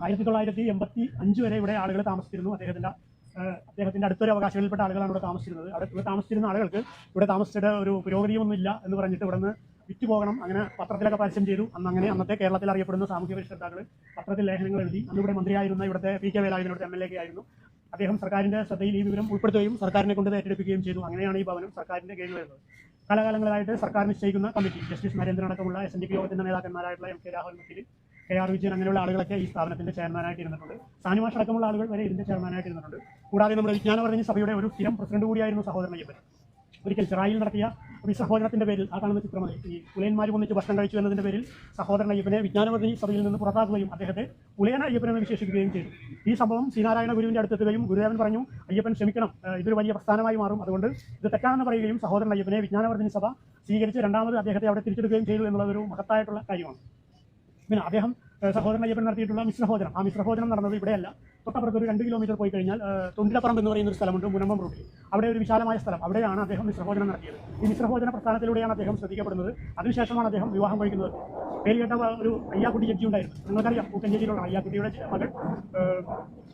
1985 വരെ ഇവിടെ ആളുകൾ താമസിച്ചിരുന്നു. അദ്ദേഹത്തിന്റെ അടുത്തൊരു അവകാശങ്ങളിൽപ്പെട്ട ആളുകളാണ് ഇവിടെ താമസിച്ചിരുന്നത്. ഇവിടെ താമസിച്ചിരുന്ന ആളുകൾക്ക് ഇവിടെ താമസിച്ചിട്ട് ഒരു പുരോഗതിയൊന്നുമില്ല എന്ന് പറഞ്ഞിട്ട് ഇവിടെ നിന്ന് വിറ്റുപോകണം. അങ്ങനെ പത്രത്തിലൊക്കെ പരസ്യം ചെയ്തു. അന്നത്തെ കേരളത്തിൽ അറിയപ്പെടുന്ന സാമൂഹ്യ പരിഷ്കർത്താക്കൾ പത്രത്തിൽ ലേഖനങ്ങൾ എഴുതി. അന്നിവിടെ മന്ത്രിയായിരുന്ന ഇവിടുത്തെ PK വേലായുധൻ ഇവിടുത്തെ MLA ആയിരുന്നു. അദ്ദേഹം സർക്കാരിന്റെ ശ്രദ്ധയിൽ ഈ വിവരം ഉൾപ്പെടുത്തുകയും സർക്കാരിനെ കൊണ്ട് ഏറ്റെടുക്കുകയും ചെയ്തു. അങ്ങനെയാണ് ഈ ഭവനം സർക്കാരിന്റെ കീഴിൽ വരുന്നത്. കാലകാലങ്ങളായിട്ട് സർക്കാർ നിശ്ചയിക്കുന്ന കമ്മിറ്റി, ജസ്റ്റിസ് നരേന്ദ്രൻ അടക്കമുള്ള SNDP യോഗത്തിന്റെ നേതാക്കന്മാരായിട്ടുള്ള MK രാഹുൽ മക്കിൽ, KR വിജയൻ അങ്ങനെയുള്ള ആളുകളൊക്കെ ഈ സ്ഥാപനത്തിന്റെ ചെയർമാനായിട്ട് ഇരുന്നിട്ടുണ്ട്. സാനിമാഷ് അടക്കമുള്ള ആളുകൾ വരെ ഇതിന്റെ ചെയർമാനായിട്ട് ഇരുന്നിട്ടുണ്ട്. കൂടാതെ നമ്മുടെ വിജ്ഞാനവർദ്ധനി സഭയുടെ ഒരു സ്ഥിരം പ്രസിഡന്റ് കൂടിയായിരുന്നു സഹോദരൻ അയ്യപ്പൻ. ഒരിക്കൽ ചെറായിൽ നടത്തിയ ഈ സഹോദരത്തിന്റെ പേരിൽ, ആ കാണുന്ന ചിത്രമതി, ഈ പുലയന്മാരും ഒന്നിച്ച് ഭക്ഷണം കഴിച്ചു എന്നതിന്റെ പേരിൽ സഹോദരൻ അയ്യപ്പനെ വിജ്ഞാനവർദ്ധനി സഭയിൽ നിന്ന് പുറത്താക്കുകയും അദ്ദേഹത്തെ പുലയന അയ്യപ്പനെന്ന് വിശേഷിപ്പിക്കുകയും ചെയ്തു. ഈ സംഭവം ശ്രീനാരായണ ഗുരുവിന്റെ അടുത്തെത്തുകയും ഗുരുദേവൻ പറഞ്ഞു, അയ്യപ്പൻ ക്ഷമിക്കണം, ഇതൊരു വലിയ പ്രസ്ഥാനമായി മാറും, അതുകൊണ്ട് ഇത് തെറ്റാണെന്ന് പറയുകയും സഹോദരൻ അയ്യപ്പനെ വിജ്ഞാനവർദ്ധനി സഭ സ്വീകരിച്ച് രണ്ടാമത് അദ്ദേഹത്തെ അവിടെ തിരിച്ചെടുക്കുകയും ചെയ്തു എന്നുള്ളതൊരു മഹത്തായിട്ടുള്ള കാര്യമാണ്. പിന്നെ അദ്ദേഹം സഹോദരൻ അയ്യപ്പൻ നടത്തിയിട്ടുള്ള മിശ്രഭോജനം, ആ മിശ്രഭോജനം നടന്നത് ഇവിടെയല്ല, തൊട്ടപ്പുറത്ത് ഒരു 2 കിലോമീറ്റർ പോയി കഴിഞ്ഞാൽ തൊണ്ടിലപ്പറമ്പ് എന്ന് പറയുന്ന ഒരു സ്ഥലമുണ്ട്, മുനമ്പം റൂട്ടിൽ. അവിടെ ഒരു വിശാലമായ സ്ഥലം, അവിടെയാണ് അദ്ദേഹം മിശ്രഭോജനം നടത്തിയത്. ഈ മിശ്രഭോജന പ്രസ്ഥാനത്തിലൂടെയാണ് അദ്ദേഹം ശ്രദ്ധിക്കപ്പെടുന്നത്. അതിനുശേഷമാണ് അദ്ദേഹം വിവാഹം കഴിക്കുന്നത്. പേര് കേട്ട ഒരു അയ്യാക്കുട്ടി ജഡ്ജി ഉണ്ടായിരുന്നു, നിങ്ങൾക്കറിയാം, കൂട്ടഞ്ചേരിയിലുള്ള അയ്യാക്കുട്ടിയുടെ മകൾ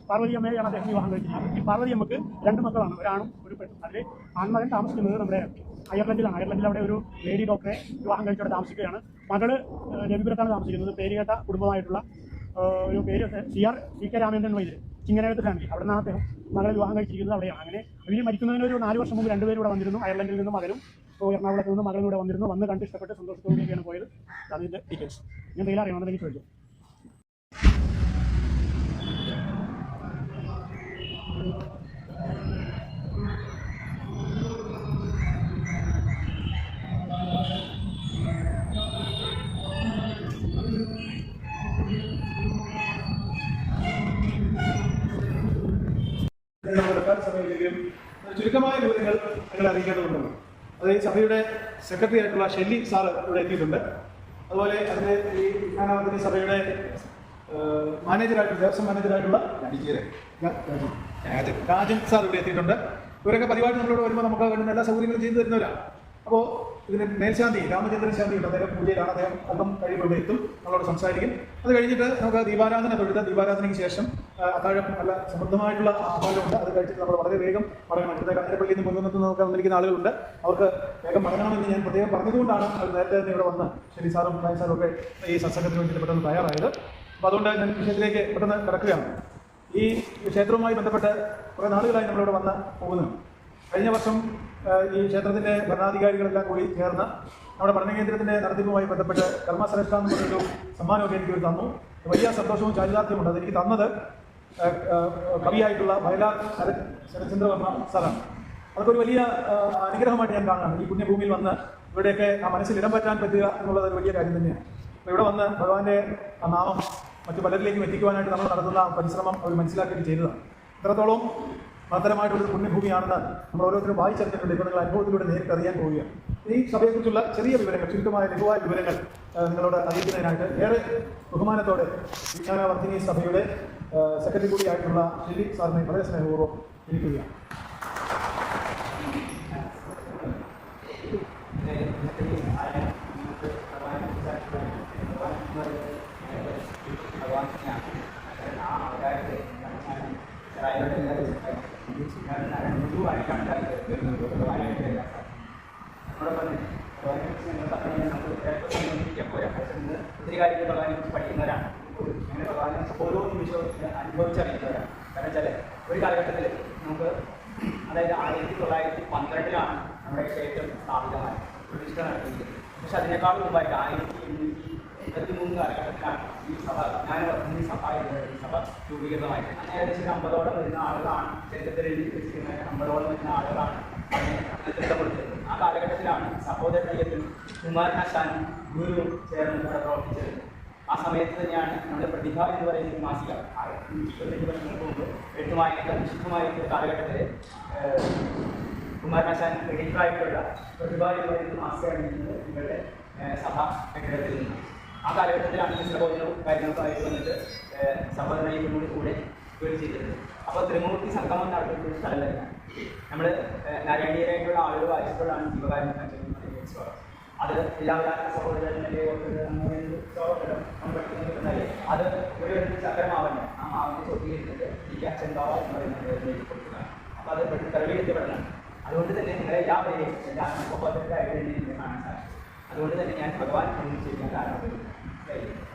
പാർവതി അമ്മയെയാണ് അദ്ദേഹം വിവാഹം കഴിച്ചിരിക്കുന്നത്. ഈ പാർവതി അമ്മക്ക് 2 മക്കളാണ്, ഒരാണും ഒരു പെണ്ണും. അതിൽ ആൺമകൻ താമസിക്കുന്നത് നമ്മുടെ അയർലൻഡിലാണ്. അയർലൻഡിൽ അവിടെ ഒരു ലേഡി ഡോക്ടറെ വിവാഹം കഴിച്ചവിടെ താമസിക്കുകയാണ്. മകള് രവിപുരത്താണ് താമസിക്കുന്നത്. പേരുകേട്ട കുടുംബമായിട്ടുള്ള ഒരു പേര് CK രാമേന്ദ്രൻ വൈദ്യർ, ചിങ്ങനകത്ത് ഫാമിലി. അവിടെ നിന്നാണ് അദ്ദേഹം മകളെ വിവാഹം കഴിച്ചിരിക്കുന്നത് അവിടെയാണ്. അങ്ങനെ ഇവർ മരിക്കുന്നതിന് ഒരു 4 വർഷം മുമ്പ് 2 പേരും ഇവിടെ വന്നിരുന്നു. അയർലൻഡിൽ നിന്ന് മകനും എറണാകുളത്ത് നിന്ന് മകളും ഇവിടെ വന്നിരുന്നു. വന്ന് കണ്ട് ഇഷ്ടപ്പെട്ട് സന്തോഷത്തോടുകൂടിയാണ് പോയത്. അതിൻ്റെ ഡീറ്റെയിൽസ് ഞാൻ എന്തെങ്കിലും അറിയണമെന്നുണ്ടെങ്കിൽ ചോദിച്ചു. സഭയിലെങ്കിലും ചുരുക്കമായ വിവരങ്ങൾ നിങ്ങൾ അറിയിക്കേണ്ടതുണ്ടല്ലോ. അത് ഈ സഭയുടെ സെക്രട്ടറി ആയിട്ടുള്ള ഷെല്ലി സാറ് ഇവിടെ എത്തിയിട്ടുണ്ട്. അതുപോലെ അതിന് ഈ വിജ്ഞാനാവധി സഭയുടെ മാനേജറായിട്ടുള്ള ദേവസ്വം മാനേജറായിട്ടുള്ള രാജൻ സാർ ഇവിടെ എത്തിയിട്ടുണ്ട്. ഇവരൊക്കെ പതിവായിട്ട് നമ്മളോട് വരുമ്പോൾ നമുക്ക് വേണ്ടുന്ന എല്ലാ സൗകര്യങ്ങളും ചെയ്തു തരുന്നവരാണ്. അപ്പോൾ ഇതിന് മേൽശാന്തി രാമചന്ദ്രൻ ശാന്തി ഉണ്ട്, അദ്ദേഹം പൂജയിലാണ്. അദ്ദേഹം അല്പം കഴിയുമ്പോൾ ഇവിടെ എത്തും, നമ്മളോട് സംസാരിക്കും. അത് കഴിഞ്ഞിട്ട് നമുക്ക് ദീപാരാധന തൊഴുത് ദീപാരാധനയ്ക്ക് ശേഷം അത്താഴം നല്ല സമൃദ്ധമായിട്ടുള്ള ആഹാരമുണ്ട്. അത് കഴിച്ചിട്ട് നമ്മൾ വളരെ വേഗം മടങ്ങണം. ഇവിടുത്തെ കാഞ്ഞിരപ്പള്ളിയിൽ നിന്ന് മുൻകുന്നത്ത് നമുക്ക് വന്നിരിക്കുന്ന ആളുകളുണ്ട്. അവർക്ക് വേഗം മടങ്ങണമെന്ന് ഞാൻ പ്രത്യേകം പറഞ്ഞതുകൊണ്ടാണ് അവർ നേരത്തെ തന്നെ ഇവിടെ വന്ന് ശരി സാറും നായ സാറും ഒക്കെ ഈ സത്സംഗത്തിന് വേണ്ടി പെട്ടെന്ന് തയ്യാറായത്. അപ്പോൾ അതുകൊണ്ട് ഞാൻ വിഷയത്തിലേക്ക് പെട്ടെന്ന് കിടക്കുകയാണ്. ഈ ക്ഷേത്രവുമായി ബന്ധപ്പെട്ട് കുറേ നാളുകളായി നമ്മളിവിടെ വന്ന് പോകുന്നു. കഴിഞ്ഞ വർഷം ഈ ക്ഷേത്രത്തിൻ്റെ ഭരണാധികാരികളെല്ലാം കൂടി ചേർന്ന് നമ്മുടെ പഠന കേന്ദ്രത്തിൻ്റെ നടത്തിപ്പുമായി ബന്ധപ്പെട്ട് കർമ്മശ്രേഷ്ഠ എന്ന് പറഞ്ഞൊരു സമ്മാനമൊക്കെ എനിക്ക് തന്നു. വലിയ സന്തോഷവും ചാരിതാർത്ഥ്യമുണ്ട്. അതെനിക്ക് തന്നത് കവിയായിട്ടുള്ള വയലാർ ശരത്ചന്ദ്രവർമ്മ സാറാണ്. അതൊക്കെ ഒരു വലിയ അനുഗ്രഹമായിട്ട് ഞാൻ കാണുകയാണ്. ഈ പുണ്യഭൂമിയിൽ വന്ന് ഇവിടെയൊക്കെ ആ മനസ്സിൽ ഇടം പറ്റാൻ പറ്റുക എന്നുള്ളത് ഒരു വലിയ കാര്യം തന്നെയാണ്. അപ്പോൾ ഇവിടെ വന്ന് ഭഗവാന്റെ ആ നാമം മറ്റു പലരിലേക്കും എത്തിക്കുവാനായിട്ട് നമ്മൾ നടത്തുന്ന പരിശ്രമം അവർ മനസ്സിലാക്കിയിട്ട് ചെയ്തതാണ്. ഇത്രത്തോളം മഹത്തരമായിട്ടുള്ളൊരു പുണ്യഭൂമിയാണെന്ന് നമ്മൾ ഓരോരുത്തരും വായിച്ചറിഞ്ഞിട്ടുണ്ട്. ഇപ്പോൾ നിങ്ങൾ അനുഭവത്തിലൂടെ നേരിട്ട് അറിയാൻ പോവുകയാണ്. ഈ സഭയെക്കുറിച്ചുള്ള ചെറിയ വിവരങ്ങൾ, ചുരുക്കമായ ലഘുവായ വിവരങ്ങൾ നിങ്ങളോട് അറിയിക്കുന്നതിനായിട്ട് ഏറെ ബഹുമാനത്തോടെ വിജ്ഞാനവർദ്ധിനി സഭയുടെ സെക്രട്ടറി കൂടിയായിട്ടുള്ള ഷെല്ലി സാറിനെ വളരെ സ്നേഹപൂർവ്വം ഇരിക്കുകയാണ്. ഒത്തിരി കാര്യങ്ങൾ ഭഗവാനെ കുറിച്ച് പഠിക്കുന്നവരാണ്. അങ്ങനെ ഭഗവാനെ ഓരോ നിമിഷവും അനുഭവിച്ചറിയുന്നവരാണ്. കാരണം വെച്ചാൽ ഒരു കാലഘട്ടത്തിൽ നമുക്ക്, അതായത് 1912 നമ്മുടെ ക്ഷേത്രം സ്ഥാപിതമായി പ്രതിഷ്ഠ നടത്തിയിരിക്കുന്നത്. പക്ഷെ അതിനേക്കാൾ മുമ്പായിട്ട് 1883 കാലഘട്ടത്തിലാണ് ഈ സഭ, വിജ്ഞാനവർദ്ധിനി സഭ എന്ന ഈ സഭ രൂപീകൃതമായിട്ട്. ഏകദേശം 50ഓളം വരുന്ന ആളുകളാണ് ചരിത്രത്തിൽ എഴുതി വെച്ചിരിക്കുന്നത്. 50ഓളം വരുന്ന ആളുകളാണ് അതിനെ നേതൃത്വം കൊടുത്തത്. ആ കാലഘട്ടത്തിലാണ് സഹോദരയ്യത്തിൽ കുമാരനാശാനും ഗുരുവും ചേർന്ന് ഇവിടെ പ്രവർത്തിച്ചത്. ആ സമയത്ത് തന്നെയാണ് നമ്മുടെ പ്രതിഭ എന്ന് പറയുന്ന മാസിക 25 വർഷങ്ങൾക്ക് മുമ്പ് എഴുത്തുമായിട്ട് വിശുദ്ധമായിട്ടുള്ള കാലഘട്ടത്തിൽ കുമാരനാശാൻ എഡിറ്ററായിട്ടുള്ള പ്രതിഭ എന്ന് പറയുന്ന മാസിക എഴുതുന്നത് ഇവരുടെ സഭാ കെട്ടിടത്തിൽ നിന്ന്. ആ കാലഘട്ടത്തിലാണ് ഈ സഹോദരവും കാര്യങ്ങൾക്കായിട്ട് വന്നിട്ട് സഹോദരനോട് കൂടെ ജോലി ചെയ്തത്. അപ്പോൾ ത്രിമൂർത്തി സംഗമം നടത്തുന്ന ഒരു സ്ഥലം തന്നെയാണ്. നമ്മൾ നാരായണീയരായിട്ടുള്ള ആളുകൾ വായിച്ചപ്പോഴാണ് ജീവകാരുണ്യ അത് എല്ലാവരും സഹോദരൻ്റെ അത് ഒരു ചക്രമാവന്നെ ആ മാവിൻ്റെ ചൊട്ടിയിരുന്നിട്ട് ഈ അച്ഛൻകാവ എന്ന് പറയുന്നത് കൊടുക്കുക. അപ്പോൾ അത് തെളിവെടുത്തപ്പെടലാണ്. അതുകൊണ്ട് തന്നെ നിങ്ങളെ എല്ലാവരെയും എല്ലാ സഹോദരൻ്റെ ഐഡന്റിറ്റി കാണാൻ സാധിക്കും. അതുകൊണ്ട് തന്നെ ഞാൻ ഭഗവാൻ ചോദിക്കാൻ കാരണം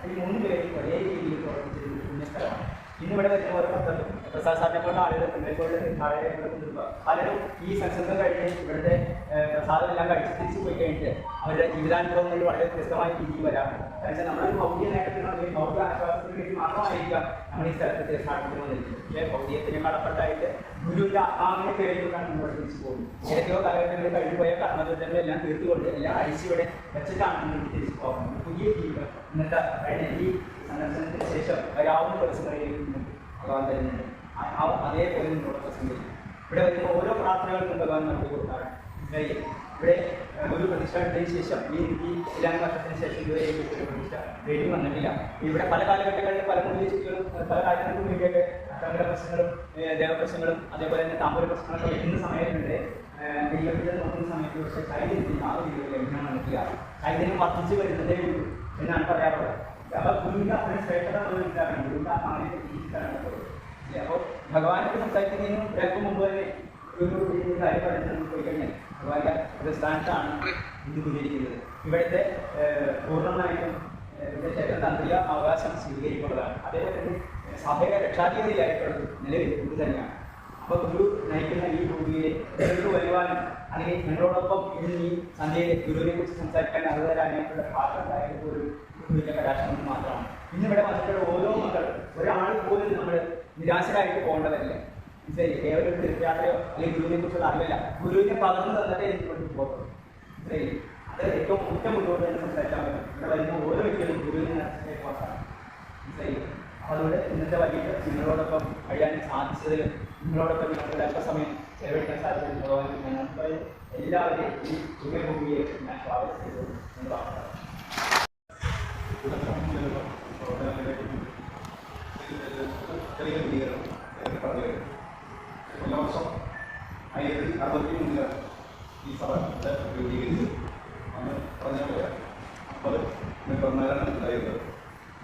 ഈ 3 പേരും ഒരേ രീതിയിൽ പ്രവർത്തിച്ചൊരു പുണ്യസ്ഥലമാണ്. ഇന്നിവിടെ വരുന്ന ഓരോ ഭക്തരും പ്രസാദ് സാറിനെ പോലുള്ള ആളുകൾ പലരും ഈ സത്സംഗം കഴിഞ്ഞ് ഇവിടുത്തെ പ്രസാദമെല്ലാം കഴിച്ച് തിരിച്ചു പോയി കഴിഞ്ഞിട്ട് അവരുടെ ജീവിതാനുഭവങ്ങളിൽ വളരെ വ്യത്യസ്തമായ രീതിയിൽ വരാറുണ്ട്. കാരണം നമ്മളൊരു ഭൗതിക നേട്ടത്തിനുണ്ടെങ്കിൽ ഭൗതിക ആശ്വാസത്തിന് വേണ്ടി മാത്രമായിരിക്കാം നമ്മൾ ഈ സ്ഥലത്ത് തീർത്ഥാടനത്തിന് വന്നിരിക്കുന്നത്. പക്ഷേ ഭൗതികത്തിന് കടപ്പെട്ടായിട്ട് ഗുരുവിൻ്റെ ആത്മാവിനെ പേരിലാണ് നമ്മൾ തിരിച്ചു പോകുന്നത്. ഏതൊക്കെയോ കാലഘട്ടങ്ങളിൽ കഴിഞ്ഞുപോയ കർമ്മദുരിതങ്ങളെല്ലാം തീർത്തുകൊണ്ട് എല്ലാം അഴിച്ചിവിടെ വെച്ചിട്ടാണ് നമ്മൾ തിരിച്ചു പോകുന്നത്. പുതിയ ജീവിതം ഇന്നത്തെ ഈ സന്ദർശനത്തിന് ശേഷം വരാവുന്ന ദിവസങ്ങളിലേക്ക് ഭഗവാൻ തരുന്നുണ്ട്. അതേപോലെ നിങ്ങളുടെ പ്രസംഗിക്കും. ഇവിടെ വരുന്ന ഓരോ പ്രാർത്ഥനകൾക്കും ഭഗവാൻ നടത്തി കൊടുക്കാറുണ്ട്. ഇവിടെ ഒരു പ്രതിഷ്ഠ എടുത്തതിന് ശേഷം ഈ 2 വർഷത്തിന് ശേഷം ഇതുവരെ ഒരു പ്രതിഷ്ഠ വേണ്ടി വന്നിട്ടില്ല. ഇവിടെ പല കാലഘട്ടങ്ങളിൽ പല മുന്നിലും പല കാര്യങ്ങൾക്കും വേണ്ടിയൊക്കെ സങ്കട പ്രശ്നങ്ങളും ദേവപ്രശ്നങ്ങളും അതേപോലെ തന്നെ താമ്പൂര പ്രശ്നങ്ങളൊക്കെ വരുന്ന സമയത്തുണ്ട്. ദൈവത്തിൽ നോക്കുന്ന സമയത്ത് പക്ഷേ ചൈതന്യത്തിന് ആ രീതിയിൽ ലഭ്യം നടത്തില്ല. ചൈതന്യം വർദ്ധിച്ചു വരുന്നതേ ഉള്ളൂ എന്നാണ് പറയാറുള്ളത്. അപ്പോൾ ഗുരുവിൻ്റെ അത്രയും ശ്രേഷ്ഠത ഗുരുവിൻ്റെ അങ്ങനെ ജീവിക്കാനാണ് അപ്പോൾ ഭഗവാനോട് സംസാരിക്കുന്നതിന് ഒരാൾക്ക് മുമ്പ് തന്നെ ഒരു കാര്യം പറഞ്ഞു പോയി കഴിഞ്ഞാൽ ഭഗവാന്റെ ഒരു സ്ഥാനത്താണ് ഇത് വിവരിക്കുന്നത്. ഇവിടുത്തെ പൂർണ്ണമായിട്ടും താന്ത്രിക അവകാശം സ്വീകരിക്കുന്നതാണ്. അതേപോലെ തന്നെ സഭയുടെ രക്ഷാധിപതിയായിട്ടുള്ളത് നിലവിൽ ഇത് തന്നെയാണ്. അപ്പോൾ ഗുരു നയിക്കുന്ന ഈ ഭൂമിയെ ഗുരു വരുവാനും അങ്ങനെ ഞങ്ങളോടൊപ്പം ഇന്ന് ഈ സന്ധ്യയിൽ ഗുരുവിനെ കുറിച്ച് സംസാരിക്കാൻ അർഹതരാനായിട്ടുള്ള ഭാഗത്തായിട്ട് ഒരു ഗുരുവിന്റെ കടാക്ഷം മാത്രമാണ്. ഇന്നിവിടെ വന്നിട്ടുള്ള ഓരോ മക്കൾ ഒരാൾ പോലും നമ്മൾ നിരാശരായിട്ട് പോകേണ്ടതല്ല. ശരി, കേവലം ഒരു തീർത്ഥയാത്രയോ അല്ലെങ്കിൽ ഗുരുവിനെ കുറിച്ചുള്ള അറിവില്ല, ഗുരുവിനെ പകർന്നു തന്നിട്ടേ എനിക്ക് കൊണ്ട് പോകും. ശരി, അത് ഏറ്റവും മുറ്റം മുന്നോട്ട് തന്നെ സംസാരിച്ചാൽ മതി. ഇവിടെ വരുന്ന ഓരോ വ്യക്തികളും ഗുരുവിനെ നഷ്ടപ്പെട്ട മാത്രമാണ്. ശരി, അതുകൊണ്ട് ഇന്നത്തെ വൈകിട്ട് നിങ്ങളോടൊപ്പം കഴിയാൻ സാധിച്ചതിൽ നിങ്ങളോടൊപ്പം ഞങ്ങളുടെ അല്പസമയം ചെലവഴിക്കാൻ സാധിച്ചത് ഞങ്ങൾക്ക് എല്ലാവരെയും ഈ പുണ്യഭൂമിയെ ഞാൻ സ്വാഗതം ചെയ്തു എന്ന് പറഞ്ഞു. എല്ലാ വർഷം 1963 ഈ സഭ രൂപീകരിച്ചു. അന്ന് പറഞ്ഞ പോലെ 50 മെമ്പർമാരാണ് ഉണ്ടായിരുന്നത്.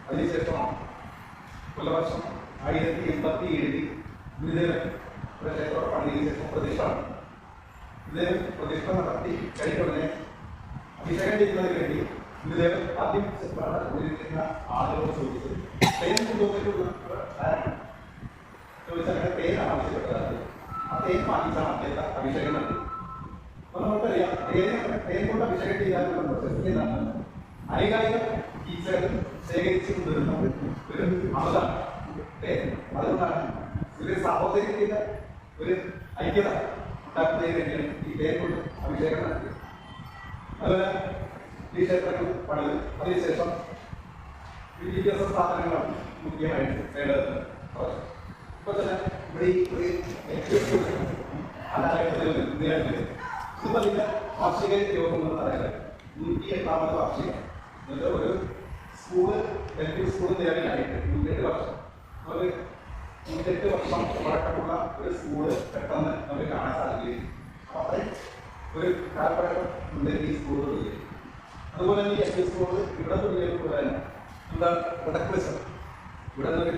അതിനുശേഷമാണ് കൊല്ലവർഷം 1087 ഗുരുദേവൻ ക്ഷേത്രം പണിതിന് ശേഷം പ്രതിഷ്ഠയാണ്. ഗുരുദേവൻ പ്രതിഷ്ഠ നടത്തി കഴിഞ്ഞുടനെ അഭിഷേകം ചെയ്യുന്നതിന് വേണ്ടി ഗുരുദേവൻ ആദ്യം ഉപയോഗിക്കുന്ന ആളുകളോട് ചോദിച്ചത് തേൻ ചോദിച്ചാൽ തേനാണ് ആവശ്യപ്പെട്ടത്. ആ തേൻ വാങ്ങിച്ചാണ് അദ്ദേഹത്തെ അഭിഷേകം നടത്തി. അപ്പൊ നമുക്കറിയാം തേൻ കൊണ്ട് അഭിഷേകം ചെയ്യാനുള്ള പ്രോസസ് എന്താണ്? അനേകായിരം ഈച്ചകൾ ശേഖരിച്ചു കൊണ്ടുവരുന്ന ഒരു അമൃതാണ് തേൻ. അതുകൊണ്ടാണ് ഒരു സാഹോദര്യത്തിന്റെ ഒരു ഐക്യത ഉണ്ടാക്കുന്നതിന് വേണ്ടിയാണ് ഈ തേൻ കൊണ്ട് അഭിഷേകം നടത്തിയത്. അതുപോലെ ഈ ക്ഷേത്രങ്ങൾ പണിത് അതിനുശേഷം വിദ്യാഭ്യാസ സ്ഥാപനങ്ങളാണ് മുഖ്യമായിട്ട് വേണ്ടത്. ഇപ്പൊ തന്നെ ഇവിടെ ഇതിന്റെ വാർഷിക യോഗം എന്ന് പറയുന്നത് 108ാമത്തെ വാർഷികം. എന്നിട്ട് ഒരു സ്കൂള് എൽ.പി. സ്കൂൾ നിലവിലായിട്ട് 108 വർഷം, ഒരു 108 വർഷം പഴക്കമുള്ള ഒരു സ്കൂള് പെട്ടെന്ന് നമുക്ക് കാണാൻ സാധിക്കുകയും അവിടെ ഒരു കാലപ്പഴക്കം ഉണ്ട് ഈ സ്കൂളുകളിൽ. അതുപോലെ തന്നെ ഈ എൽ.പി. സ്കൂള് ഇവിടെ തുടങ്ങിയത് പോലെ തന്നെ എന്താണ് വടക്കുവശം ഇവിടെ നിന്ന്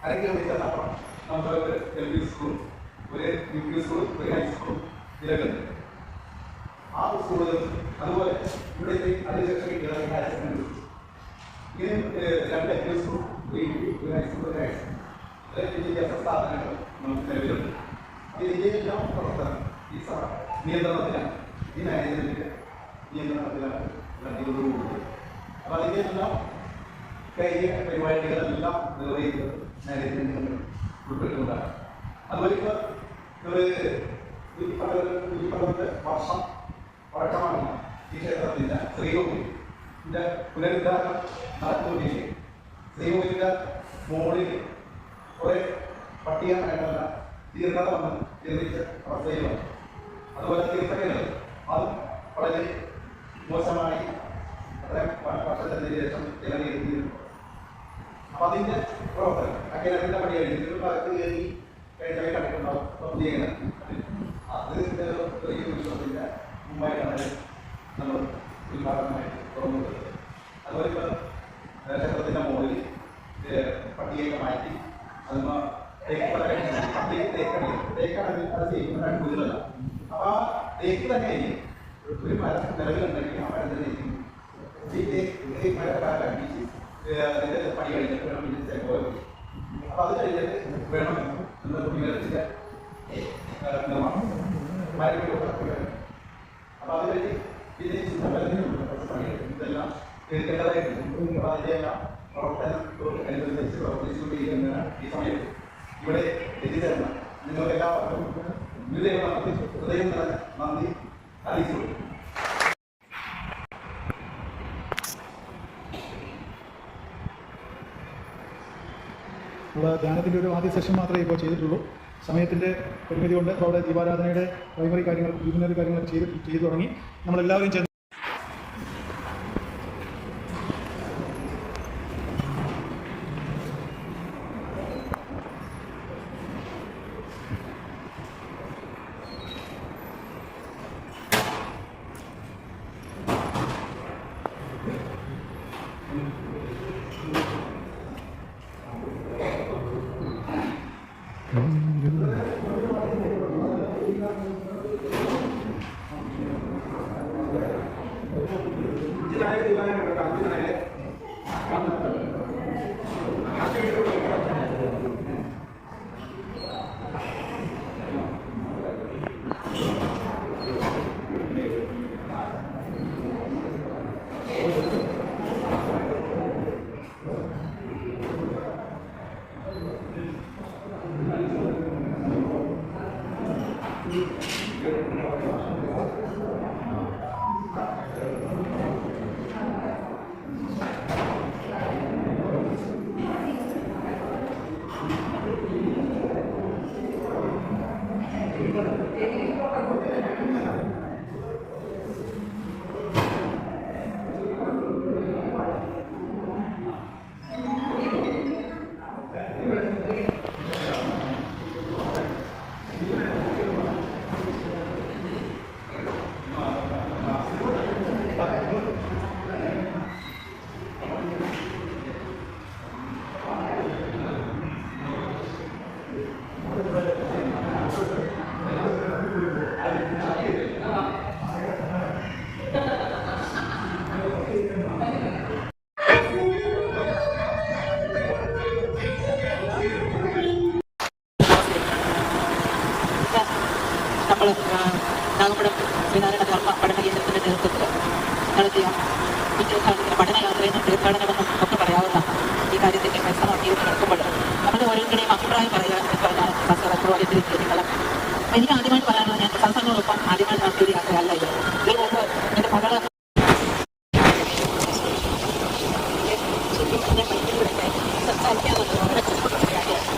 1/2 കിലോമീറ്റർ അപ്പുറം നമുക്ക് ഒരു എൽ.പി. സ്കൂളും ഒരു യു.പി. സ്കൂളും ഒരു ഹൈസ്കൂളും നിലവിലുണ്ട്. ആ സ്കൂളുകൾ അതുപോലെ ഇവിടെ അതിനുശേഷം ഹയർ സെക്കൻഡറി ഇങ്ങനെ 2 എൽ.പി. സ്കൂളും ഒരു യു.പി. ഹൈസ്കൂൾ ഒരു ഹൈസ്കൂൾ വിദ്യാഭ്യാസ സ്ഥാപനങ്ങൾ നമുക്ക് നിലവിലുണ്ട്. ഇതിൻ്റെയെല്ലാം പ്രവർത്തനം ഈ നിയന്ത്രണത്തിലാണ്, ഈ മാനേജ്മെന്റിന്റെ നിയന്ത്രണത്തിലാണ് നടത്തിയതോടുകൂടി. അപ്പൊ അതിൻ്റെയെല്ലാം കഴിഞ്ഞ പരിപാടികളെല്ലാം നിർവഹിക്കുന്നത് മാനേജ്മെന്റിൽ ഉൾപ്പെട്ടുകൊണ്ടാണ്. അതുപോലെ ഇപ്പോൾ ഒരു 112 വർഷം പഴക്കമാണ് ഈ ക്ഷേത്രത്തിന്റെ ശ്രീകോവിലിന്റെ പുനരുദ്ധാരണം നടത്തുകയും ശ്രീകോവിലിന്റെ മുകളിൽ കുറെ പട്ടികമായിട്ടുള്ള തീർത്ഥത വന്ന് നിർമ്മിച്ച അവസ്ഥയിൽ വന്നു. അതുപോലെ തീർത്ഥങ്ങൾ അതും വളരെ മോശമായി അത്രയും വർഷത്തിന് ശേഷം ജലനിർത്തിയിരുന്നു. അപ്പൊ അതിന്റെ പ്രവർത്തനം അക്കാദമിന്റെ പണി കഴിഞ്ഞു ഭാഗത്ത് കയറി കഴിഞ്ഞാൽ കണ്ടിട്ടുണ്ടാവും ചെയ്യുന്നത്. അത് വിശ്വത്തിന്റെ മുമ്പായിട്ടാണ് നമ്മൾ ഉദ്ഘാടനമായിട്ട് തുറന്നത്. അതുപോലെ ഇപ്പൊ ക്ഷേത്രത്തിന്റെ മുകളിൽ പട്ടികയൊക്കെ മാറ്റി അതിന് തേക്കടയിൽ അത് ചെയ്യുന്നതാണ് കൂടുതലല്ല. അപ്പൊ ആ തേക്ക് തന്നെ ഒരു മരം നിലവിലുണ്ടെങ്കിൽ ആ മരം തന്നെ ഈ മരക്കാരാണ് അതിന്റെ പണി കഴിഞ്ഞിട്ട് വേണം ഇതിന്റെ പോയത്. അപ്പൊ അത് കഴിഞ്ഞിട്ട് വേണം കുടിവെള്ളത്തിന്റെ നിർമ്മാണം മരങ്ങൾ. അപ്പൊ അത് കഴിഞ്ഞ് പിന്നെ ചുറ്റമ്പലത്തിനുള്ള പണികൾ ഇതെല്ലാം തീർക്കേണ്ടതായിട്ടുണ്ട്. അപ്പൊ അതിന്റെയെല്ലാം പ്രവർത്തനം അനുസരിച്ച് പ്രവർത്തിച്ചുകൊണ്ടിരിക്കുന്നതാണ് ഈ സമയത്ത് ഇവിടെ എത്തിച്ചേർന്ന നിങ്ങൾക്കെല്ലാവർക്കും ഹൃദയം നിറഞ്ഞ നന്ദി അറിയിച്ചുകൊള്ളു. നമ്മൾ ധ്യാനത്തിൻ്റെ ഒരു ആദ്യ സെഷൻ മാത്രമേ ഇപ്പോൾ ചെയ്തിട്ടുള്ളൂ. സമയത്തിൻ്റെ പരിമിതി കൊണ്ട് അവിടെ ദീപാരാധനയുടെ പ്രൈമറി കാര്യങ്ങൾ പ്രിലിമിനറി കാര്യങ്ങളൊക്കെ ചെയ്തു തുടങ്ങി. നമ്മളെല്ലാവരും ചേർന്ന് നമ്മൾ നാഗപ്പുഴം ശ്രീനാരായണ ധർമ്മ പഠന കേന്ദ്രത്തിൻ്റെ നേതൃത്വത്തിൽ നടത്തിയ തീർത്ഥാടന പഠനയാത്രയെന്നും തീർത്ഥാടനമെന്നും ഒക്കെ പറയാവുന്ന ഈ കാര്യത്തിൻ്റെ പരിശ്രമം നടക്കുമ്പോൾ നമ്മൾ ഓരോരുത്തരുടെയും അഭിപ്രായം പറയാൻ പറഞ്ഞാൽ എത്തിയിരിക്കുക നിങ്ങൾ. എനിക്ക് ആദ്യമായിട്ട് പറയാനുള്ളത് ഞാൻ സംസ്ഥാനങ്ങളൊപ്പം ആദ്യമായിട്ട് നടത്തിയൊരു യാത്രയല്ല ഇത്. ഇതിന് മുമ്പ് എൻ്റെ മകള് സംസാരിക്കാന്നുള്ളത് വളരെ ബുദ്ധിമുട്ടുള്ള കാര്യമാണ്.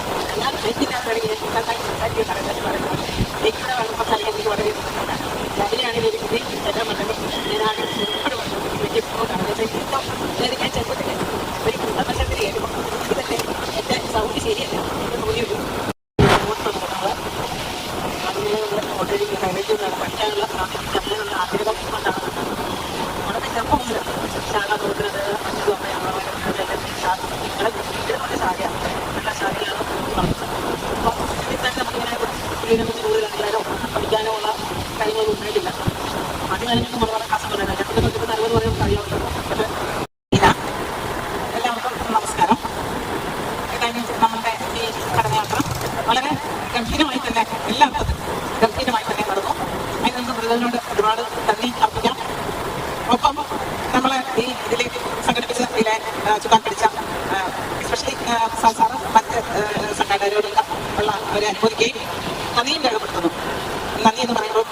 ഞാൻ വ്യക്തിഗതമായി സംസാരിക്കാൻ സംസാരിക്കാൻ എനിക്ക് വളരെ ബുദ്ധിമുട്ടാണ്. രാവിലെയാണെങ്കിൽ ഒരു കുട്ടി എല്ലാം വന്നത് ഞാനാകെ ഒരുപാട് വലിയ ബുദ്ധിമുട്ടാണ്. ഞാൻ ചെറുപ്പത്തിൽ ഒരു സന്ദർശനത്തിൽ കേൾക്കുമ്പോൾ ഇതൊക്കെ എൻ്റെ സൗണ്ട് ശരിയല്ല എന്ന് തോന്നിയൊരു ഓട്ടോയിൽ കയറിക്കുന്നതാണ് പഠിക്കാനുള്ള അങ്ങനെയുള്ള ആഗ്രഹം കൊണ്ടാണ് വളരെ ചെറുപ്പം മുതൽ ശാഖ നോക്കുന്നത്. അച്ഛനും അമ്മയും ശാഖയാണ് നല്ല ശാഖയാണ് പറഞ്ഞത്. അപ്പോൾ ഇതിൽ തന്നെ നമുക്കിങ്ങനെ ഇതിനെക്കുറിച്ച് കൂടുതൽ അറിയാനോ പഠിക്കാനോ ഉള്ള കാര്യങ്ങളൊന്നും ഉണ്ടായിട്ടില്ല. ആദ്യകാലങ്ങളിൽ നമ്മൾ വളരെ കാസർഗോഡാണ്. ഞങ്ങളുടെ 60 വരെ അറിയാവുന്നത്. പക്ഷേ എല്ലാവർക്കും നമസ്കാരം. നമ്മളുടെ ഈ പഠനയാത്ര വളരെ ഗംഭീരമായി തന്നെ എല്ലാ അർത്ഥത്തിലും ഗംഭീരമായി തന്നെ നടന്നു. അതിന് നമുക്ക് മൃഗങ്ങളോട് ഒരുപാട് നന്ദി അർപ്പിക്കാം. ഒപ്പം നമ്മൾ ഈ ഇതിലേക്ക് സംഘടിപ്പിച്ച ഇതിലെ ചുക്കാൻ പിടിച്ച എസ്പെഷ്യലി സാറ് മറ്റ് സംഘടനകളോടുള്ള ഉള്ള ഒരു അനുഭവിക്കുകയും നന്ദിയും രേഖപ്പെടുത്തുന്നു. നന്ദി എന്ന് പറയുമ്പോൾ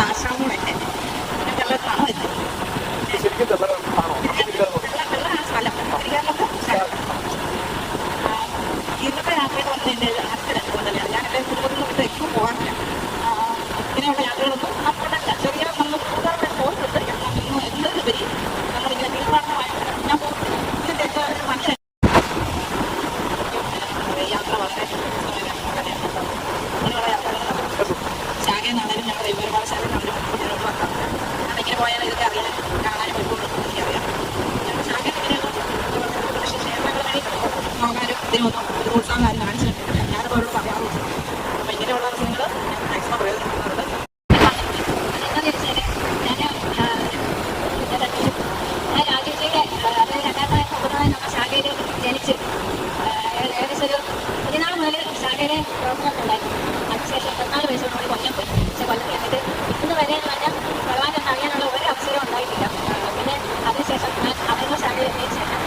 ആശാമൂടെ ഇന്നത്തെ യാത്രയെന്ന് പറഞ്ഞാൽ എൻ്റെ അടുത്ത തന്നെയാണ്. ഞാൻ എൻ്റെ കുടുംബത്തിൽ നിന്ന് എപ്പോഴും പോകാറില്ല. ഇങ്ങനെയുള്ള യാത്രകളൊന്നും അപ്പോഴല്ല. ചെറിയ നമ്മൾ കൂടാതെ പോകുന്നുണ്ട്. എന്നതിലുപരി നമ്മളിങ്ങനെ തീർത്ഥാടനമായിട്ട് ഞാൻ പോകുന്നു. ഇതിൻ്റെയൊക്കെ ഒരു മനുഷ്യൻ യാത്ര വളരെ അങ്ങനെയുള്ള യാത്രകൾ ശാഖയെന്നാണെങ്കിലും ഞങ്ങൾ ഒരുപാട് ശാഖയെന്നാണെങ്കിലും ഞാൻ ഇങ്ങനെ പോയാൽ ഇതൊക്കെ അറിയാൻ കാണാനും എപ്പോഴും എനിക്കറിയാം. ശാഖ ഇങ്ങനെയൊന്നും ക്ഷേത്രങ്ങൾ വഴി നോക്കാനും ഇതിനൊന്നും ഒരു ഉത്സാഹം കാര്യം കാണിച്ചിട്ടുണ്ട്. ഞാനിപ്പോൾ അവരോട് പറയാറുണ്ട്. അപ്പോൾ ഇങ്ങനെയുള്ള ദിവസങ്ങൾ ഞാൻ മാക്സിമം പ്രയോജനപ്പെടുന്നുണ്ട്. ഞാൻ രാജ്യത്തേക്ക് അതായത് 2019 നമ്മുടെ ശാഖയിൽ ജനിച്ച് ഏകദേശം ഒരു 14 മുതൽ ശാഖയിലെ പ്രവർത്തനങ്ങളുണ്ടായിരുന്നു. അതിനുശേഷം 14 വയസ്സോടുകൂടി കൊല്ലം പോയി. പക്ഷേ കൊല്ലം എന്നിട്ട് ഇന്ന് വരെ എന്ന് പറഞ്ഞാൽ ഭഗവാൻ അറിയാനുള്ള ഒരു അവസരം ഉണ്ടായിട്ടില്ല. പിന്നെ അതിനുശേഷം ഞാൻ അവരുടെ ശാഖയിൽ എത്തിയ ശേഷം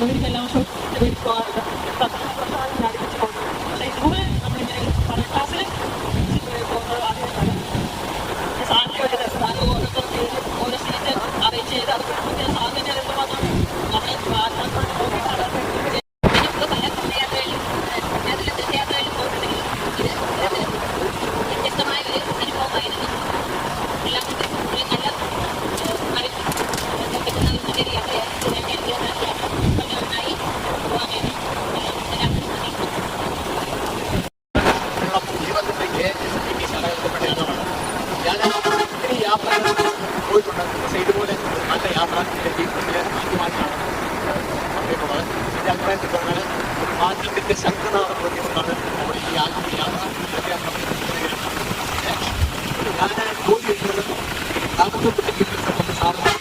വീട്ടിൽ എല്ലാ വർഷവും വീട്ടിൽ പോകാറുണ്ട്. പ്രശ്നമായി അടുപ്പിച്ച് പോകുന്നു. പക്ഷേ ഇതുപോലെ നമ്മളിങ്ങനെ പഠന ക്ലാസ്സിൽ പോകുന്നത് ആദ്യമായിട്ടാണ്. സാറിന് വേണ്ടി സാറ് ഓരോരുത്തർ ഓരോ സീറ്റ് അറേഞ്ച് ചെയ്ത് അത് സാറിന് എന്തുമാത്രം നമ്മളെ നോക്കിയിട്ടാണ് പല ഘട്ടയാത്രയിലും തീർത്ഥയാത്രയിലും പോയിട്ടുണ്ടെങ്കിലും ഇത് വ്യത്യസ്തമായ ഒരു അനുഭവമായിരുന്നു. എല്ലാം കൊണ്ട് നല്ല കിട്ടുന്ന നല്ലൊരു യാത്രയായിരുന്നു. എനിക്ക് യാത്ര വളരെ നന്നായി പോകാനായിരുന്നു. എല്ലാവർക്കും ഞാൻ ഒത്തിരി യാത്രകൾ പോയിട്ടുണ്ട്. പക്ഷേ ഇതുപോലെ നല്ല യാത്ര എൻ്റെ ജീവിതത്തിൽ ആദ്യമായിട്ടാണ് നടത്തിയിട്ടുള്ളത്. എൻ്റെ അഭിപ്രായത്തിൽ പറഞ്ഞാൽ മാറ്റത്തിൻ്റെ ശംഖനാഥം പറഞ്ഞുകൊണ്ടാണ് നമ്മൾ ഈ യാത്ര ഞാൻ ജോലി ചെയ്യുന്നത് താമസപ്പെട്ട് സാറിന്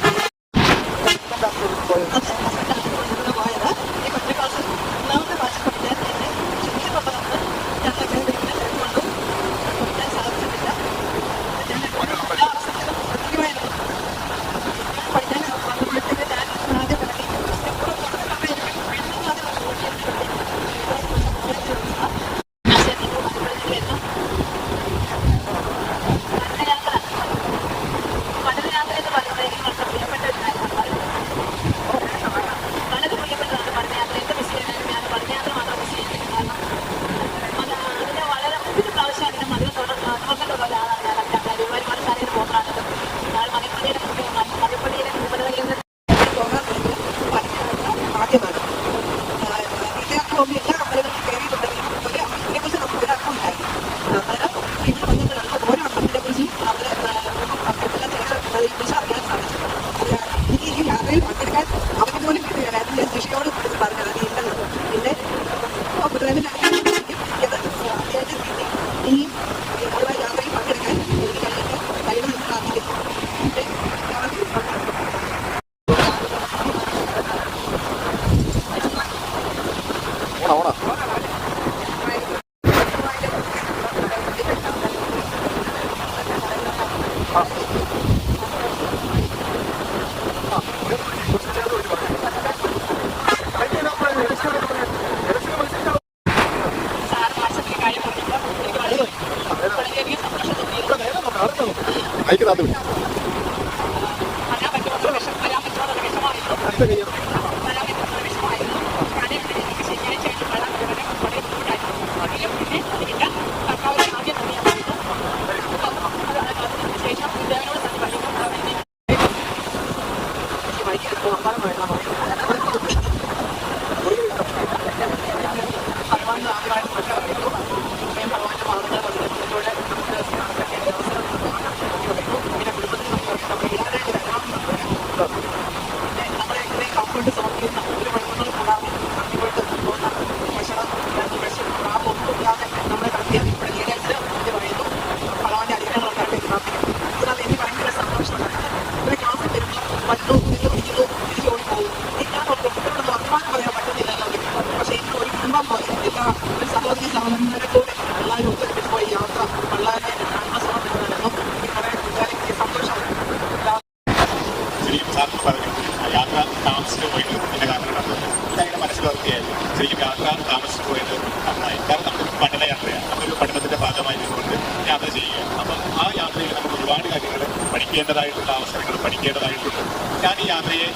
പഠിക്കേണ്ടതായിട്ടുള്ള അവസരങ്ങൾ പഠിക്കേണ്ടതായിട്ടുണ്ട്. ഞാൻ ഈ യാത്രയെ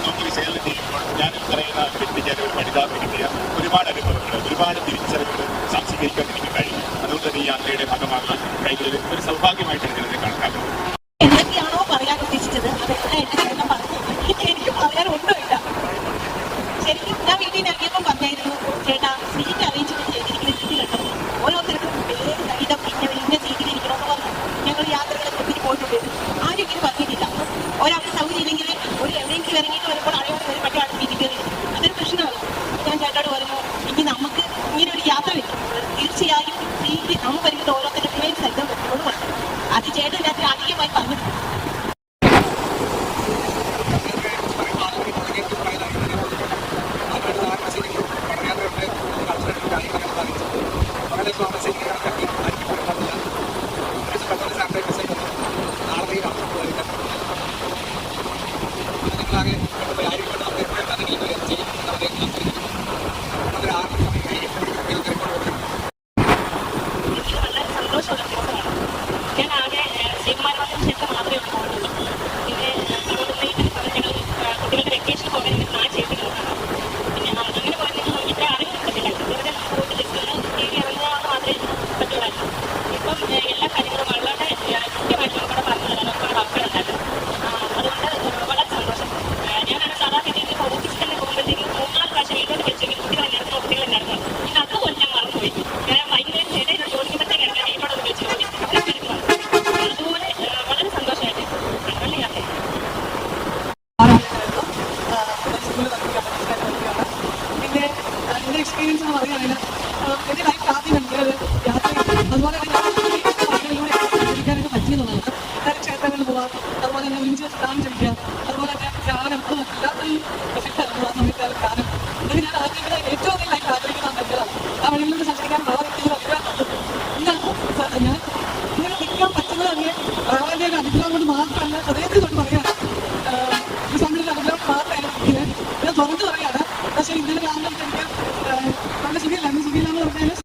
നോക്കി വിശകലനം ചെയ്യുമ്പോൾ ഞാൻ പറയുന്ന വ്യക്തിക്ക് ഒരു പഠിതാവിന് കിട്ടിയ ഒരുപാട് അനുഭവങ്ങൾ, ഒരുപാട് തിരിച്ചറിവുകൾ സാംശീകരിക്കാൻ എനിക്ക് കഴിയും. അതുകൊണ്ട് തന്നെ ഈ യാത്രയുടെ ഭാഗമാകാൻ കഴിഞ്ഞതിൽ ഒരു സൗഭാഗ്യമായിട്ടാണ് ഞാനത് കണക്കാക്കുന്നത്. എന്തൊക്കെയാണോ പറയാൻ ഉദ്ദേശിച്ചത് അതെല്ലാം എന്റെ ചേട്ടൻ പറഞ്ഞു. എനിക്ക് പറയാൻ ഒന്നുമില്ല. ശരിക്കും ഞാൻ വീട്ടിൽ നിന്ന് ഇറങ്ങിയപ്പോൾ പറഞ്ഞായിരുന്നു, ചേട്ടാ സീറ്റ് അറേഞ്ച്മെന്റ് ചെയ്തിരിക്കുന്ന രീതി കണ്ടു, ഓരോരുത്തർക്കും പേര് സഹിതം ഇന്ന സീറ്റിലിരിക്കണമെന്ന് പറഞ്ഞു. ഞങ്ങൾ യാത്രകളെ ഒത്തിരി പോയിട്ടുണ്ട്. ആരും ഇങ്ങനെ പറഞ്ഞിട്ടില്ല. ഒരാൾക്ക് സൗകര്യം ഇല്ലെങ്കിൽ ഒരു എവിടെയെങ്കിലും ഇറങ്ങിയിട്ട് വരുമ്പോൾ ആളുകൾ വരും, മറ്റേ ആൾക്ക് സീറ്റ് കയറി. അതൊരു പ്രശ്നമാണ്. ഞാൻ ചേട്ടനോട് പറഞ്ഞു, ഇനി നമുക്ക് ഇങ്ങനെ ഒരു യാത്ര വെക്കുമ്പോൾ തീർച്ചയായും സീറ്റ് നമുക്ക് വരുന്നത് ഓരോരുത്തരുടെ പേര് സഹിതം വെക്കണമെന്ന് പറഞ്ഞു. അത് ചേട്ടൻ രാത്രി അധികമായി പറഞ്ഞു. നാളെ എന്നുള്ളതാണ്. അതായത് ക്ഷേത്രങ്ങളിൽ പോകാം, അതുപോലെ തന്നെ ഒരുമിച്ച് ദാനം ചെയ്യിക്കുക, അതുപോലെ തന്നെ ധ്യാനം, എല്ലാത്തിനും എഫക്റ്റായിട്ടുള്ള സമയത്ത് ധ്യാനം. ഇതൊക്കെ ഞാൻ ആഗ്രഹിക്കുന്ന ഏറ്റവും അധികം ലൈഫ് ആഗ്രഹിക്കുന്ന മെറ്റലാണ്. ആ വഴികളിലൂടെ സഞ്ചരിക്കാൻ ഞാൻ ഇങ്ങനെ നിൽക്കാൻ പറ്റുന്നത് തന്നെ ഭഗവാന്റെ ഒരു അനുഗ്രഹം കൊണ്ട് മാത്രമല്ല, ഹൃദയത്തിൽ കൊണ്ട് പറയുകയാണ്. ഈ സമയത്ത് അനുഗ്രഹം മാത്രമല്ല ഞാൻ തുറന്നു പറയുകയാണ്. പക്ഷേ ഇന്നലെ കാണുമ്പോൾ എനിക്ക് വളരെ സുഖമില്ല എന്ന് പറഞ്ഞാൽ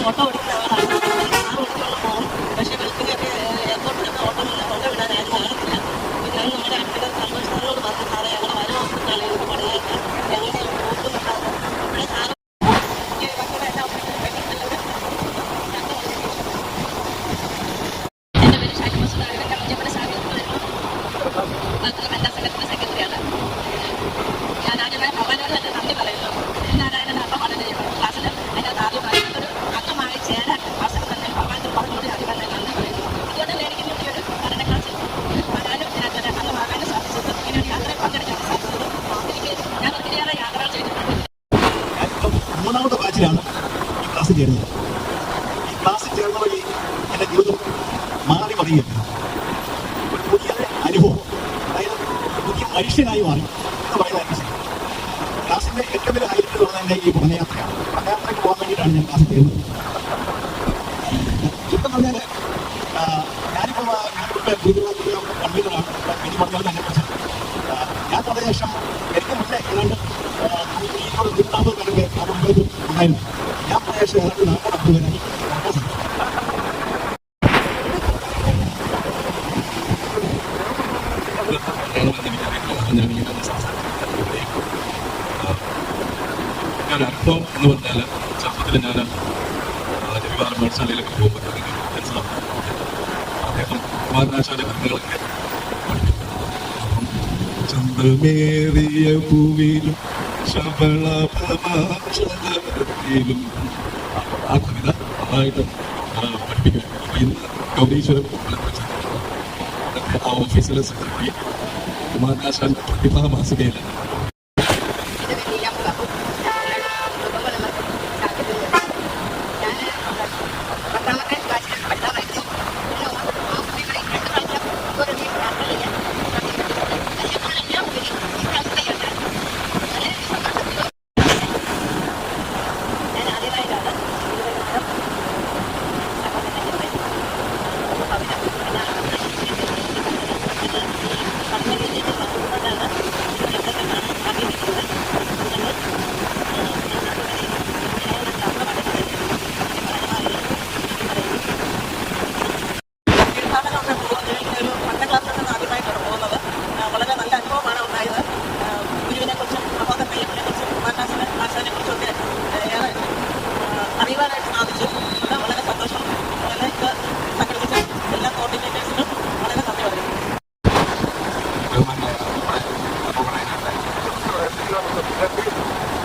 ഓട്ടോ ഓടിക്കുന്ന ആളാണ്. കാർ ഓടിച്ചുകൊണ്ട് പോകും. പക്ഷേ വെളുപ്പിനൊക്കെ എയർപോർട്ടിലൊക്കെ ഓട്ടോ വിടാനായിട്ട് കാണത്തില്ല. ഞാൻ നമ്മുടെ അടുത്ത സന്തോഷത്തോട് പറഞ്ഞു, സാറേ ഞങ്ങൾ വരും ഹോസ്പിറ്റലാണ് എനിക്ക് പണിയായിട്ട് ഞങ്ങൾ പോകുന്നുണ്ടാകും ഇവിടെ സാറ് എൻ്റെ പേര് ഷാജി മസൂദാണ്. കമ്മിറ്റിയുടെ സെക്രട്ടറിയാണ്. ഞാൻ ആദ്യമായി ഭഗവാനോട് തന്നെ നന്ദി പറയുന്നു. നാരായണൻ അപ്പ പഠന ക്ലാസ്സിൽ അതിൻ്റെ ആദ്യമായിട്ടൊരു അംഗമായി ചേരാൻ അവസരം തന്നെ ഭഗവാനോട് പറഞ്ഞുകൊണ്ട് ആദ്യം തന്നെ നന്ദി പറയുന്നു. അതുകൊണ്ട് തന്നെ എനിക്ക് ഈ ഒരു പഠന ക്ലാസ്സിൽ വരാനും ഇതിനകത്ത് അംഗമാകാനും സാധിച്ചത്, ഇങ്ങനെ ഒരു യാത്രയിൽ പങ്കെടുക്കാൻ സാധിച്ചത് എനിക്ക് ഞാൻ ഒത്തിരിയേറെ യാത്രകൾ ചെയ്തിട്ടുണ്ട്. മൂന്നാമത്തെ ബാച്ചിലാണ് ഈ ക്ലാസ്സിൽ ചേരുന്നത്. ഈ ക്ലാസ്സിൽ ചേർന്ന വഴി എൻ്റെ ജീവിതം മാറി മറിയുകയാണ്. ഒരു പുതിയ അനുഭവം, അതായത് പുതിയ മനുഷ്യനായി മാറി എന്ന് പറയുന്നതായിരിക്കും ശരി. ക്ലാസ്സിൻ്റെ ഏറ്റവും വലിയ ഹൈലൈറ്റ് എന്ന് പറഞ്ഞാൽ എൻ്റെ ഈ പഠനയാത്രയാണ്. പഠനയാത്രയ്ക്ക് പോകാൻ വേണ്ടിയിട്ടാണ് ഞാൻ ക്ലാസ്സിൽ ചേരുന്നത്. ഇപ്പം പറഞ്ഞാൽ ഞാനിപ്പോൾ കൺവീനറാണ്. എനിക്ക് പറഞ്ഞാൽ അതിനെക്കുറിച്ച് ഞാൻ പറഞ്ഞ ശേഷം എനിക്ക് മുന്നേ ഏതാണ്ട് 140 പേരൊക്കെ ആ മുമ്പേക്ക് ഉണ്ടായിരുന്നു. ഞാൻ പറഞ്ഞ ശേഷം ഏതാണ്ട് 40 പേരായി നടക്കാൻ സാധിക്കും. ഞാൻ അനുഭവം എന്ന് പറഞ്ഞാൽ ചെറുപ്പത്തിൽ ഞാൻ രവിവാരം പാഠശാലയിലൊക്കെ പോകുമ്പോൾ അദ്ദേഹം കുമാരനാശാന്റെ കൃതികളൊക്കെ ചന്ദ്രമേറിയ ഭൂമിയിലും ശബളഭമാശലത്തിലും ആ കവിത നന്നായിട്ട് പഠിപ്പിക്കുക. ഇന്ന് ഗൗരീശ്വരം ആ ഓഫീസിലെ സെക്രട്ടറി കുമാരനാശാന്റെ പ്രതിഭാ മാസികയിൽ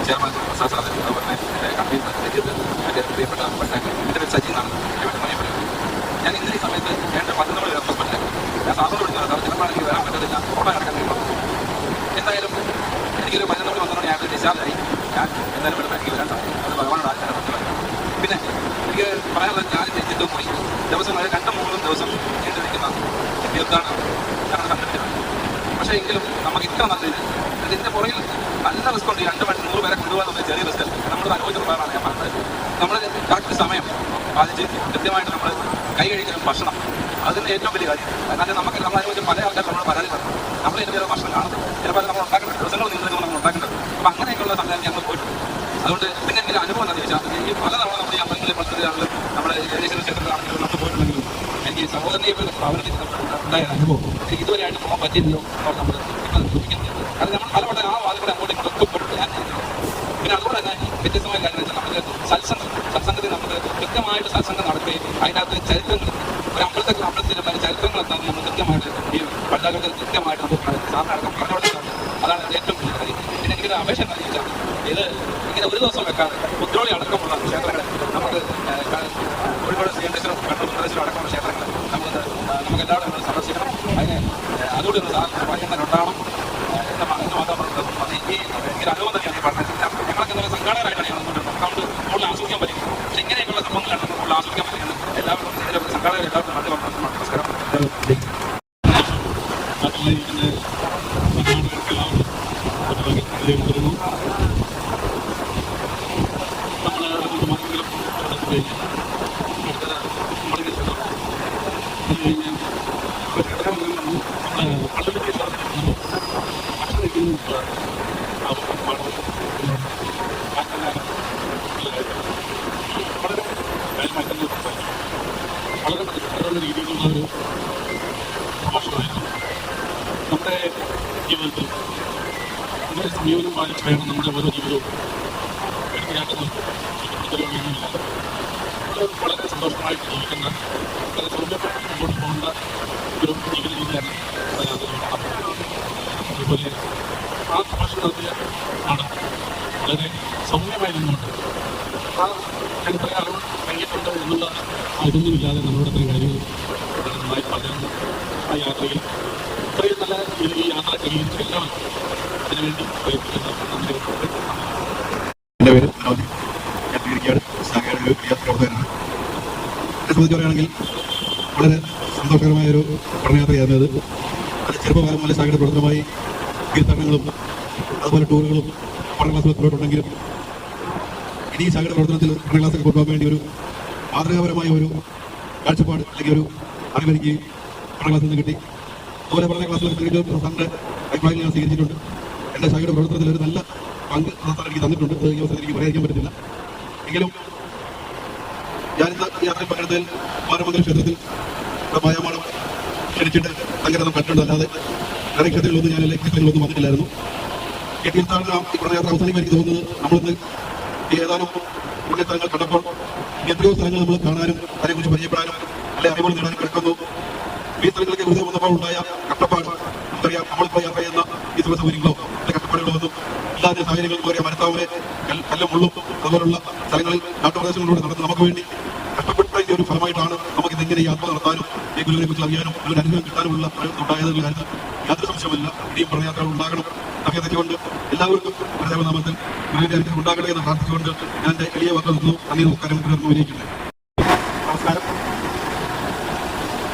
ചെയർമാൻ പ്രസാദ് അതുപോലെ കൺവീനർ പ്രിയപ്പെട്ട എൻ്റെ പേര് സജി എന്നാണ്. ഞാൻ ഇന്നലെ ഈ സമയത്ത് വേണ്ട പദ്ധതികൾ ഹോസ്പിറ്റലിൽ ഞാൻ സാധനം വിളിച്ചത് ചിലപ്പോൾ എനിക്ക് വരാൻ പറ്റത്തില്ല, ഓടാൻ കിടക്കാൻ കഴിയുമ്പോൾ എന്തായാലും എനിക്കൊരു 11 മണി വന്നതോടെ ഞാൻ ഡിസ്ചാർജായി. ഞാൻ എന്തായാലും ഇവിടെ എനിക്ക് വരാൻ സാധിക്കും. അത് ഭഗവാനോട് ആചാരം പറ്റുന്നത്. പിന്നെ എനിക്ക് പറയാനുള്ളത് ഞാൻ ജനിച്ചിട്ടും പോയി ദിവസങ്ങളിൽ 2-3 ദിവസം നീണ്ടിരിക്കുന്ന തീർത്ഥാടനം ഞങ്ങളുടെ സംഘടനയാണ്. പക്ഷേ എങ്കിലും നമുക്ക് ഇത്ര നല്ലത് ഇതിൻ്റെ പുറകിൽ നല്ല റിസ്ക് ഉണ്ട്. 2 മണി 100 പേരെ കൊണ്ടുപോകാൻ തന്നെ ചെറിയ റിസ്ക് നമ്മൾ അനുഭവിച്ചിട്ടുള്ളതാണ് ഞാൻ പറഞ്ഞത്. നമ്മൾ കറക്റ്റ് സമയം പാലിച്ച് കൃത്യമായിട്ട് നമ്മൾ കൈ കഴിക്കുന്ന ഭക്ഷണം അതിന് ഏറ്റവും വലിയ കാര്യം. കാരണം നമുക്ക് നമ്മളതിനെ പല ആൾക്കാർ നമ്മൾ പരാതി പറഞ്ഞു, നമ്മൾ ഇതിന് വേറെ ഭക്ഷണം കാണും, ചിലപ്പോൾ നമ്മൾ ഉണ്ടാക്കേണ്ട ദിവസങ്ങൾ നിന്നിട്ട് നമ്മൾ ഉണ്ടാക്കേണ്ടത്. അപ്പോൾ അങ്ങനെയൊക്കെയുള്ള സംഘടന ഞങ്ങൾ പോയിട്ടുണ്ട്. അതുകൊണ്ട് ഇതിൻ്റെ എന്തെങ്കിലും അനുഭവം എന്താണെന്ന് ചോദിച്ചാൽ, ഈ പലതവണ നമ്മുടെ ഈ അമ്പലങ്ങളിൽ മത്സരങ്ങളിലും നമ്മുടെ ഏകദേശ ക്ഷേത്രത്തിലാണെങ്കിലും നമ്മൾ പോയിട്ടുണ്ടെങ്കിലും എനിക്ക് സഹോദരനെ സ്ഥാപനത്തിൽ ഉണ്ടായ അനുഭവം എനിക്ക് ഇതുവരെയായിട്ട് പോകാൻ പറ്റില്ലല്ലോ എന്ന് നമ്മൾ ഇപ്പോൾ സൂചിക്കുന്നത്. അത് നമ്മൾ പലവട്ടം ആ വാദങ്ങളെ അങ്ങോട്ടും ഇങ്ങോട്ടും പെട്ടു ഞാൻ. പിന്നെ അതുപോലെ തന്നെ വ്യത്യസ്തമായ കാര്യം വെച്ചാൽ നമുക്ക് സത്സംഗത്തിൽ നമുക്ക് കൃത്യമായിട്ട് സത്സംഗം നടത്തുകയും അതിനകത്ത് ചരിത്രങ്ങൾ ഒരു അമ്പലത്തിലുള്ള ചരിത്രങ്ങൾ എന്താണെന്ന് നമ്മൾ കൃത്യമായിട്ട് ഈ പഠിതാക്കൾക്ക് കൃത്യമായിട്ട് നമുക്ക് സാറിനടക്കം പറഞ്ഞുകൊടുക്കുന്നത്. അതാണ് ഏറ്റവും വലിയ കാര്യം. പിന്നെ എനിക്കൊരു അപേക്ഷ എന്താണെന്ന് ചോദിച്ചാൽ, ഇത് ഇങ്ങനെ ഒരു ദിവസം വെക്കാതെ മുദ്രോളി അടക്കമുള്ള ക്ഷേത്രങ്ങൾ നമുക്ക് കോഴിക്കോട് ശ്രീകണ്ഠേശ്വരം കണ്ണൂർ പ്രദേശം അടക്കമുള്ള ക്ഷേത്രങ്ങൾ നമുക്ക് എല്ലാവരും നമ്മൾ സന്ദർശിക്കണം. അതിന് അതുകൊണ്ട് പറയുന്നവരുണ്ടാവണം എന്ന് മാത്രം പറഞ്ഞത്. അത് ഈ എനിക്കൊരു അനുഭവം തന്നെയാണ് ഈ പറഞ്ഞത്. ഞങ്ങളൊക്കെ എന്നുള്ള സംഘാടകരായിട്ടാണ് ഞങ്ങൾ നമുക്ക് കൂടുതൽ ആസ്വദിക്കാൻ പറ്റും. പക്ഷേ ഇങ്ങനെയൊക്കെയുള്ള സംഭവങ്ങളാണ് നമുക്ക് കൂടുതൽ ആസ്വദിക്കാൻ പറ്റുന്നത്. എല്ലാവരും ഇതിലൊക്കെ സംഘാടകർ എല്ലാവർക്കും നന്ദി പറഞ്ഞു. നമസ്കാരം. വളരെ മെച്ചപ്പെട്ട രീതിയിലുള്ള ഒരു പ്രഭാഷണമായിരുന്നു. നമ്മുടെ ജീവിതത്തിൽ നമ്മുടെ സമീപനം പാലിച്ച് വേണം നമ്മുടെ ഓരോ ജീവിതവും എടുത്തിയാക്കുന്നത്. വളരെ സന്തോഷമായിട്ട് ജീവിക്കുന്ന, വളരെ സൗകര്യപ്പെട്ട് മുമ്പോട്ട് പോകേണ്ട ഒരു ജീവിത രീതിയാണ് അതുപോലെ ആ പ്രഭാഷണം നടത്തിയ ആണ് വളരെ സൗമ്യമായി നിന്നുകൊണ്ട് ആ ചരിത്ര അറിവ് കഴിഞ്ഞിട്ടുണ്ട് എന്നുള്ള ഇതൊന്നുമില്ലാതെ നമ്മളോട് അത്രയും കാര്യങ്ങൾ നന്നായി പറഞ്ഞു. ആ യാത്രയിൽ ഇത്രയും നല്ല ഈ യാത്ര ക്രമീകരിച്ച എല്ലാവർക്കും അതിനുവേണ്ടി എൻ്റെ പേര് മനോജ്, ഞാൻ തിരിക്കാട് സാഗയുടെ ഒരു പ്രിയ പ്രവർത്തകനാണ്. എന്നെ സംബന്ധിച്ച് പറയുകയാണെങ്കിൽ വളരെ സന്തോഷകരമായൊരു പഠനയാത്രയായിരുന്നു അത്. അത് ചെറുപ്പകാലം മുതലേ സാഗയുടെ പ്രവർത്തനമായി തീർത്ഥാടനങ്ങളും അതുപോലെ ടൂറുകളും പഠന ക്ലാസ്സുകൾ പുറത്തുണ്ടെങ്കിലും ഇനി സാഗയുടെ പ്രവർത്തനത്തിൽ പഠന ക്ലാസ്സൊക്കെ കൊണ്ടുപോകാൻ വേണ്ടി ഒരു മാതൃകാപരമായ ഒരു കാഴ്ചപ്പാട് അല്ലെങ്കിൽ ഒരു അറിവെനിക്ക് പഠന ക്ലാസ്സിൽ നിന്ന് കിട്ടി. അതുപോലെ പഠന ക്ലാസ്സുകൾ സാറിൻ്റെ അഭിപ്രായങ്ങൾ ഞാൻ സ്വീകരിച്ചിട്ടുണ്ട്. എൻ്റെ സാഗയുടെ പ്രവർത്തനത്തിൽ ഒരു നല്ല പങ്ക് സാർ എനിക്ക് തന്നിട്ടുണ്ട്. അത് ഈ അവസരത്തിൽ എനിക്ക് പറയാതിരിക്കാൻ പറ്റത്തില്ല. എങ്കിലും ഞാനിന്ന് ഈ യാത്രയിൽ പങ്കെടുത്തതിൽ മാനമംഗലം ക്ഷേത്രത്തിൽ മായാമാളം ക്ഷണിച്ചിട്ട് സംഘടന കണ്ടിട്ടുണ്ട്. അല്ലാതെ വേറെ ക്ഷേത്രങ്ങളൊന്നും ഞാൻ എല്ലാ ക്ഷേത്രങ്ങളൊന്നും വന്നിട്ടില്ലായിരുന്നു. ഈ തീർത്ഥാടനം ഈ പഠനയാത്ര അവസാനിക്കാൻ എനിക്ക് തോന്നുന്നത് നമ്മളിന്ന് ഏതാനും പുണ്യസ്ഥലങ്ങൾ കണ്ടപ്പോൾ എത്രയോ സ്ഥലങ്ങൾ നമ്മൾ കാണാനും അതിനെക്കുറിച്ച് പരിചയപ്പെടാനും അല്ലെ അറിവുകൾ നേടാനും കിടക്കുന്നു. ഈ സ്ഥലങ്ങളിലേക്ക് വെറുതെ വന്നപ്പോൾ ഉണ്ടായ കഷ്ടപ്പാട് നമുക്കറിയാം. നമ്മളിപ്പോൾ യാത്ര ചെയ്യുന്ന ഈ സുഖ സൗകര്യങ്ങളോ അല്ലെ കഷ്ടപ്പാടുകളോ ഒന്നും ഇല്ലാത്ത സാഹചര്യങ്ങൾ പറയാം. മരത്താവലെ കല്ലും മുള്ളും അതുപോലുള്ള സ്ഥലങ്ങളിൽ നാട്ടുപ്രദേശങ്ങളിലൂടെ നടന്ന് നമുക്ക് വേണ്ടി കഷ്ടപ്പെട്ടതിന്റെ ഒരു ഫലമായിട്ടാണ് നമുക്ക് ഇങ്ങനെ യാത്ര നടത്താനും ഈ ഗുരുവിനെ കുറിച്ച് അറിയാനും ഒരു അനുഭവം കിട്ടാനുമുള്ള ഉണ്ടായതെന്നുള്ള കാര്യത്തിൽ യാതൊരു സംശയമില്ല. ഇനിയും പഠനയാത്രകൾ ഉണ്ടാകണം. അഭ്യർത്ഥിച്ചുകൊണ്ട് എല്ലാവർക്കും നാമത്തിൽ ഗുരുവിന്റെ അനുഗ്രഹം ഉണ്ടാകട്ടെ എന്ന് പ്രാർത്ഥിച്ചുകൊണ്ട് ഞാൻ എൻ്റെ എളിയ വാർത്ത നിർത്തുന്നു. നന്ദി, നമസ്കാരം. വിനയിക്കുന്നത് നമസ്കാരം.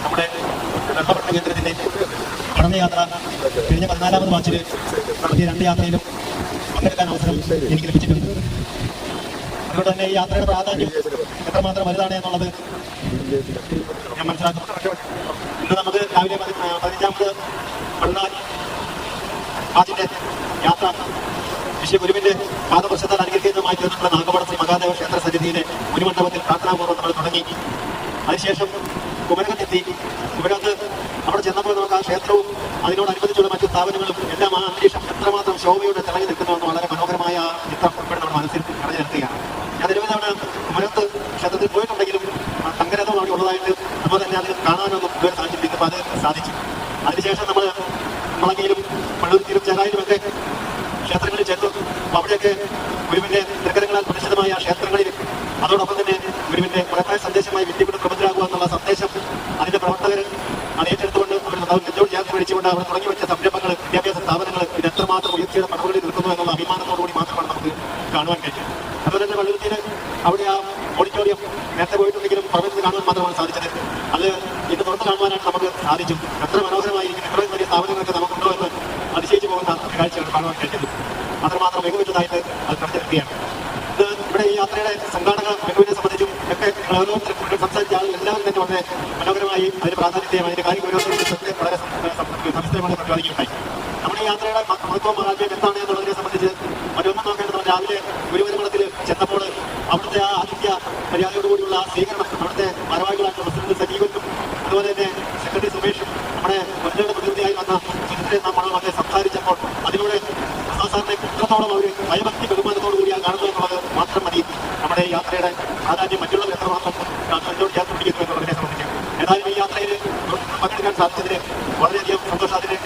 നമ്മുടെ പഠന കേന്ദ്രത്തിന്റെ പഠനയാത്ര കഴിഞ്ഞ 14ാമത് ബാച്ചിൽ നടത്തിയ 2 യാത്രയിലും പങ്കെടുക്കാൻ അവസരം എനിക്ക് ലഭിച്ചിട്ടുണ്ട്. അതുകൊണ്ട് തന്നെ ഈ യാത്രയുടെ പ്രാധാന്യം എത്രമാത്രം വലുതാണ് എന്നുള്ളത് ഞാൻ മനസ്സിലാക്കുന്നു. ഇന്ന് നമുക്ക് രാവിലെ 15ാമത് മണ്ണാൽ അതിന്റെ യാത്ര വിശ്വ ഗുരുവിന്റെ പാദപ്രശത്താൽ അനുഗ്രഹീതമായി തീർന്നിട്ടുള്ള നാഗപട ശ്രീ മഹാദേവ ക്ഷേത്ര സന്നിധിയിലെ ഗുരുമണ്ഡപത്തിൽ പ്രാർത്ഥനാപൂർവ്വം നമ്മൾ തുടങ്ങി. അതിനുശേഷം കുമരകത്തെത്തി. കുമരകത്ത് അവിടെ ചെന്നപ്പോൾ നമുക്ക് ആ ക്ഷേത്രവും അതിനോടനുബന്ധിച്ചുള്ള മറ്റു സ്ഥാപനങ്ങളും എല്ലാം ആ അന്തരീക്ഷം എത്രമാത്രം ശോഭയോടെ തിളങ്ങി നിൽക്കുന്നുവെന്ന് വളരെ മനോഹരമായ ചിത്രം ഉൾപ്പെടെ നമ്മുടെ മനസ്സിൽ കടഞ്ഞു നിർത്തുകയാണ്. ഞാൻ നിരവധി തവണ കുമരകത്ത് ക്ഷേത്രത്തിൽ പോയിട്ടുണ്ടെങ്കിലും തങ്കരഥം അവിടെ ഉള്ളതായിട്ട് അതുപോലെ തന്നെ അതിന് കാണാനൊന്നും ഇതുവരെ സാധിച്ചിരിക്കുമ്പോൾ അത് സാധിച്ചു. അതിനുശേഷം നമ്മൾ മുളങ്ങിയിലും പള്ളുരുത്തിയിലും ചേരായിലുമൊക്കെ ക്ഷേത്രങ്ങളിൽ ചെന്നു. അപ്പോൾ അവിടെയൊക്കെ ഗുരുവിന്റെ നിർഗ്രഹങ്ങളാൽ പ്രതിഷ്ഠിതമായ ക്ഷേത്രങ്ങളിൽ അതോടൊപ്പം തന്നെ ഗുരുവിന്റെ മഹത്തായ സന്ദേശമായി വിദ്യകൊണ്ട് പ്രബന്ധരാകുക എന്നുള്ള സന്ദേശം അതിന്റെ പ്രവർത്തകർ അത് ഏറ്റെടുത്തുകൊണ്ട് അവർ നെഞ്ചോട് ചേർത്ത് പിടിച്ചുകൊണ്ട് അവർ തുടങ്ങി വെച്ച സംരംഭങ്ങൾ, വിദ്യാഭ്യാസ സ്ഥാപനങ്ങൾ ഇത് എത്രമാത്രം ഉയർച്ചയുടെ പടവുകളിൽ നിൽക്കുന്നു എന്നുള്ള അഭിമാനത്തോടുകൂടി മാത്രമാണ് നമുക്ക് കാണുവാൻ കഴിയും. അതുപോലെ തന്നെ പള്ളുരുത്തിയിൽ അവിടെ ആ ഓഡിറ്റോറിയം നേരത്തെ പോയിട്ടുണ്ടെങ്കിലും പ്രവർത്തനം കാണുവാൻ മാത്രമാണ് സാധിച്ചത്. അത് ഇന്ന് തുറന്നു കാണുവാനായിട്ട് നമുക്ക് സാധിച്ചു. എത്ര മനോഹരമായിരിക്കും ഇത്രയും വലിയ സ്ഥാപനങ്ങളൊക്കെ നമുക്കുണ്ടോ എന്ന് അതിശയിച്ചു പോകുന്ന കാഴ്ചകൾ കാണുവാൻ കഴിഞ്ഞത്. അത്രമാത്രം മികവുറ്റതായിട്ട് അത് കടഞ്ഞെടുക്കുകയാണ്. ഇത് ഇവിടെ ഈ യാത്രയുടെ സംഘാടക മികവിനെ സംബന്ധിച്ചും ഒക്കെ ഓരോരുത്തരും സംസാരിച്ച ആളുകൾ എല്ലാവരും തന്നെ വളരെ മനോഹരമായി അതിന്റെ പ്രാധാന്യത്തെയും അതിന്റെ കാര്യഗൗരവത്തെയും വളരെ സവിസ്തരമായി പ്രതിപാദിക്കുകയുണ്ടായി. നമ്മുടെ യാത്രയുടെ മഹത്വം മഹാത്മ്യം എന്താണ് എന്നുള്ളതിനെ സംബന്ധിച്ച് മറ്റൊന്നും നോക്കേണ്ടത് രാവിലെ ഗുരുവരമഠത്തിൽ ചെന്നപ്പോൾ അവിടുത്തെ ആ ആതിഥ്യ മര്യാദയോടുകൂടിയുള്ള ആ സ്വീകരണം അവിടുത്തെ ഭാരവാഹികളായിട്ടുള്ള പ്രസിഡന്റ് സജീവനും അതുപോലെ തന്നെ സെക്രട്ടറി സുമേഷും നമ്മുടെ വനിതയുടെ പ്രതിനിധിയായി വന്ന സുനിതരെ നമ്മൾ വന്ന് സംസാരിച്ചപ്പോൾ അതിലൂടെ സാറിനെ എത്രത്തോളം അവർ ഭയഭക്തി ബഹുമാനത്തോടു കൂടിയാണ് കാണുന്നത് എന്നുള്ളത് മാത്രം മതി നമ്മുടെ യാത്രയുടെ പ്രാധാന്യം മറ്റുള്ളവർ എത്രമാത്രം എന്നോട് ചേർത്ത് പിടിക്കുന്നു എന്നുള്ളതിനെ സംബന്ധിച്ച്. ഏതായാലും ഈ യാത്രയിൽ പങ്കെടുക്കാൻ സാധിച്ചതിന് വളരെയധികം സന്തോഷം, അതിന്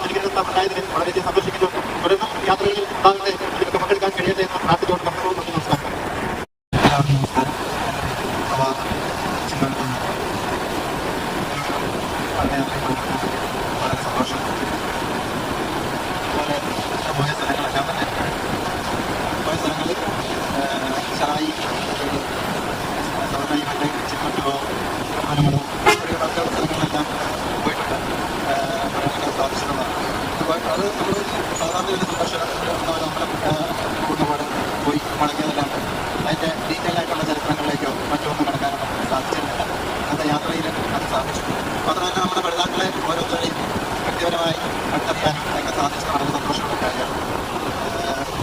അനുഗ്രഹം ഉണ്ടായതിന് വളരെയധികം സന്തോഷിക്കുന്നു. തുടർന്ന് യാത്രകളിൽ ഉണ്ടാകട്ടെ, ഇതിലൊക്കെ പങ്കെടുക്കാൻ കഴിയട്ടെ എന്ന് പ്രാർത്ഥിച്ചുകൊണ്ട് നന്ദി. നമസ്കാരം. എല്ലാവർക്കും നമസ്കാരം. വളരെ സന്തോഷം. അതുപോലെ പോയ സ്ഥലങ്ങളെല്ലാം തന്നെ പോയ സ്ഥലങ്ങളിൽ ഷറായി സവർണായി മറ്റേ ചിമ്മട്ടോ ആനമടം ഇവിടെയുള്ള അത്തരം സ്ഥലങ്ങളെല്ലാം പോയിട്ടുണ്ട്. പറയാനൊക്കെ സാധിച്ചിട്ടുള്ളതാണ്. അത് നമ്മൾ സാധാരണ ഒരു സന്ദർശനം പൂർണ്ണപാട് പോയി മടങ്ങിയതെല്ലാം അതിൻ്റെ ഡീറ്റെയിൽ ആയിട്ടുള്ള ചരിത്രങ്ങളിലേക്കോ മറ്റൊന്നും കടക്കാനോ സാധിച്ചിട്ടില്ല. അന്നത്തെ യാത്രയിൽ അത് സാധിച്ചു. മാത്രമല്ല നമ്മുടെ പഠിതാക്കളെ ഓരോരുത്തരെയും വ്യക്തിപരമായി അടുത്തറിയാനും ഒക്കെ സാധിച്ചത് വളരെ സന്തോഷമുള്ള കാര്യമാണ്.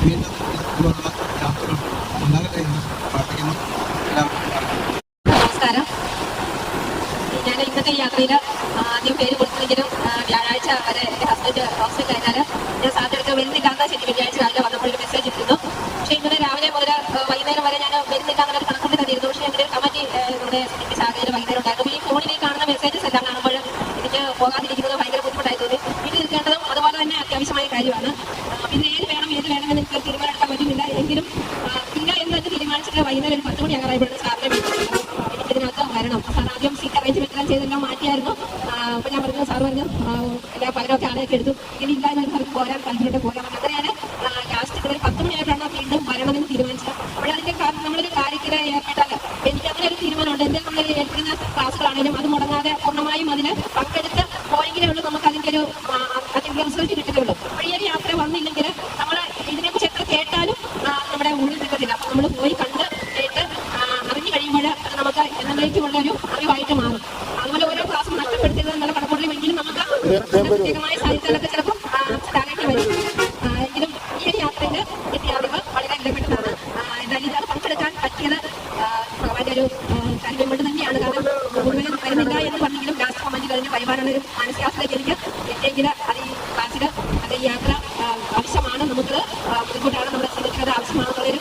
വീണ്ടും ഇതുപോലുള്ള യാത്രകൾ ഉണ്ടാകട്ടെ എന്ന് പ്രാർത്ഥിക്കുന്നു. എല്ലാവർക്കും നമസ്കാരം. ഞാൻ ഇന്നത്തെ യാത്രയിൽ ആദ്യം പേര് കൊടുത്തെങ്കിലും വ്യാഴാഴ്ച വരെ എൻ്റെ ഹസ്ബൻഡ് ഹോസ്റ്റലിൽ കഴിഞ്ഞാൽ ഞാൻ സാധ്യത വരുന്നില്ലാത്ത ശരി വെള്ളിയാഴ്ച രാവിലെ വന്നപ്പോൾ ഒരു മെസ്സേജ് ഇട്ടിരുന്നു. പക്ഷേ ഇന്നലെ രാവിലെ മുതൽ വൈകുന്നേരം വരെ ഞാൻ വരുന്നില്ല എന്നൊരു കണക്കൂട്ടി തന്നിരുന്നു. പക്ഷേ എൻ്റെ കമ്മിറ്റി നമ്മുടെ ശാഖയിൽ വൈകുന്നേരം ഉണ്ടായിരുന്നു. ഈ ഫോണിൽ കാണുന്ന മെസ്സേജസ് എല്ലാം കാണുമ്പോൾ എനിക്ക് പോകാതിരിക്കുന്നത് ഭയങ്കര ബുദ്ധിമുട്ടായി തോന്നി. വീട്ടിൽ നിൽക്കേണ്ടതും അതുപോലെ തന്നെ അത്യാവശ്യമായ കാര്യമാണ്. പിന്നെ ഏത് വേണമെന്ന് എനിക്ക് തീരുമാനമെടുക്കാൻ പറ്റുന്നില്ല. എങ്കിലും ഇല്ല എന്നൊക്കെ തീരുമാനിച്ചിട്ട് വൈകുന്നേരം 10 മണി ആകാറായപ്പോഴാണ് സാറിനെ വിളിച്ചത്. എനിക്കിതിനകത്ത് വരണം. സാർ ആദ്യം സീറ്റ് അറേഞ്ച്മെന്റ് എല്ലാം ചെയ്തെല്ലാം മാറ്റിയായിരുന്നു. അപ്പോൾ ഞാൻ പറഞ്ഞു, സാർ പറഞ്ഞു എല്ലാ പകരമൊക്കെ ആളെയൊക്കെ എടുത്തു. ഇനി ഇല്ല എന്ന് സാർക്ക് പോരാൻ താല്പര്യമായിട്ട് പോരാൻ. അങ്ങനെയാണ് ലാസ്റ്റ് ഒരു 10 മണിയായിട്ടാണ് വീണ്ടും വരണമെന്ന് തീരുമാനിച്ചത്. അപ്പോൾ അതിൻ്റെ കാരണം നമ്മളൊരു കാര്യത്തിൽ ഏർപ്പെട്ടാൽ എനിക്ക് അങ്ങനെ ഒരു തീരുമാനമുണ്ട്. എൻ്റെ നമ്മൾ ഏർപ്പെടുന്ന ക്ലാസ്സുകളാണെങ്കിലും അത് മുടങ്ങാതെ പൂർണ്ണമായും അതിന് പങ്കെടുത്ത് പോയെങ്കിലേ ഉള്ളൂ നമുക്ക് അതിൻ്റെ റിസൾട്ട് കിട്ടുകയുള്ളൂ. അപ്പോൾ ഈ ഒരു യാത്ര വന്നില്ലെങ്കിൽ നമ്മൾ ഇതിനെക്കുറിച്ച് എത്ര കേട്ടാലും നമ്മുടെ ഉള്ളിൽ നിൽക്കത്തില്ല. അപ്പോൾ നമ്മൾ പോയി കണ്ട് കേട്ട് അറിഞ്ഞു കഴിയുമ്പോൾ അത് നമുക്ക് എന്നേക്കുമുള്ള ഒരു അറിവായിട്ട് മാറും. അതുപോലെ ഓരോ ക്ലാസ്സും നഷ്ടപ്പെടുത്തിയത് എന്നുള്ള കടപ്പുറമെങ്കിലും നമുക്ക് പ്രത്യേകമായ സാഹിത്യങ്ങളൊക്കെ ചിലപ്പോൾ താഴേക്ക് വരും. എങ്കിലും ഈ ഒരു യാത്രയിൽ കിട്ടിയ അറിവ് വളരെ വിലപ്പെട്ടതാണ്. എന്തായാലും ഇതാണ് പങ്കെടുക്കാൻ പറ്റിയത് ഭഗവാന്റെ ഒരു കാര്യം കൊണ്ട് തന്നെയാണ്. കാരണം മുഴുവനും വരുന്നില്ല എന്ന് പറഞ്ഞെങ്കിലും ലാസ്റ്റ് മൊമെന്റ് കഴിഞ്ഞ് വരുവാനുള്ളൊരു മാനസികാവസ്ഥയിലേക്ക് എനിക്ക് എത്തിയെങ്കിൽ അത് ഈ ക്ലാസ്സിൽ അത് ഈ യാത്ര ആവശ്യമാണ്. നമുക്ക് ബുദ്ധിമുട്ടാണ്, നമ്മുടെ ജീവിതത്തിൽ അത് ആവശ്യമാണെന്നുള്ളൊരു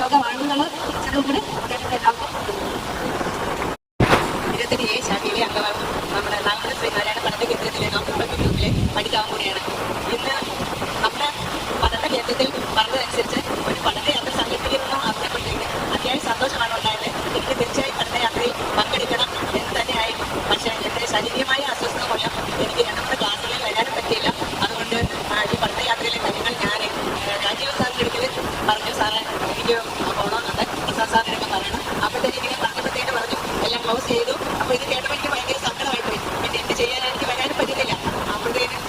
യോഗമാണെന്നുള്ള തിരിച്ചറിവ് കൂടെ കേട്ടിട്ടുണ്ടാകും. 27 ശാഖയിലെ അംഗമാണ് നമ്മുടെ നാഗപുരം ശ്രീനാരായണ പഠന കേന്ദ്രത്തിലെ ഗ്രൂപ്പിലെ പഠിക്കാൻ കൂടിയാണ്. ഇന്ന് നമ്മുടെ പഠന കേന്ദ്രത്തിൽ പറഞ്ഞതനുസരിച്ച് ഒരു പഠനയാത്ര സംഘടിപ്പിക്കണമെന്ന് ആവശ്യപ്പെട്ടിട്ടുണ്ട്. അത്യാവശ്യം സന്തോഷമാണ് ഉണ്ടായത്. എനിക്ക് തീർച്ചയായും പഠനയാത്രയിൽ പങ്കെടുക്കണം എന്ന് തന്നെയായിരുന്നു. പക്ഷേ എൻ്റെ ശാരീരികമായ അസ്വസ്ഥത മൂലം എനിക്ക് 2 ക്ലാസ്സുകളിൽ വരാനും പറ്റിയില്ല. അതുകൊണ്ട് ഈ പഠനയാത്രയിലെ കാര്യങ്ങൾ ഞാൻ രാജീവ് സാറിൻ്റെ അടുക്കൽ പറഞ്ഞു, സാറ് എനിക്ക് പോകണമെന്നുണ്ട്, പ്രസാദ് സാറിനൊക്കെ പറയണം. അപ്പോഴത്തേക്ക് ഇങ്ങനെ പറഞ്ഞപ്പോഴത്തേക്ക് പറഞ്ഞു എല്ലാം ക്ലോസ് ചെയ്തു. അപ്പോൾ ഇത് കേട്ടപ്പോൾ എനിക്ക് ഭയങ്കര സങ്കടമായി പോയി. പിന്നെ എന്ത് ചെയ്യാൻ എനിക്ക് വരാനും പറ്റുന്നില്ല. അപ്പോഴത്തേക്ക്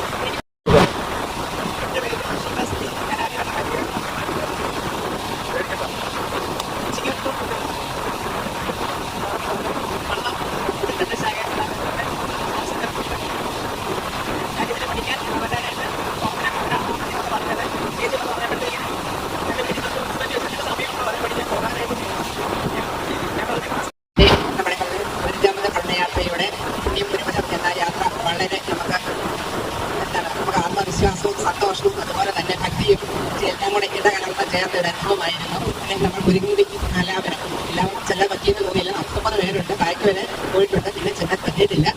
ആത്മവിശ്വാസവും സന്തോഷവും അതുപോലെ തന്നെ ഭക്തിയും എല്ലാം കൂടെ ഇടകലർന്ന ചേർന്നൊരു അനുഭവമായിരുന്നു. പിന്നെ നമ്മൾ കുരുങ്ങി ആലാപനം എല്ലാം ചെല്ലാൻ പറ്റിയെന്ന് തോന്നിയില്ല. 49 പേരുണ്ട്. ബാക്ക് വരെ പോയിട്ടുണ്ട്. പിന്നെ ചെല്ലാൻ പറ്റിയിട്ടില്ല.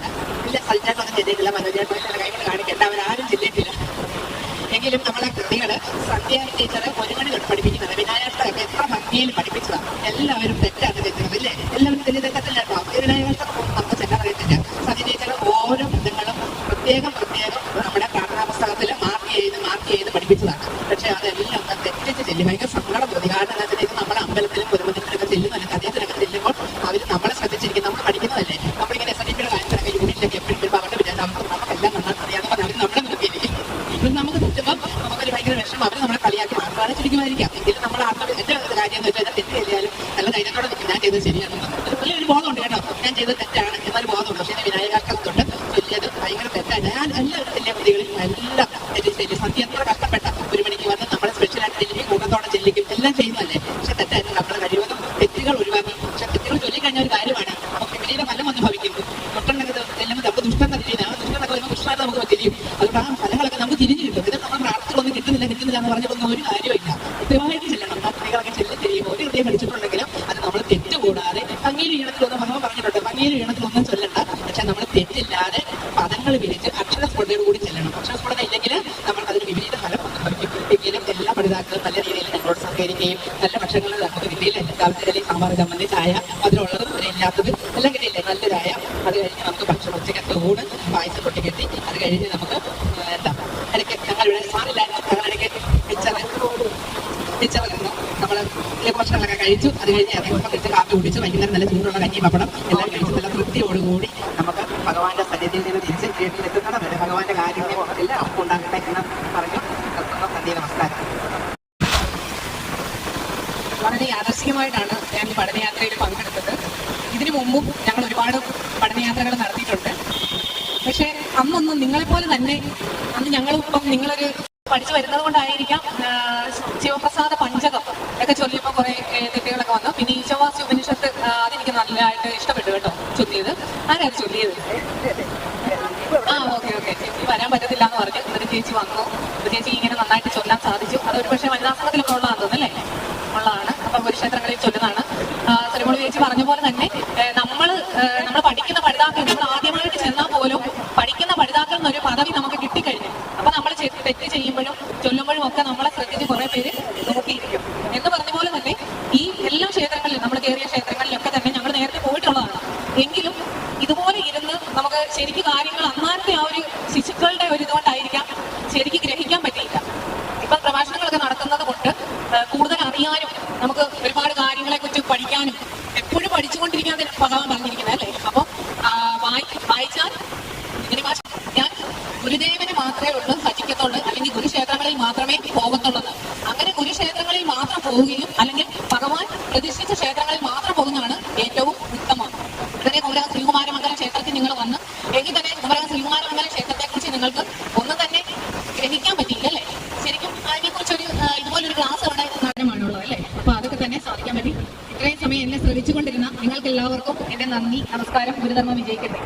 ഇല്ല, സജ്ജാട്ടൊന്നും ചെല്ലിയിട്ടില്ല. മനോജേട്ടൊക്കെ കൈകൊണ്ട് കാണിക്കേണ്ട, അവരാരും ചെല്ലിയിട്ടില്ല. എങ്കിലും നമ്മളെ കൃതികൾ സന്ധ്യ ടീച്ചർ 1 മണി തൊട്ട് പഠിപ്പിക്കുന്നത്. വിനായകത്തൊക്കെ എത്ര ഭംഗിയിൽ പഠിപ്പിച്ചതാണ്. എല്ലാവരും തെറ്റാണ് ചെല്ലുന്നത് ഇല്ലേ? എല്ലാവരും തെറ്റില്ല കേട്ടോ. വിനായകത്തൊക്കെ നമുക്ക് ചെല്ലാൻ അറിയത്തില്ല. സന്ധ്യ ടീച്ചർ ഓരോ ബന്ധങ്ങളും പ്രത്യേകം നമ്മുടെ പ്രാർത്ഥനാ പുസ്തകത്തിൽ മാർക്ക് ചെയ്ത് പഠിപ്പിച്ചതാണ്. പക്ഷേ അതെല്ലാം തെറ്റിച്ച് ചെല്ലും. ഭയങ്കര സങ്കടം തോന്നി. കാരണം എന്താ വെച്ചാൽ ഇത് നമ്മുടെ അമ്പലത്തിലും കുടുംബത്തിലൊക്കെ ചെല്ലുന്നല്ല, കഥയത്തിലൊക്കെ ചെല്ലുമ്പോൾ അവർ നമ്മളെ ശ്രദ്ധിച്ചിരിക്കും. നമ്മൾ പഠിക്കുന്നതല്ലേ. നമ്മളിങ്ങനെ SNDPയുടെ കാര്യത്തിലൊക്കെ യൂണിറ്റിലൊക്കെ എപ്പോഴും വരുമ്പോൾ അവരുടെ വിചാരം നമുക്കെല്ലാം നന്നായിട്ട് അറിയാമെന്ന് പറഞ്ഞാൽ അവർ നമ്മളെ നിർത്തിയിരിക്കും. ഇത് നമുക്ക് തെറ്റുമ്പോൾ നമുക്കൊരു ഭയങ്കര വിഷമം. അവർ നമ്മളെ കളിയാക്കി മാറുകയാണ് ചുരുക്കുമായിരിക്കാം. എങ്കിലും നമ്മൾ എൻ്റെ കാര്യം എന്ന് വെച്ചാൽ തെറ്റ് ചെല്ലിയാലും നല്ല ധൈര്യത്തോടെ നിൽക്കും ഞാൻ ചെയ്തത് ശരിയാണെന്ന്. ഒരു ബോധമുണ്ട് കേട്ടോ, ഞാൻ ചെയ്തത് തെറ്റാണ് എന്നൊരു ബോധമുണ്ട്. പക്ഷേ വിനായകാഷ്ടം തൊട്ട് ചൊല്ലിയത് ഭയങ്കര തെറ്റാണ്. ഞാൻ എല്ലാവരും വലിയ പ്രതികളിൽ എല്ലാം സത്യം എത്ര കഷ്ടപ്പെട്ട 1 മണിക്ക് വന്ന് നമ്മളെ സ്പെഷ്യലായിട്ട് ചെല്ലിക്കും, കൂട്ടത്തോടെ ചെല്ലിക്കും, എല്ലാം ചെയ്യുന്നതല്ലേ. പക്ഷെ തെറ്റായിരുന്നു. നമ്മളെ കഴിവതും തെറ്റുകൾ ഒഴിവാക്കി. പക്ഷെ തെറ്റുകൾ ചൊല്ലിക്കഴിഞ്ഞ ഒരു കാര്യമാണ് നമുക്ക് വിപരീത ഫലം വന്ന് ഭവിക്കുന്നത്. തൊട്ടുണ്ടെങ്കിൽ ചെല്ലുമ്പോൾ നമുക്ക് ദുഷ്ടം തിരിയുന്ന ആ ദുഷ്ടനൊക്കെ വരുമ്പോൾ കൃഷ്ണായിട്ട് നമുക്ക് തിരിയും. അതുകൊണ്ട് ആ ഫലങ്ങളൊക്കെ നമുക്ക് തിരിഞ്ഞു കിട്ടും. ഇത് നമ്മൾ പ്രാർത്ഥിച്ചൊന്നും കിട്ടുന്നില്ല എന്ന് പറഞ്ഞതൊന്നും ഒരു കാര്യമില്ല. കൃത്യമായിട്ട് ചെല്ലണം. ആ സ്ത്രീകളൊക്കെ ചെല്ലി തിരിയുമ്പോൾ ഒരു ഹൃദയം പഠിച്ചിട്ടുണ്ടെങ്കിലും അത് നമ്മൾ തെറ്റുകൂടാതെ ഭംഗിയിൽ ഈണത്തിലൊന്നും ഭഗവാൻ പറഞ്ഞിട്ടുണ്ട്, ഭംഗിയിൽ ഈണത്തിലൊന്നും ചൊല്ലണ്ട. പക്ഷെ നമ്മൾ തെറ്റില്ലാതെ പദങ്ങൾ വിരിച്ച് അക്ഷരസ്ഫുടതയോട് കൂടി ചെല്ലണം. അക്ഷരസ്ഫുടത ഇല്ലെങ്കിൽ നമ്മൾ അതിന് വിപരീത ഫലം വന്നു. എങ്കിലും എല്ലാ പഠിതാക്കളും നല്ല രീതിയിൽ ഞങ്ങളോട് സഹകരിക്കുകയും നല്ല ഭക്ഷണങ്ങൾ നമുക്ക് കിട്ടിയില്ലേ. കാലത്തിലെ സാമ്പാർ, ചമ്മന്തി, ചായ, അതിലുള്ളതും അതിലില്ലാത്തതും എല്ലാം കിട്ടിയില്ലേ, നല്ല ചായ. അത് കഴിഞ്ഞ് നമുക്ക് ഭക്ഷണം ഉച്ചക്കത്തെ ഊണ് പായസം കൊട്ടി കെട്ടി. അത് കഴിഞ്ഞ് നമുക്ക് എന്താ ഇടയ്ക്ക് ഞങ്ങളിവിടെ സാറില്ലായിരുന്നു, ഞങ്ങളിടയ്ക്ക് പിച്ചർ നിന്നു. നമ്മൾ ഭക്ഷണങ്ങളൊക്കെ കഴിച്ചു. അത് കഴിഞ്ഞ് ഇറങ്ങിയപ്പോൾ കഴിച്ച് കാപ്പി കുടിച്ചു. വൈകുന്നേരം നല്ല ചൂടുള്ള കഞ്ഞി പപ്പടം എല്ലാം കഴിച്ച് നല്ല തൃപ്തിയോടുകൂടി നമുക്ക് ഭഗവാന്റെ സന്നിധിയിൽ നിന്ന് തിരിച്ച് വീട്ടിലെത്തുന്നത് വരെ ഭഗവാന്റെ കാര്യങ്ങൾ എല്ലാം ഉണ്ടാകട്ടെ എന്ന് പറഞ്ഞു നന്ദി, നമസ്കാരം. വളരെ യാദർശികമായിട്ടാണ് ഞാൻ ഈ പഠനയാത്രയിൽ പങ്കെടുത്തത്. ഇതിനു മുമ്പും ഞങ്ങൾ ഒരുപാട് പഠനയാത്രകൾ നടത്തിയിട്ടുണ്ട്. പക്ഷേ അന്നൊന്നും നിങ്ങളെപ്പോലെ തന്നെ അന്ന് ഞങ്ങളിപ്പം നിങ്ങളൊരു പഠിച്ചു വരുന്നത് കൊണ്ടായിരിക്കാം ശിവപ്രസാദ പഞ്ചകം ഒക്കെ ചൊല്ലിയപ്പോൾ കുറെ തെറ്റുകളൊക്കെ വന്നു. പിന്നെ ഈശവാസി ഉപനിഷത്ത് അതെനിക്ക് നല്ലതായിട്ട് ഇഷ്ടപ്പെട്ടു കേട്ടോ ചൊല്ലിയത്. ആരാ ചൊല്ലിയത്? ഓക്കെ ചേച്ചി വരാൻ പറ്റത്തില്ല എന്ന് പറഞ്ഞു. എന്നിട്ട് ചേച്ചി വന്നു. ചേച്ചി ഇങ്ങനെ നന്നായിട്ട് ചൊല്ലാൻ സാധിച്ചു. അതൊരു പക്ഷേ വനിതാസംഘത്തിലൊക്കെ ഉള്ളതാണെന്ന് തോന്നുന്നല്ലേ? ഉള്ളതാണ്. അപ്പം പുരുഷേത്രങ്ങളിൽ ചൊല്ലുന്നതാണ്. ശ്രീമോളി ചേച്ചി പറഞ്ഞ പോലെ തന്നെ നമ്മൾ പഠിക്കുന്ന പഠിതാക്കൾ, നമ്മൾ ആദ്യമായിട്ട് ചെന്നാൽ പോലും പഠിക്കുന്ന പഠിതാക്കൾ എന്നൊരു പദവി നമുക്ക് കിട്ടിക്കഴിഞ്ഞു. അപ്പൊ നമ്മൾ തെറ്റ് ചെയ്യുമ്പോഴും ചൊല്ലുമ്പോഴും ഒക്കെ നമ്മളെ ശ്രദ്ധിച്ച് കുറെ പേര് നോക്കിയിരിക്കും. എന്ന് പറഞ്ഞ പോലെ തന്നെ ഈ എല്ലാ ക്ഷേത്രങ്ങളിലും, നമ്മൾ കയറിയ ക്ഷേത്രങ്ങളിലൊക്കെ തന്നെ ഞങ്ങൾ നേരത്തെ പോയിട്ടുള്ളതാണ്. എങ്കിലും ഇതുപോലെ ഇരുന്ന് നമുക്ക് ശരിക്കും കാര്യങ്ങൾ അന്നത്തെ ആ ഒരു ശിശുക്കളുടെ ഒരു ഇതുകൊണ്ടായിരിക്കാം ശരിക്കും ഗ്രഹിക്കാൻ പറ്റിയില്ല. ഇപ്പം പ്രഭാഷണങ്ങളൊക്കെ നടക്കുന്നത് കൊണ്ട് കൂടുതൽ അറിയാനും നമുക്ക് ഒരുപാട് കാര്യങ്ങളെ കുറിച്ച് പഠിക്കാനും എപ്പോഴും പഠിച്ചുകൊണ്ടിരിക്കാൻ ഭഗവാൻ പറഞ്ഞിരിക്കുന്നത് അല്ലേ. അപ്പം വായിച്ചാൽ ഞാൻ ഗുരുദേവന് മാത്രമേ ഉള്ളൂ ഭജിക്കത്തുള്ളൂ, അല്ലെങ്കിൽ ഗുരുക്ഷേത്രങ്ങളിൽ മാത്രമേ പോകത്തുള്ളൂ. അങ്ങനെ ഗുരുക്ഷേത്രങ്ങളിൽ മാത്രം പോവുകയും അല്ലെങ്കിൽ ഭഗവാൻ പ്രതിഷ്ഠിച്ച ക്ഷേത്രങ്ങളിൽ മാത്രം പോകുന്നതാണ് ഏറ്റവും ഉത്തമം. ഉടനെ കുമരകം ശ്രീകുമാരമംഗലം ക്ഷേത്രത്തിൽ നിങ്ങൾ വന്ന് എങ്കിൽ തന്നെ കുമരകം ശ്രീകുമാരമംഗലം ക്ഷേത്രത്തെക്കുറിച്ച് നിങ്ങൾക്ക് ഒന്നും തന്നെ ഗ്രഹിക്കാൻ പറ്റിയില്ല അല്ലേ. ശരിക്കും അതിനെക്കുറിച്ചൊരു ഇതുപോലൊരു ക്ലാസ് ഉണ്ടായിരുന്ന കാര്യമാണുള്ളത് അല്ലേ. അപ്പൊ അതൊക്കെ തന്നെ സാധിക്കാൻ പറ്റി. ഇത്രയും സമയം എന്നെ ശ്രമിച്ചുകൊണ്ടിരുന്ന നിങ്ങൾക്ക് എല്ലാവർക്കും എന്റെ നന്ദി, നമസ്കാരം. ഗുരുധർമ്മം വിജയിക്കട്ടെ.